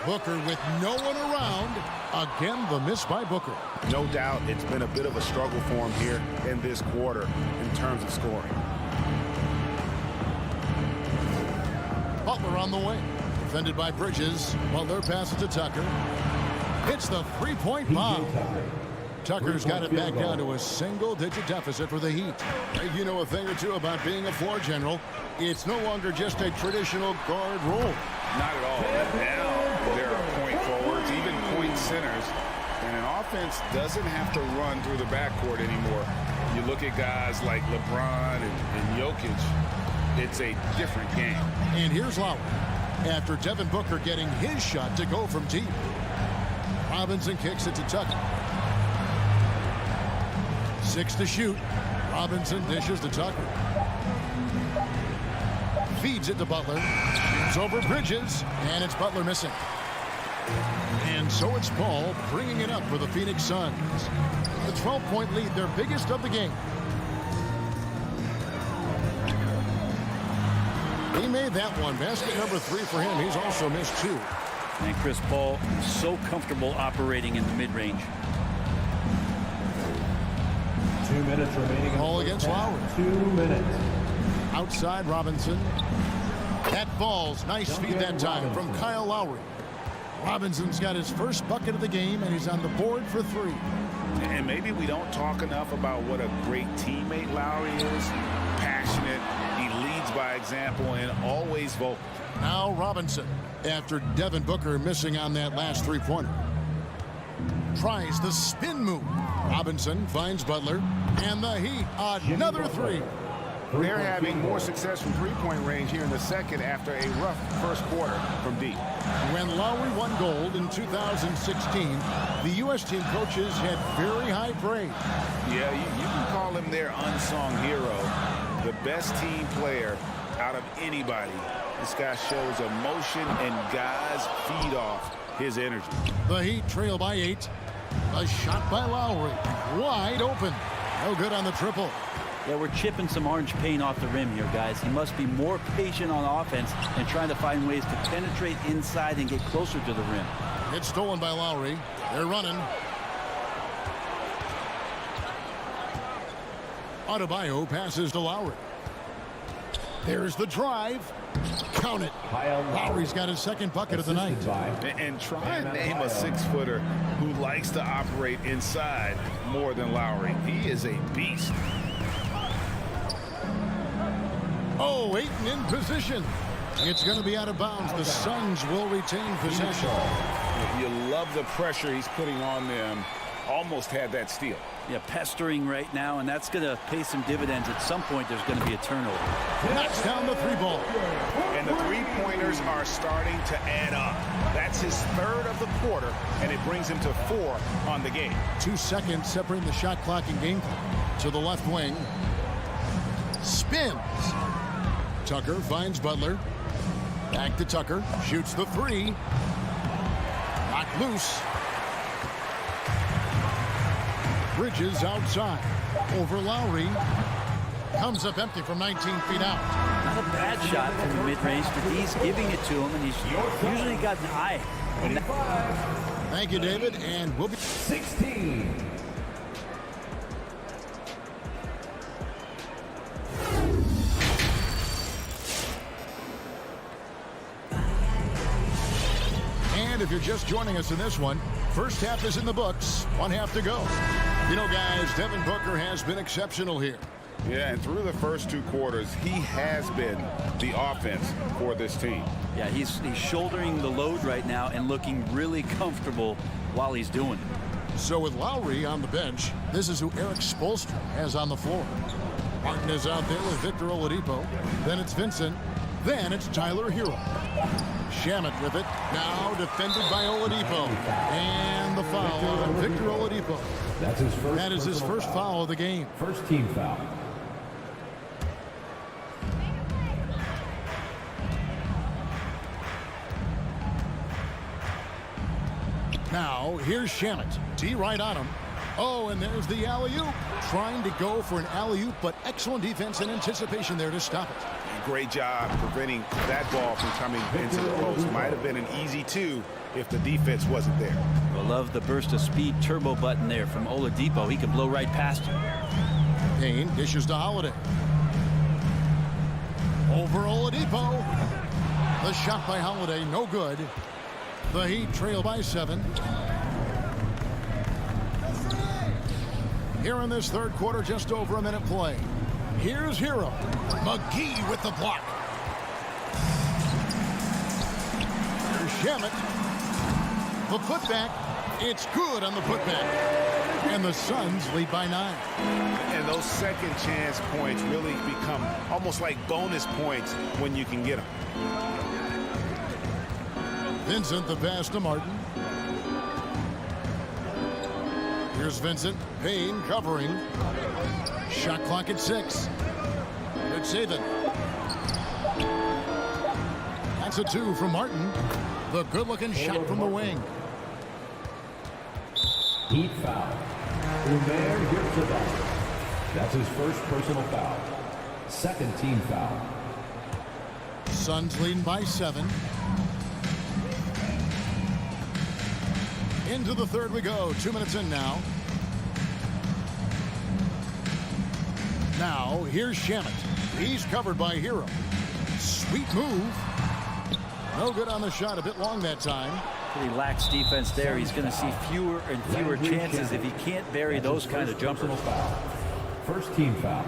[SPEAKER 1] Booker with no one around. Again, the miss by Booker.
[SPEAKER 4] No doubt it's been a bit of a struggle for him here in this quarter in terms of scoring.
[SPEAKER 1] Butler on the way. Defended by Bridges. Butler passes to Tucker. Hits the three-point bomb. Tucker's got it back down to a single-digit deficit for the Heat. You know a thing or two about being a floor general. It's no longer just a traditional guard role.
[SPEAKER 4] Not at all. Now there are point forwards, even point centers. And an offense doesn't have to run through the backcourt anymore. You look at guys like LeBron and Jokic, it's a different game.
[SPEAKER 1] And here's Lowry. After Devin Booker getting his shot to go from deep. Robinson kicks it to Tucker. 6 to shoot. Robinson dishes to Tucker. Feeds it to Butler. Shoots over Bridges. And it's Butler missing. And so it's Paul bringing it up for the Phoenix Suns. The 12-point lead, their biggest of the game. He made that one. Basket number 3 for him. He's also missed 2.
[SPEAKER 2] And Chris Paul so comfortable operating in the mid-range.
[SPEAKER 13] 2 minutes remaining.
[SPEAKER 1] Ball against Lowry.
[SPEAKER 13] 2 minutes.
[SPEAKER 1] Outside Robinson. That falls. Nice feed that time from Kyle Lowry. Robinson's got his first bucket of the game, and he's on the board for 3.
[SPEAKER 4] And maybe we don't talk enough about what a great teammate Lowry is. Passionate, he leads by example, and always vocal.
[SPEAKER 1] Now Robinson, after Devin Booker missing on that last three-pointer. Tries the spin move. Robinson finds Butler, and the Heat, another 3.
[SPEAKER 4] They're having more success from three-point range here in the second after a rough first quarter from deep.
[SPEAKER 1] When Lowry won gold in 2016, the U.S. team coaches had very high praise.
[SPEAKER 4] Yeah, you can call him their unsung hero, the best team player out of anybody. This guy shows emotion, and guys feed off his energy.
[SPEAKER 1] The Heat trail by 8. A shot by Lowry, wide open. No good on the triple.
[SPEAKER 2] Yeah, we're chipping some orange paint off the rim here, guys. He must be more patient on offense and trying to find ways to penetrate inside and get closer to the rim.
[SPEAKER 1] It's stolen by Lowry. They're running. Adebayo passes to Lowry. There's the drive. Count it. Lowry's got his second bucket of the night.
[SPEAKER 4] And try and name a 6-footer who likes to operate inside more than Lowry. He is a beast.
[SPEAKER 1] Oh, Ayton in position. It's going to be out of bounds. The Suns will retain possession.
[SPEAKER 4] You love the pressure he's putting on them. Almost had that steal.
[SPEAKER 2] Yeah, pestering right now, and that's going to pay some dividends. At some point, there's going to be a turnover.
[SPEAKER 1] Knocks down the 3-ball.
[SPEAKER 4] And the three-pointers are starting to add up. That's his third of the quarter, and it brings him to 4 on the game.
[SPEAKER 1] 2 seconds separating the shot clock and game clock. To the left wing. Spins. Tucker finds Butler. Back to Tucker. Shoots the 3. Knocked loose. Bridges outside. Over Lowry. Comes up empty from 19 feet out.
[SPEAKER 2] Not a bad shot from the mid-range, but he's giving it to him, and he's usually got an eye.
[SPEAKER 1] Thank you, David, and we'll be
[SPEAKER 13] 16.
[SPEAKER 1] And if you're just joining us in this one, first half is in the books. 1 half to go. You know, guys, Devin Booker has been exceptional here.
[SPEAKER 4] Yeah, and through the first 2 quarters, he has been the offense for this team.
[SPEAKER 2] Yeah, he's shouldering the load right now and looking really comfortable while he's doing it.
[SPEAKER 1] So with Lowry on the bench, this is who Eric Spoelstra has on the floor. Martin is out there with Victor Oladipo. Then it's Vincent. Then it's Tyler Hero. Shamet with it. Now defended by Oladipo. And the foul on Victor Oladipo.
[SPEAKER 13] That's his first.
[SPEAKER 1] That is his first foul of the game.
[SPEAKER 13] First team foul.
[SPEAKER 1] Now, here's Shamet. T right on him. Oh, and there's the alley-oop. Trying to go for an alley-oop, but excellent defense and anticipation there to stop it.
[SPEAKER 4] Great job preventing that ball from coming into the post. Might have been an easy 2 if the defense wasn't there.
[SPEAKER 2] I love the burst of speed turbo button there from Oladipo. He can blow right past him.
[SPEAKER 1] Payne dishes to Holiday. Over Oladipo. The shot by Holiday, no good. The Heat trail by 7. Here in this third quarter, just over a minute play. Here's Hero. McGee with the block. Here's Shamet. The putback. It's good on the putback. And the Suns lead by 9.
[SPEAKER 4] And those second chance points really become almost like bonus points when you can get them.
[SPEAKER 1] Vincent the pass to Martin. Here's Vincent. Payne covering. Shot clock at 6. Good saving. That's a 2 from Martin. The good-looking shot from the wing.
[SPEAKER 13] Heat foul. Umair Yurtseven. That's his first personal foul. Second team foul.
[SPEAKER 1] Suns leading by 7. Into the third we go. 2 minutes in now. Now, here's Shamet. He's covered by Hero. Sweet move. No good on the shot. A bit long that time.
[SPEAKER 2] Pretty lax defense there. He's going to see fewer and fewer chances if he can't bury those kind of jumpers.
[SPEAKER 13] First team foul.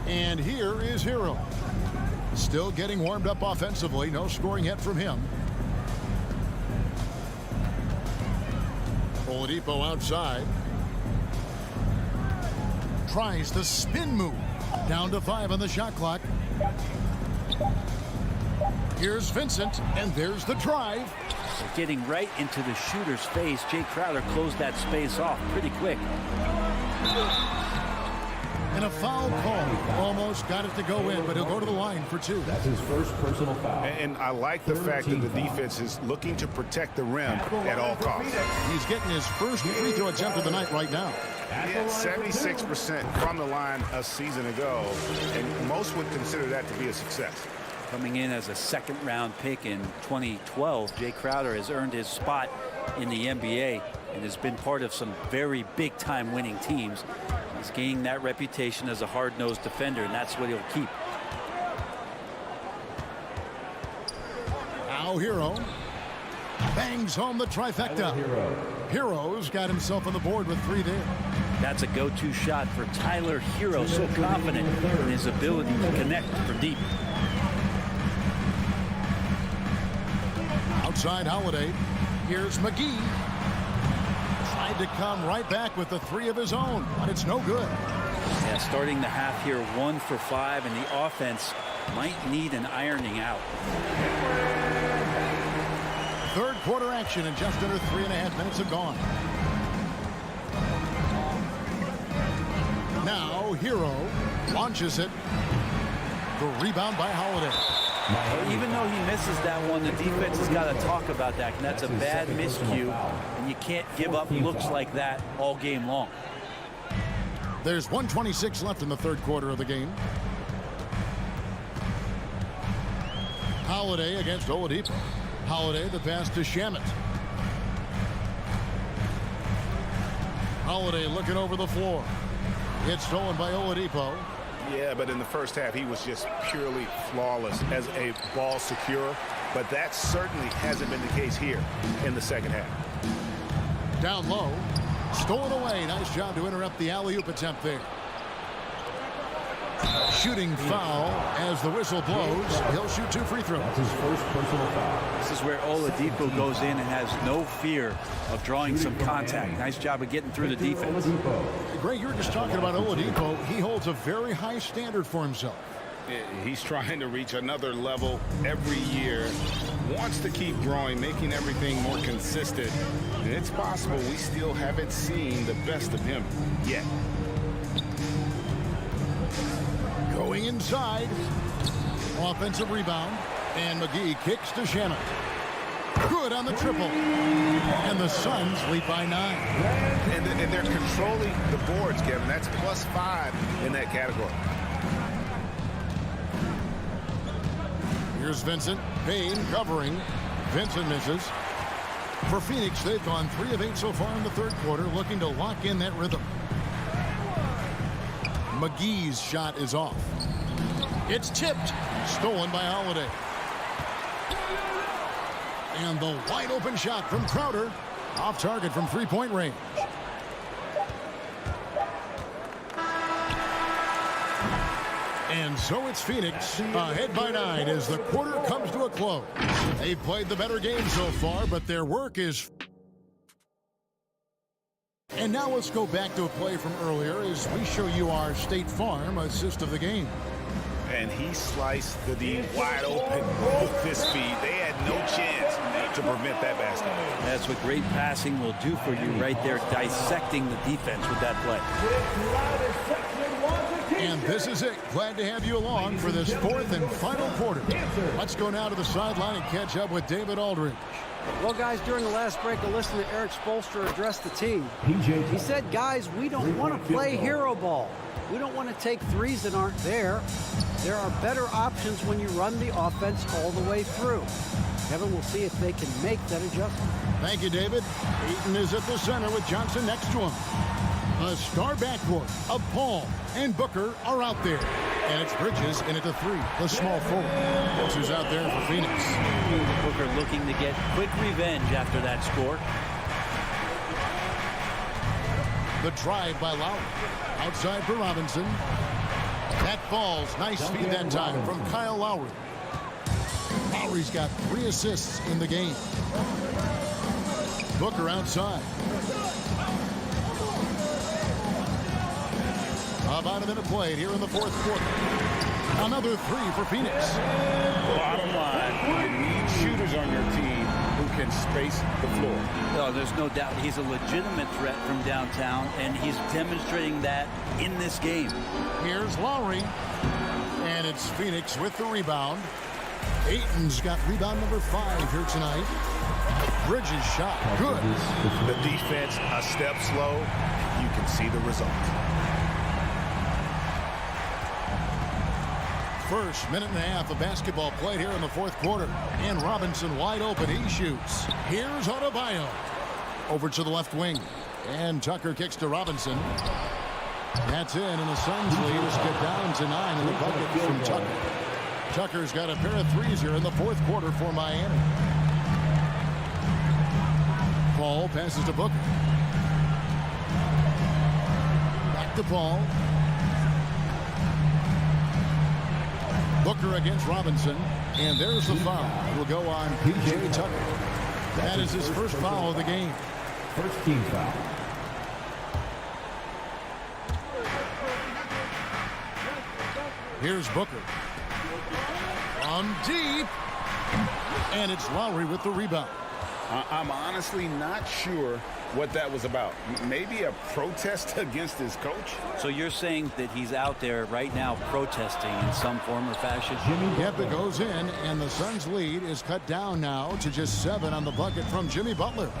[SPEAKER 1] And here is Hero. Still getting warmed up offensively. No scoring yet from him. Oladipo outside. Tries the spin move. Down to 5 on the shot clock. Here's Vincent, and there's the drive.
[SPEAKER 2] Getting right into the shooter's face. Jay Crowder closed that space off pretty quick.
[SPEAKER 1] And a foul call. Almost got it to go in, but he'll go to the line for 2.
[SPEAKER 13] That's his first personal foul.
[SPEAKER 4] And I like the fact that the defense is looking to protect the rim at all costs.
[SPEAKER 1] He's getting his first free throw attempt of the night right now.
[SPEAKER 4] He had 76% from the line a season ago, and most would consider that to be a success.
[SPEAKER 2] Coming in as a second-round pick in 2012, Jay Crowder has earned his spot in the NBA and has been part of some very big-time winning teams. He's gained that reputation as a hard-nosed defender, and that's what he'll keep.
[SPEAKER 1] Now Hero bangs home the trifecta. Hero's got himself on the board with 3 there.
[SPEAKER 2] That's a go-to shot for Tyler Hero, so confident in his ability to connect for deep.
[SPEAKER 1] Outside Holiday. Here's McGee. Tried to come right back with the 3 of his own, but it's no good.
[SPEAKER 2] Yeah, starting the half here 1 for 5, and the offense might need an ironing out.
[SPEAKER 1] Third quarter action, and just under 3.5 minutes have gone. Now Hero launches it. The rebound by Holiday.
[SPEAKER 2] Well, even though he misses that one, the defense has got to talk about that. And that's a bad miscue, and you can't give up looks like that all game long.
[SPEAKER 1] There's 1:26 left in the third quarter of the game. Holiday against Oladipo. Holiday the pass to Shamet. Holiday looking over the floor. It's stolen by Oladipo.
[SPEAKER 4] Yeah, but in the first half, he was just purely flawless as a ball securer. But that certainly hasn't been the case here in the second half.
[SPEAKER 1] Down low. Stolen away. Nice job to interrupt the alley-oop attempt there. Shooting foul as the whistle blows. He'll shoot 2 free throws.
[SPEAKER 13] That's his first personal foul.
[SPEAKER 2] This is where Oladipo goes in and has no fear of drawing some contact. Nice job of getting through the defense.
[SPEAKER 1] Greg, you were just talking about Oladipo. He holds a very high standard for himself.
[SPEAKER 4] He's trying to reach another level every year. Wants to keep growing, making everything more consistent. And it's possible we still haven't seen the best of him yet.
[SPEAKER 1] Going inside. Offensive rebound. And McGee kicks to Shamet. Good on the triple. And the Suns lead by 9.
[SPEAKER 4] And they're controlling the boards, Kevin. That's +5 in that category.
[SPEAKER 1] Here's Vincent. Payne covering. Vincent misses. For Phoenix, they've gone 3 of 8 so far in the third quarter, looking to lock in that rhythm. McGee's shot is off. It's tipped. Stolen by Holiday. And the wide open shot from Crowder. Off target from 3-point range. And so it's Phoenix ahead by 9 as the quarter comes to a close. They've played the better game so far, but their work is... And now let's go back to a play from earlier as we show you our State Farm assist of the game.
[SPEAKER 4] And he sliced the D wide open with his feet. They had no chance to prevent that basket.
[SPEAKER 2] That's what great passing will do for you right there, dissecting the defense with that play.
[SPEAKER 1] And this is it. Glad to have you along for this 4th and final quarter. Let's go now to the sideline and catch up with David Aldridge.
[SPEAKER 2] Well, guys, during the last break, I listened to Eric Spoelstra address the team. He said, guys, we don't want to play hero ball. We don't want to take threes that aren't there. There are better options when you run the offense all the way through. Kevin, we'll see if they can make that adjustment.
[SPEAKER 1] Thank you, David. Ayton is at the center with Johnson next to him. A star backcourt of Paul and Booker are out there. And it's Bridges in it to 3, the small forward. Who's out there for Phoenix.
[SPEAKER 2] Booker looking to get quick revenge after that score.
[SPEAKER 1] The drive by Lowry. Outside for Robinson. That falls. Nice feed that time from Kyle Lowry. Lowry's got 3 assists in the game. Booker outside. About a minute played here in the 4th quarter. Another 3 for Phoenix.
[SPEAKER 4] Bottom line, you need shooters on your team who can space the floor.
[SPEAKER 2] Oh, there's no doubt he's a legitimate threat from downtown, and he's demonstrating that in this game.
[SPEAKER 1] Here's Lowry. And it's Phoenix with the rebound. Ayton's got rebound number 5 here tonight. Bridges shot. Good.
[SPEAKER 4] The defense a step slow. You can see the result.
[SPEAKER 1] First minute and a half of basketball played here in the 4th quarter. And Robinson wide open. He shoots. Here's Adebayo. Over to the left wing. And Tucker kicks to Robinson. That's in, and the Suns lead is get down to 9 in the bucket from Tucker. Tucker's got a pair of 3s here in the 4th quarter for Miami. Paul passes to Booker. Back to Paul. Booker against Robinson, and there's the foul. Will go on P.J. Tucker. That is his first foul of the game.
[SPEAKER 13] First team foul.
[SPEAKER 1] Here's Booker. From deep. And it's Lowry with the rebound.
[SPEAKER 4] I'm honestly not sure what that was about. Maybe a protest against his coach?
[SPEAKER 2] So you're saying that he's out there right now protesting in some form or fashion?
[SPEAKER 1] Yep, it goes in, and the Suns' lead is cut down now to just 7 on the bucket from Jimmy Butler.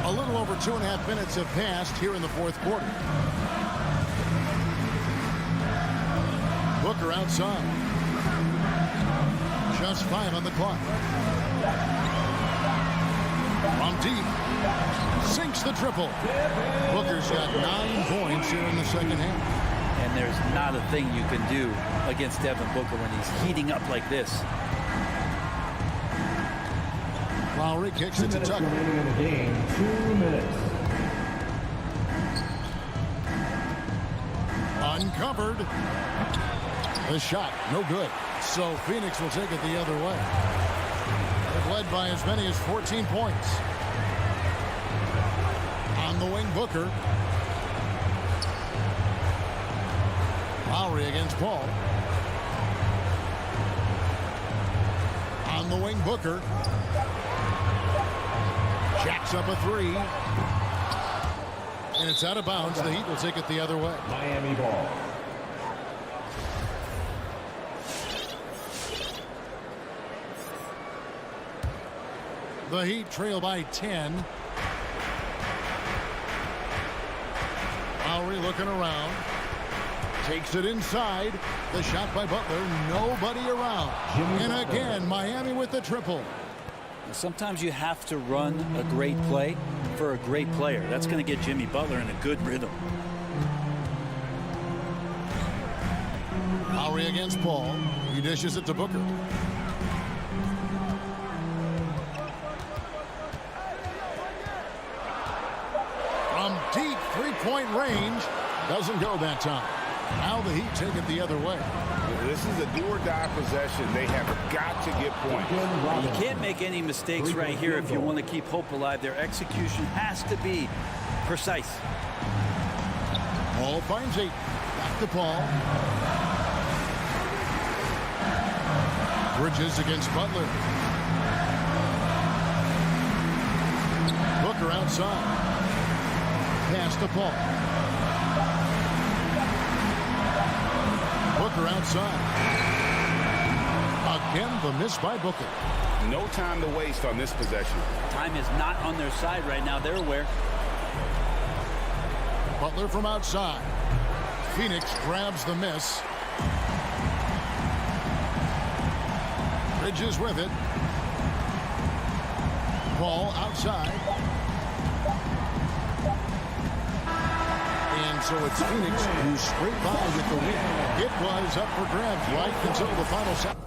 [SPEAKER 1] A little over 2.5 minutes have passed here in the 4th quarter. Booker outside. Just 5 on the clock. From deep. Sinks the triple. Booker's got 9 points here in the second half.
[SPEAKER 2] And there's not a thing you can do against Devin Booker when he's heating up like this.
[SPEAKER 1] Lowry kicks it to Tucker.
[SPEAKER 13] Remaining in the game, 2 minutes.
[SPEAKER 1] Uncovered. The shot, no good. So Phoenix will take it the other way. They've led by as many as 14 points. On the wing, Booker. Lowry against Paul. On the wing, Booker. Jacks up a 3. And it's out of bounds. The Heat will take it the other way.
[SPEAKER 13] Miami ball.
[SPEAKER 1] The Heat trail by 10. Lowry looking around. Takes it inside. The shot by Butler. Nobody around. And again, Miami with the triple.
[SPEAKER 2] Sometimes you have to run a great play for a great player. That's going to get Jimmy Butler in a good rhythm.
[SPEAKER 1] Lowry against Paul. He dishes it to Booker. From deep three-point range. Doesn't go that time. Now the Heat take it the other way.
[SPEAKER 4] This is a do-or-die possession. They have got to get points.
[SPEAKER 2] You can't make any mistakes right here if you want to keep hope alive. Their execution has to be precise.
[SPEAKER 1] Paul finds 8. Back to Paul. Bridges against Butler. Booker outside. Pass to Paul. Booker outside. Again, the miss by Booker.
[SPEAKER 4] No time to waste on this possession.
[SPEAKER 2] Time is not on their side right now. They're aware.
[SPEAKER 1] Butler from outside. Phoenix grabs the miss. Bridges with it. Paul outside. So it's Phoenix who scraped by with the win. It was up for grabs right until the final second.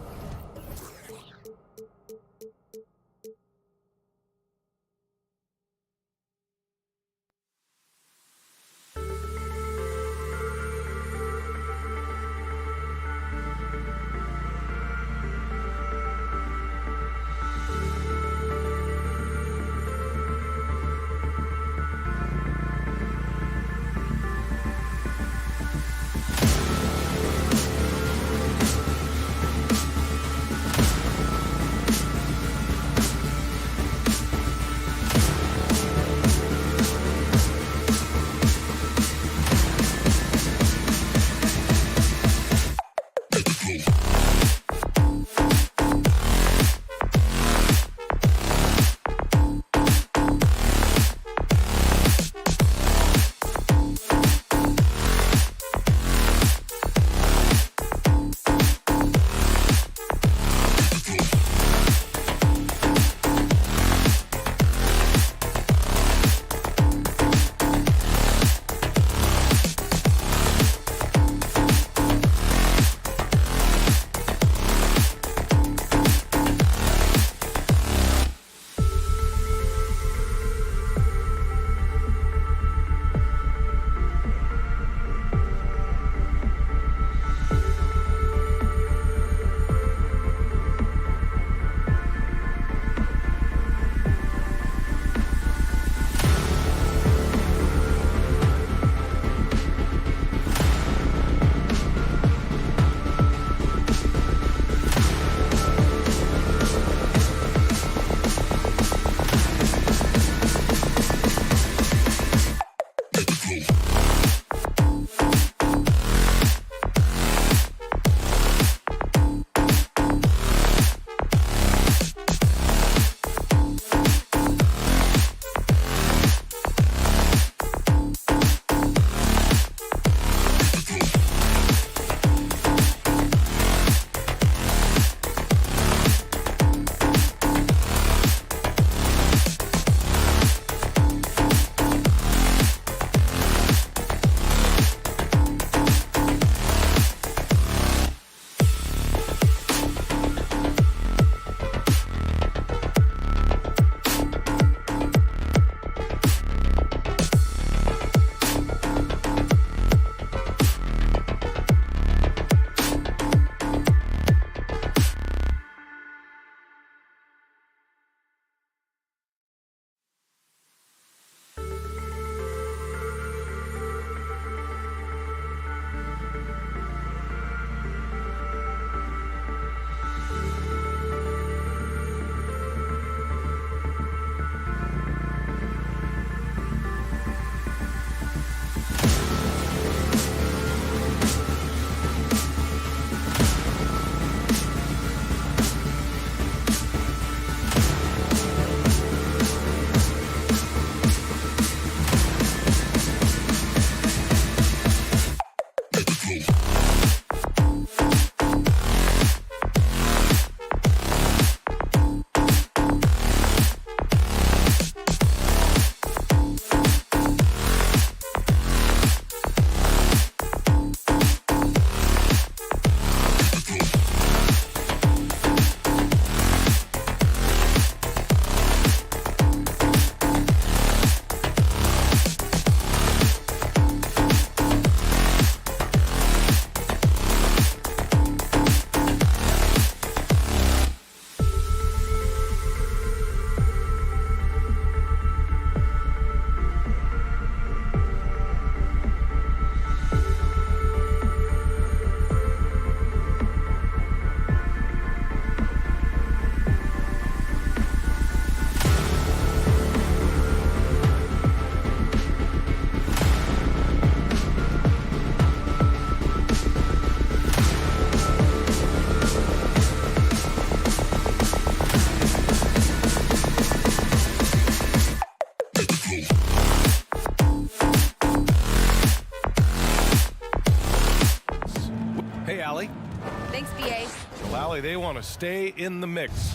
[SPEAKER 8] They want to stay in the mix.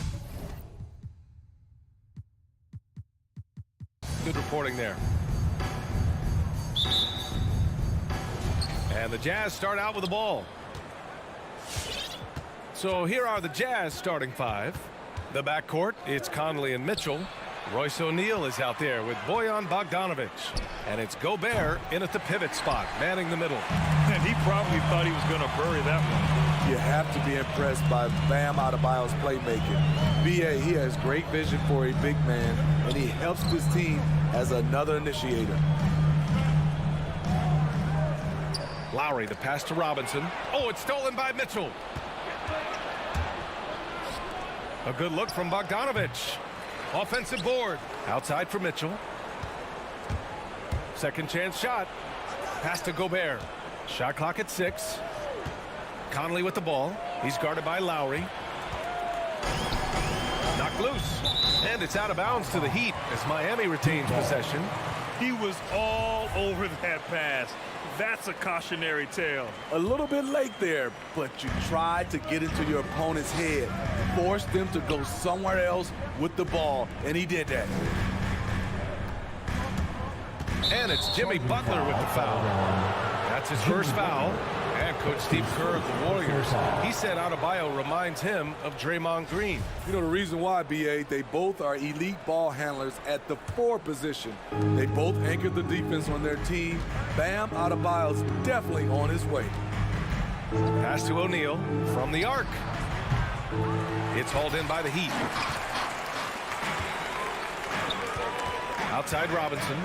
[SPEAKER 8] Good reporting there. And the Jazz start out with the ball. So here are the Jazz starting five. The backcourt, it's Conley and Mitchell. Royce O'Neal is out there with Bojan Bogdanovic. And it's Gobert in at the pivot spot, manning the middle.
[SPEAKER 9] And he probably thought he was going to bury that one.
[SPEAKER 12] You have to be impressed by Bam Adebayo's playmaking. B.A., he has great vision for a big man, and he helps his team as another initiator.
[SPEAKER 8] Lowry, the pass to Robinson. Oh, it's stolen by Mitchell. A good look from Bogdanovic. Offensive board. Outside for Mitchell. Second chance shot. Pass to Gobert. Shot clock at 6. Conley with the ball. He's guarded by Lowry. Knocked loose. And it's out of bounds to the Heat as Miami retains possession.
[SPEAKER 9] He was all over that pass. That's a cautionary tale.
[SPEAKER 12] A little bit late there, but you tried to get into your opponent's head. Force them to go somewhere else with the ball, and he did that.
[SPEAKER 8] And it's Jimmy Butler with the foul. That's his first foul. And Coach Steve Kerr of the Warriors, he said Adebayo reminds him of Draymond Green.
[SPEAKER 12] You know the reason why, B.A., they both are elite ball handlers at the 4 position. They both anchored the defense on their team. Bam Adebayo's definitely on his way.
[SPEAKER 8] Pass to O'Neal from the arc. It's hauled in by the Heat. Outside Robinson.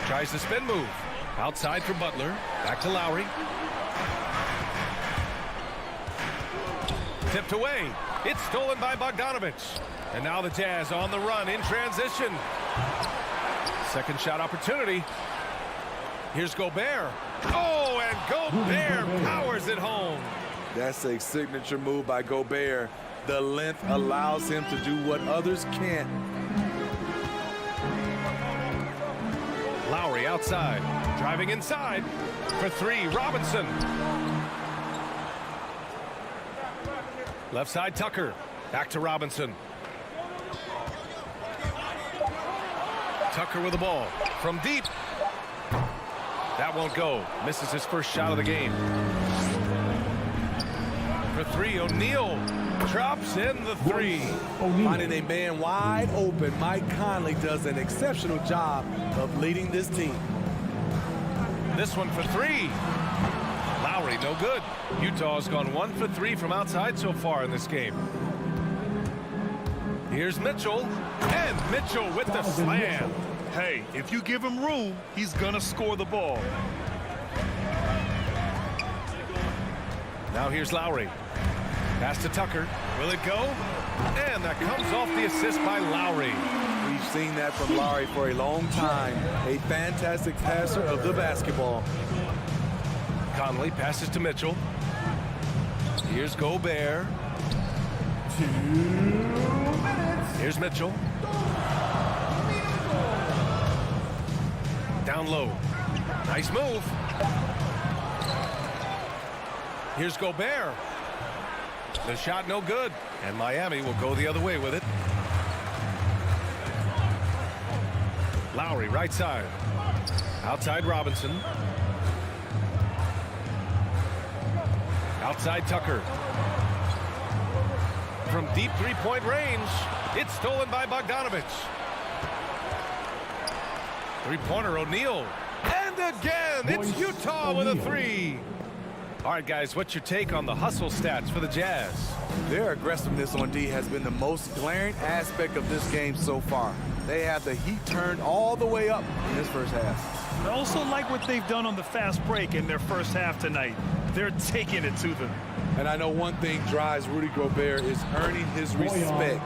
[SPEAKER 8] Tries the spin move. Outside for Butler. Back to Lowry. Tipped away. It's stolen by Bogdanovic. And now the Jazz on the run in transition. Second shot opportunity. Here's Gobert. Oh, and Gobert powers it home.
[SPEAKER 12] That's a signature move by Gobert. The length allows him to do what others can't.
[SPEAKER 8] Lowry outside, driving inside for 3. Robinson. Left side Tucker. Back to Robinson. Tucker with the ball from deep. That won't go. Misses his first shot of the game. For 3, O'Neal drops in the 3.
[SPEAKER 12] Finding a man wide open, Mike Conley does an exceptional job of leading this team.
[SPEAKER 8] This one for 3. Lowry, no good. Utah's gone 1 for 3 from outside so far in this game. Here's Mitchell, and Mitchell with the slam.
[SPEAKER 9] Hey, if you give him room, he's going to score the ball.
[SPEAKER 8] Now here's Lowry. Pass to Tucker. Will it go? And that comes off the assist by Lowry.
[SPEAKER 12] We've seen that from Lowry for a long time. A fantastic passer of the basketball.
[SPEAKER 8] Conley passes to Mitchell. Here's Gobert.
[SPEAKER 6] 2 minutes.
[SPEAKER 8] Here's Mitchell. Down low. Nice move. Here's Gobert. The shot no good. And Miami will go the other way with it. Lowry right side. Outside Robinson. Outside Tucker. From deep three-point range, it's stolen by Bogdanovic. Three-pointer O'Neal. And again, it's Utah with a 3. All right, guys, what's your take on the hustle stats for the Jazz?
[SPEAKER 12] Their aggressiveness on D has been the most glaring aspect of this game so far. They have the heat turned all the way up in this first half.
[SPEAKER 9] I also like what they've done on the fast break in their first half tonight. They're taking it to them.
[SPEAKER 12] And I know one thing drives Rudy Gobert is earning his respect.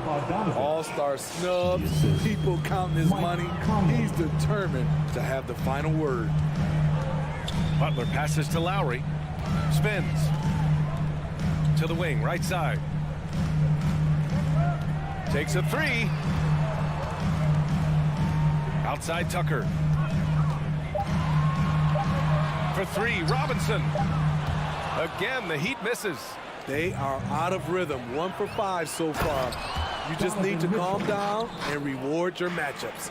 [SPEAKER 12] All-star snubs, people counting his money. He's determined to have the final word.
[SPEAKER 8] Butler passes to Lowry. Spins. To the wing, right side. Takes a 3. Outside Tucker. For 3, Robinson. Again, the Heat misses.
[SPEAKER 12] They are out of rhythm. 1 for 5 so far. You just need to calm down and reward your matchups.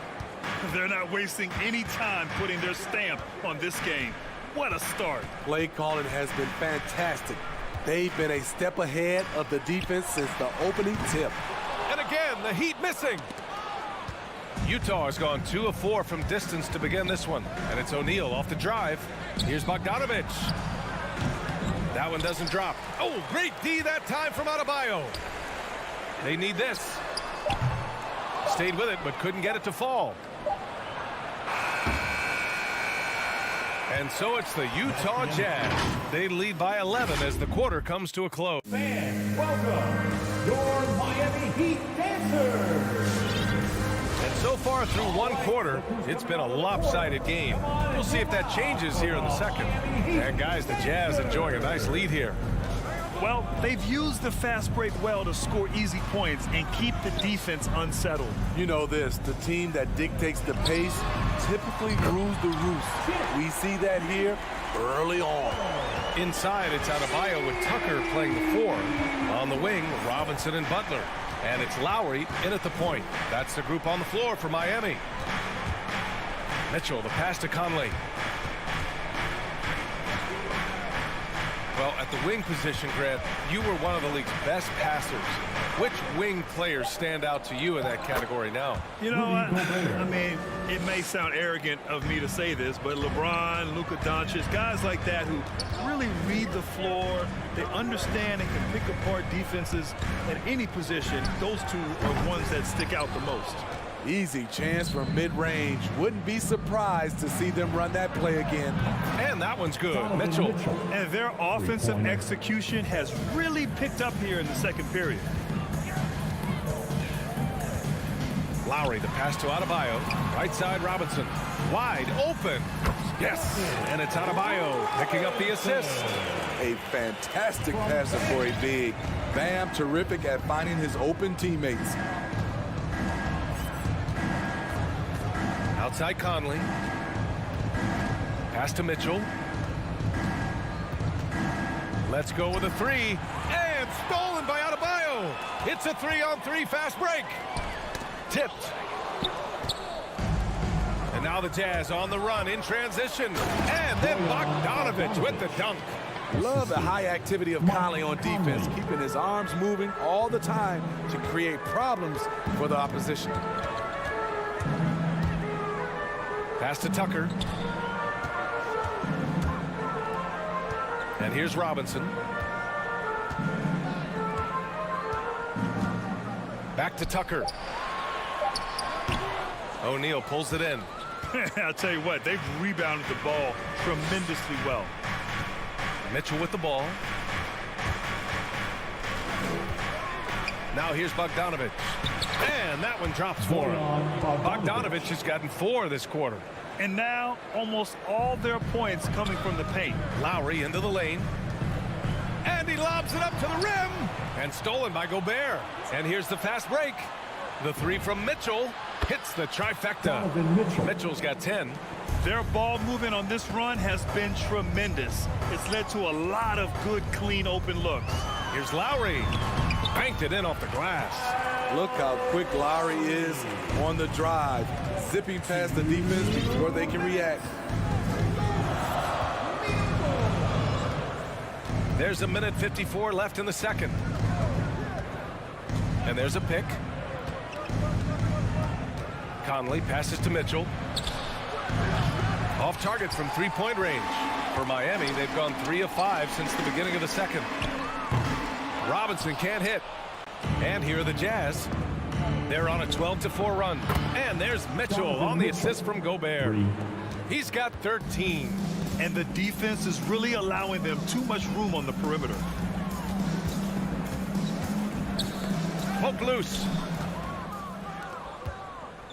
[SPEAKER 9] They're not wasting any time putting their stamp on this game. What a start.
[SPEAKER 12] Play calling has been fantastic. They've been a step ahead of the defense since the opening tip.
[SPEAKER 8] And again, the Heat missing. Utah has gone 2 of 4 from distance to begin this one. And it's O'Neal off the drive. Here's Bogdanovich. That one doesn't drop. Oh, great D that time from Adebayo. They need this. Stayed with it, but couldn't get it to fall. And so it's the Utah Jazz. They lead by 11 as the quarter comes to a close.
[SPEAKER 6] Fans, welcome your Miami Heat dancers.
[SPEAKER 8] And so far through one quarter, it's been a lopsided game. We'll see if that changes here in the second. And guys, the Jazz enjoying a nice lead here.
[SPEAKER 9] Well, they've used the fast break well to score easy points and keep the defense unsettled.
[SPEAKER 12] You know this, the team that dictates the pace typically rules the roost. We see that here early on.
[SPEAKER 8] Inside, it's Adebayo with Tucker playing the 4. On the wing, Robinson and Butler. And it's Lowry in at the point. That's the group on the floor for Miami. Mitchell, the pass to Conley. Well, at the wing position, Grant, you were one of the league's best passers. Which wing players stand out to you in that category now?
[SPEAKER 9] You know, I mean, it may sound arrogant of me to say this, but LeBron, Luka Doncic, guys like that who really read the floor, they understand and can pick apart defenses at any position. Those two are ones that stick out the most.
[SPEAKER 12] Easy chance from mid-range. Wouldn't be surprised to see them run that play again.
[SPEAKER 8] And that one's good. Mitchell.
[SPEAKER 9] And their offensive execution has really picked up here in the second period.
[SPEAKER 8] Lowry, the pass to Adebayo. Right side, Robinson. Wide open. Yes. And it's Adebayo picking up the assist.
[SPEAKER 12] A fantastic passer for a big. Bam, terrific at finding his open teammates.
[SPEAKER 8] Outside Conley. Pass to Mitchell. Let's go with a 3. And stolen by Adebayo. It's a 3-on-3 fast break. Tipped. And now the Jazz on the run in transition. And then Bogdanovich with the dunk.
[SPEAKER 12] Love the high activity of Conley on defense, keeping his arms moving all the time to create problems for the opposition.
[SPEAKER 8] Pass to Tucker. And here's Robinson. Back to Tucker. O'Neal pulls it in.
[SPEAKER 9] I'll tell you what, they've rebounded the ball tremendously well.
[SPEAKER 8] Mitchell with the ball. Now here's Bogdanovich. And that one drops for him. Bogdanovich has gotten 4 this quarter.
[SPEAKER 9] And now almost all their points coming from the paint.
[SPEAKER 8] Lowry into the lane. And he lobs it up to the rim. And stolen by Gobert. And here's the fast break. The 3 from Mitchell hits the trifecta. Mitchell's got 10.
[SPEAKER 9] Their ball movement on this run has been tremendous. It's led to a lot of good, clean, open looks.
[SPEAKER 8] Here's Lowry. Banked it in off the glass.
[SPEAKER 12] Look how quick Lowry is on the drive, zipping past the defense before they can react.
[SPEAKER 8] There's a minute 54 left in the second. And there's a pick. Conley passes to Mitchell. Off target from three-point range. For Miami, they've gone 3 of 5 since the beginning of the second. Robinson can't hit. And here are the Jazz. They're on a 12-4 run. And there's Mitchell on the assist from Gobert. He's got 13.
[SPEAKER 9] And the defense is really allowing them too much room on the perimeter.
[SPEAKER 8] Poke loose.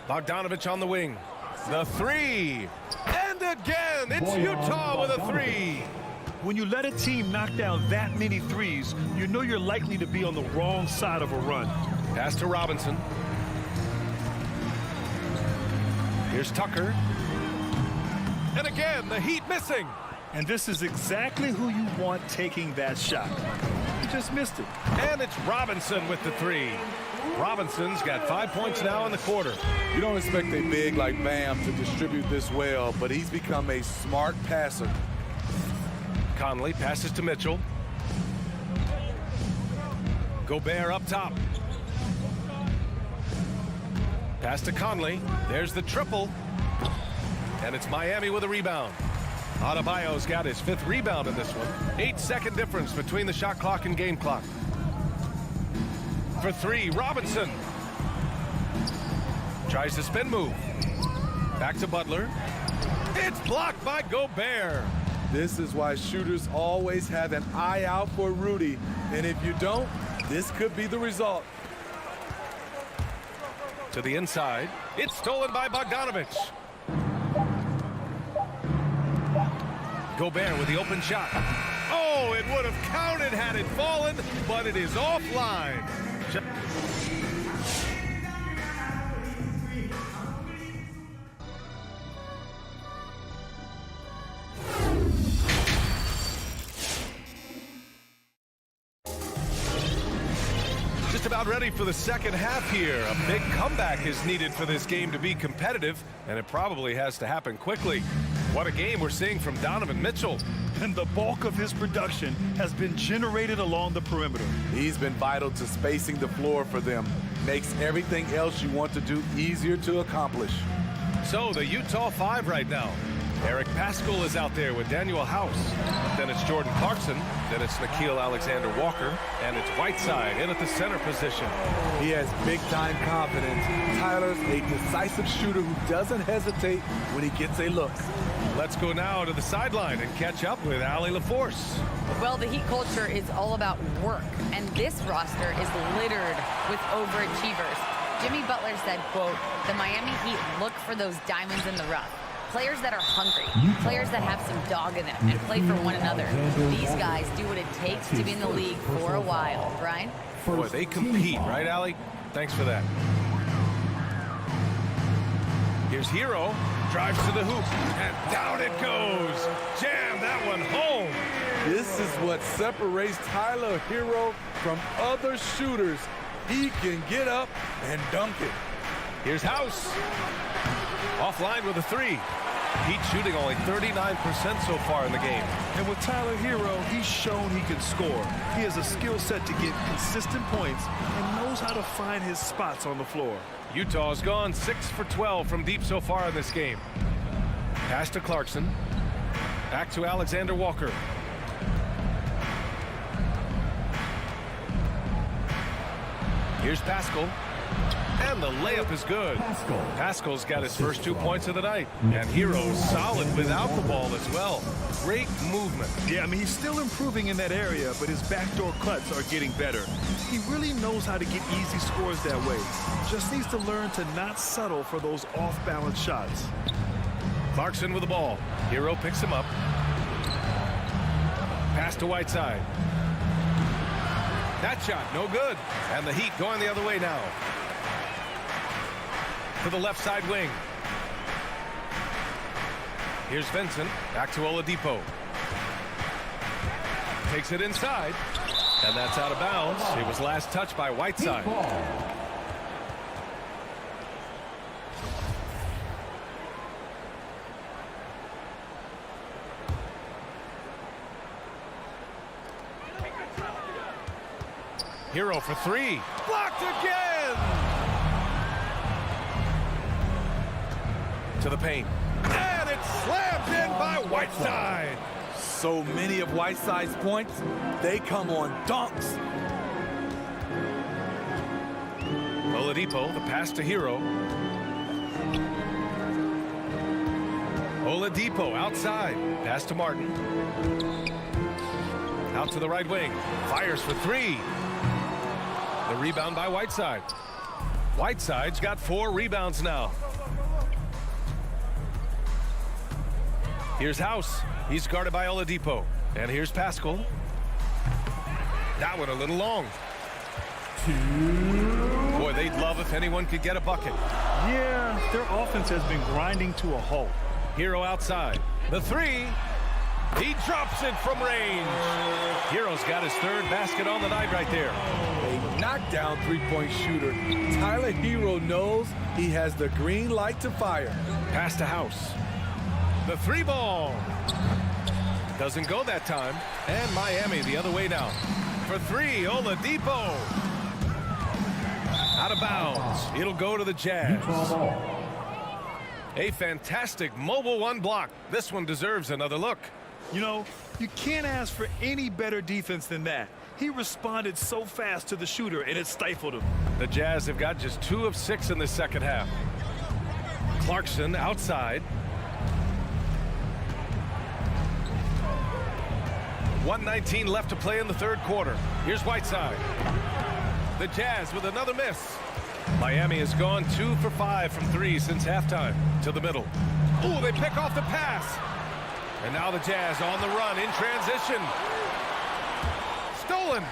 [SPEAKER 8] Bogdanovich on the wing. The 3. And again, it's Utah with a 3.
[SPEAKER 9] When you let a team knock down that many threes, you know you're likely to be on the wrong side of a run.
[SPEAKER 8] Pass to Robinson. Here's Tucker. And again, the Heat missing.
[SPEAKER 9] And this is exactly who you want taking that shot. He just missed it.
[SPEAKER 8] And it's Robinson with the 3. Robinson's got 5 points now in the quarter.
[SPEAKER 12] You don't expect a big like Bam to distribute this well, but he's become a smart passer.
[SPEAKER 8] Conley passes to Mitchell. Gobert up top. Pass to Conley. There's the triple. And it's Miami with a rebound. Adebayo's got his 5th rebound in this one. 8-second difference between the shot clock and game clock. For 3, Robinson. Tries to spin move. Back to Butler. It's blocked by Gobert.
[SPEAKER 12] This is why shooters always have an eye out for Rudy. And if you don't, this could be the result.
[SPEAKER 8] To the inside. It's stolen by Bogdanovich. Gobert with the open shot. Oh, it would have counted had it fallen, but it is offline. Just about ready for the second half here. A big comeback is needed for this game to be competitive, and it probably has to happen quickly. What a game we're seeing from Donovan Mitchell.
[SPEAKER 9] And the bulk of his production has been generated along the perimeter.
[SPEAKER 12] He's been vital to spacing the floor for them. Makes everything else you want to do easier to accomplish.
[SPEAKER 8] So the Utah 5 right now. Eric Paschall is out there with Daniel House. Then it's Jordan Clarkson. Then it's Nickeil Alexander-Walker. And it's Whiteside in at the center position.
[SPEAKER 12] He has big-time confidence. Tyler's a decisive shooter who doesn't hesitate when he gets a look.
[SPEAKER 8] Let's go now to the sideline and catch up with Allie LaForce.
[SPEAKER 10] Well, the Heat culture is all about work, and this roster is littered with overachievers. Jimmy Butler said, quote, "The Miami Heat look for those diamonds in the rough. Players that are hungry, players that have some dog in them and play for one another. These guys do what it takes to be in the league for a while." Brian?
[SPEAKER 8] Boy, they compete, right, Allie? Thanks for that. Here's Hero, drives to the hoop, and down it goes. Jam that one home.
[SPEAKER 12] This is what separates Tyler Hero from other shooters. He can get up and dunk it.
[SPEAKER 8] Here's House. Offline with a 3. Heat shooting only 39% so far in the game.
[SPEAKER 9] And with Tyler Hero, he's shown he can score. He has a skill set to get consistent points and knows how to find his spots on the floor.
[SPEAKER 8] Utah's gone 6 for 12 from deep so far in this game. Pass to Clarkson. Back to Alexander-Walker. Here's Paschall. And the layup is good. Paschall's got his first 2 points of the night. And Hero's solid without the ball as well. Great movement.
[SPEAKER 9] Yeah, I mean, he's still improving in that area, but his backdoor cuts are getting better. He really knows how to get easy scores that way. Just needs to learn to not settle for those off-balance shots.
[SPEAKER 8] Clarkson with the ball. Hero picks him up. Pass to Whiteside. That shot, no good. And the Heat going the other way now. To the left side wing. Here's Vincent. Back to Oladipo. Takes it inside. And that's out of bounds. It was last touched by Whiteside. Hero for 3. Blocked again! To the paint. And it's slammed in by Whiteside.
[SPEAKER 12] So many of Whiteside's points, they come on dunks.
[SPEAKER 8] Oladipo, the pass to Hero. Oladipo outside. Pass to Martin. Out to the right wing. Fires for 3. The rebound by Whiteside. Whiteside's got 4 rebounds now. Here's House. He's guarded by Oladipo. And here's Paschall. That one a little long. Boy, they'd love if anyone could get a bucket.
[SPEAKER 9] Yeah, their offense has been grinding to a halt.
[SPEAKER 8] Hero outside. The 3. He drops it from range. Hero's got his third basket on the night right there.
[SPEAKER 12] A knockdown three-point shooter. Tyler Hero knows he has the green light to fire.
[SPEAKER 8] Pass to House. The three ball. Doesn't go that time. And Miami the other way now. For three, Oladipo. Out of bounds. It'll go to the Jazz. A fantastic mobile one block. This one deserves another look.
[SPEAKER 9] You know, you can't ask for any better defense than that. He responded so fast to the shooter, and it stifled him.
[SPEAKER 8] The Jazz have got just 2 of 6 in the second half. Clarkson outside. 1:19 left to play in the third quarter. Here's Whiteside. The Jazz with another miss. Miami has gone 2 for 5 from 3 since halftime. To the middle. Ooh, they pick off the pass. And now the Jazz on the run in transition. Stolen.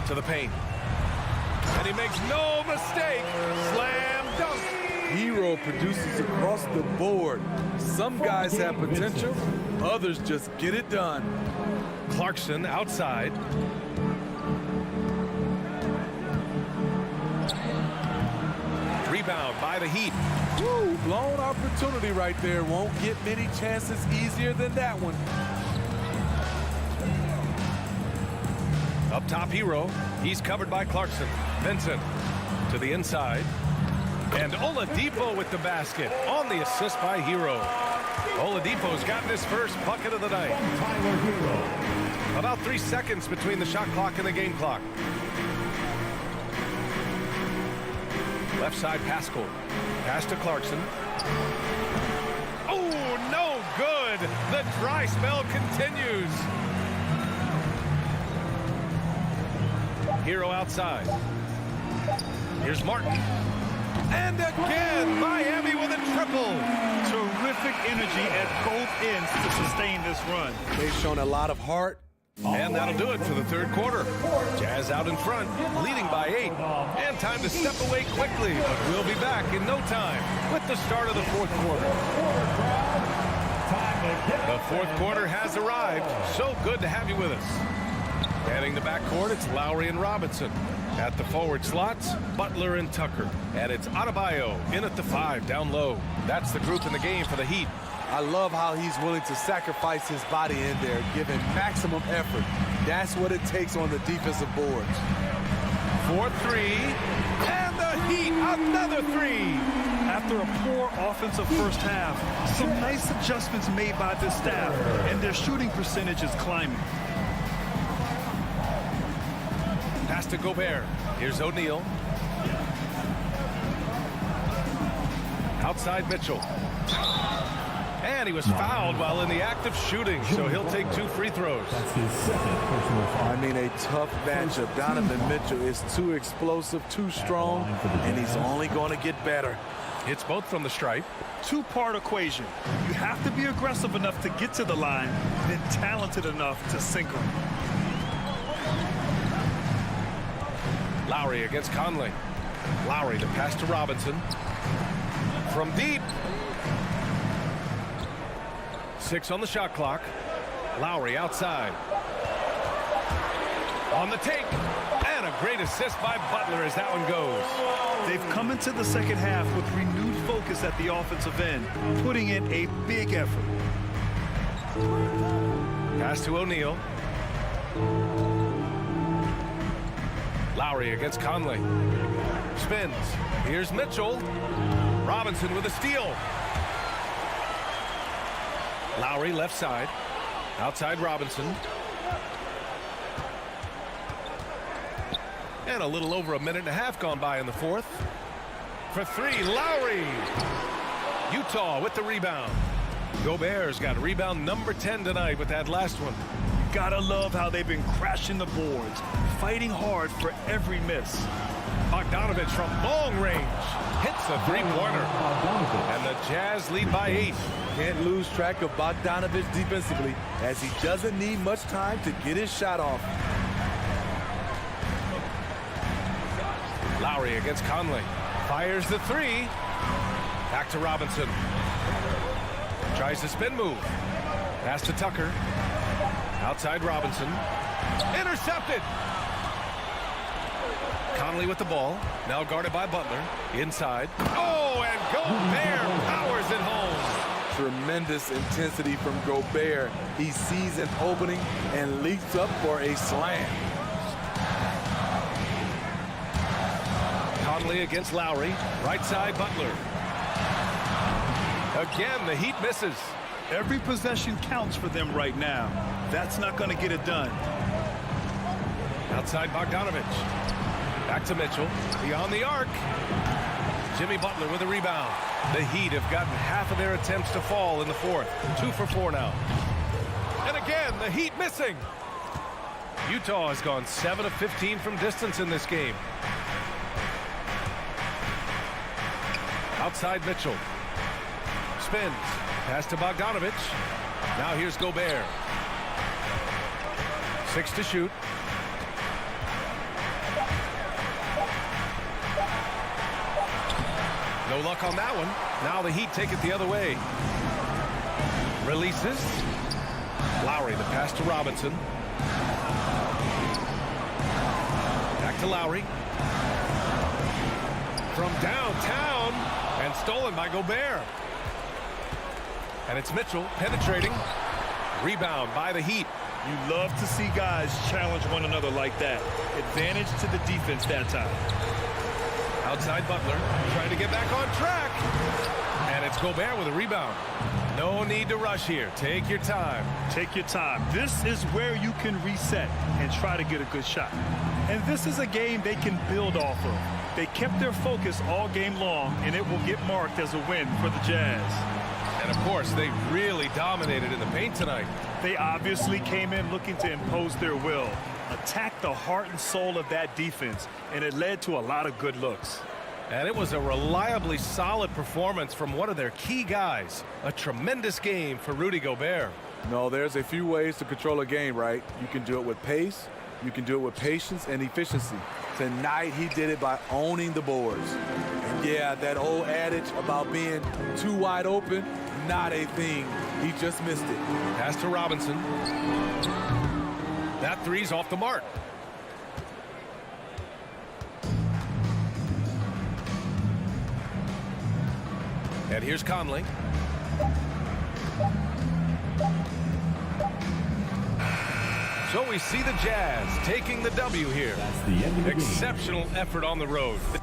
[SPEAKER 8] To the paint. And he makes no mistake. Slam dunk.
[SPEAKER 12] Hero produces across the board. Some guys have potential. Others just get it done.
[SPEAKER 8] Clarkson outside. Rebound by the Heat.
[SPEAKER 12] Woo, blown opportunity right there. Won't get many chances easier than that one.
[SPEAKER 8] Up top, Hero. He's covered by Clarkson. Vincent to the inside. And Oladipo with the basket on the assist by Hero. Oladipo's gotten his first bucket of the night. About 3 seconds between the shot clock and the game clock. Left side, Pascal. Pass to Clarkson. Oh, no good. The dry spell continues. Hero outside. Here's Martin. And again, Miami with a triple.
[SPEAKER 9] Terrific energy at both ends to sustain this run.
[SPEAKER 12] They've shown a lot of heart.
[SPEAKER 8] And that'll do it for the third quarter. Jazz out in front, leading by 8. And time to step away quickly, but we'll be back in no time with the start of the fourth quarter. The fourth quarter has arrived. So good to have you with us. Heading to backcourt, it's Lowry and Robinson. At the forward slots, Butler and Tucker. And it's Adebayo in at the 5 down low. That's the group in the game for the Heat.
[SPEAKER 12] I love how he's willing to sacrifice his body in there, giving maximum effort. That's what it takes on the defensive boards.
[SPEAKER 8] 4-3, and the Heat, another 3.
[SPEAKER 9] After a poor offensive first half, some nice adjustments made by this staff, and their shooting percentage is climbing.
[SPEAKER 8] Pass to Gobert. Here's O'Neal. Outside Mitchell. And he was fouled while in the act of shooting, so he'll take 2 free throws.
[SPEAKER 13] That's his second personal foul.
[SPEAKER 7] I mean, a tough matchup. Donovan Mitchell is too explosive, too strong, and he's only going to get better.
[SPEAKER 8] Hits both from the stripe.
[SPEAKER 9] Two-part equation. You have to be aggressive enough to get to the line, then talented enough to sink them.
[SPEAKER 8] Lowry against Conley. Lowry to pass to Robinson. From deep. 6 on the shot clock. Lowry outside. On the take. And a great assist by Butler as that one goes.
[SPEAKER 9] They've come into the second half with renewed focus at the offensive end, putting in a big effort.
[SPEAKER 8] Pass to O'Neal. Lowry against Conley. Spins. Here's Mitchell. Robinson with a steal. Lowry left side. Outside Robinson. And a little over a minute and a half gone by in the fourth. For 3, Lowry. Utah with the rebound. Gobert's got rebound number 10 tonight with that last one.
[SPEAKER 9] Gotta love how they've been crashing the boards, fighting hard for every miss.
[SPEAKER 8] Bogdanovich from long range hits a three-pointer. And the Jazz lead by 8.
[SPEAKER 12] Can't lose track of Bogdanovich defensively, as he doesn't need much time to get his shot off.
[SPEAKER 8] Lowry against Conley. Fires the 3. Back to Robinson. Tries the spin move. Pass to Tucker. Outside Robinson. Intercepted. Conley with the ball. Now guarded by Butler. Inside. Oh, and Gobert powers it home.
[SPEAKER 12] Tremendous intensity from Gobert. He sees an opening and leaps up for a slam.
[SPEAKER 8] Conley against Lowry. Right side Butler. Again, the Heat misses.
[SPEAKER 9] Every possession counts for them right now. That's not going to get it done.
[SPEAKER 8] Outside Bogdanovich. Back to Mitchell. Beyond the arc. Jimmy Butler with a rebound. The Heat have gotten half of their attempts to fall in the fourth. 2 for 4 now. And again, the Heat missing. Utah has gone 7 of 15 from distance in this game. Outside Mitchell. Spins. Pass to Bogdanovich. Now here's Gobert. 6 to shoot. No luck on that one. Now the Heat take it the other way. Releases. Lowry, the pass to Robinson. Back to Lowry. From downtown. And stolen by Gobert. And it's Mitchell penetrating. Rebound by the Heat.
[SPEAKER 9] You love to see guys challenge one another like that. Advantage to the defense that time.
[SPEAKER 8] Outside Butler, trying to get back on track. And it's Gobert with a rebound. No need to rush here. Take your time.
[SPEAKER 9] Take your time. This is where you can reset and try to get a good shot. And this is a game they can build off of. They kept their focus all game long, and it will get marked as a win for the Jazz.
[SPEAKER 8] And, of course, they really dominated in the paint tonight.
[SPEAKER 9] They obviously came in looking to impose their will, attack the heart and soul of that defense, and it led to a lot of good looks.
[SPEAKER 8] And it was a reliably solid performance from one of their key guys. A tremendous game for Rudy Gobert.
[SPEAKER 12] No, there's a few ways to control a game, right? You can do it with pace, you can do it with patience and efficiency. Tonight, he did it by owning the boards. And yeah, that old adage about being too wide open, not a thing. He just missed it.
[SPEAKER 8] Pass to Robinson. That three's off the mark. And here's Conley. So we see the Jazz taking the W here.
[SPEAKER 13] That's the end of the game.
[SPEAKER 8] Exceptional effort on the road. The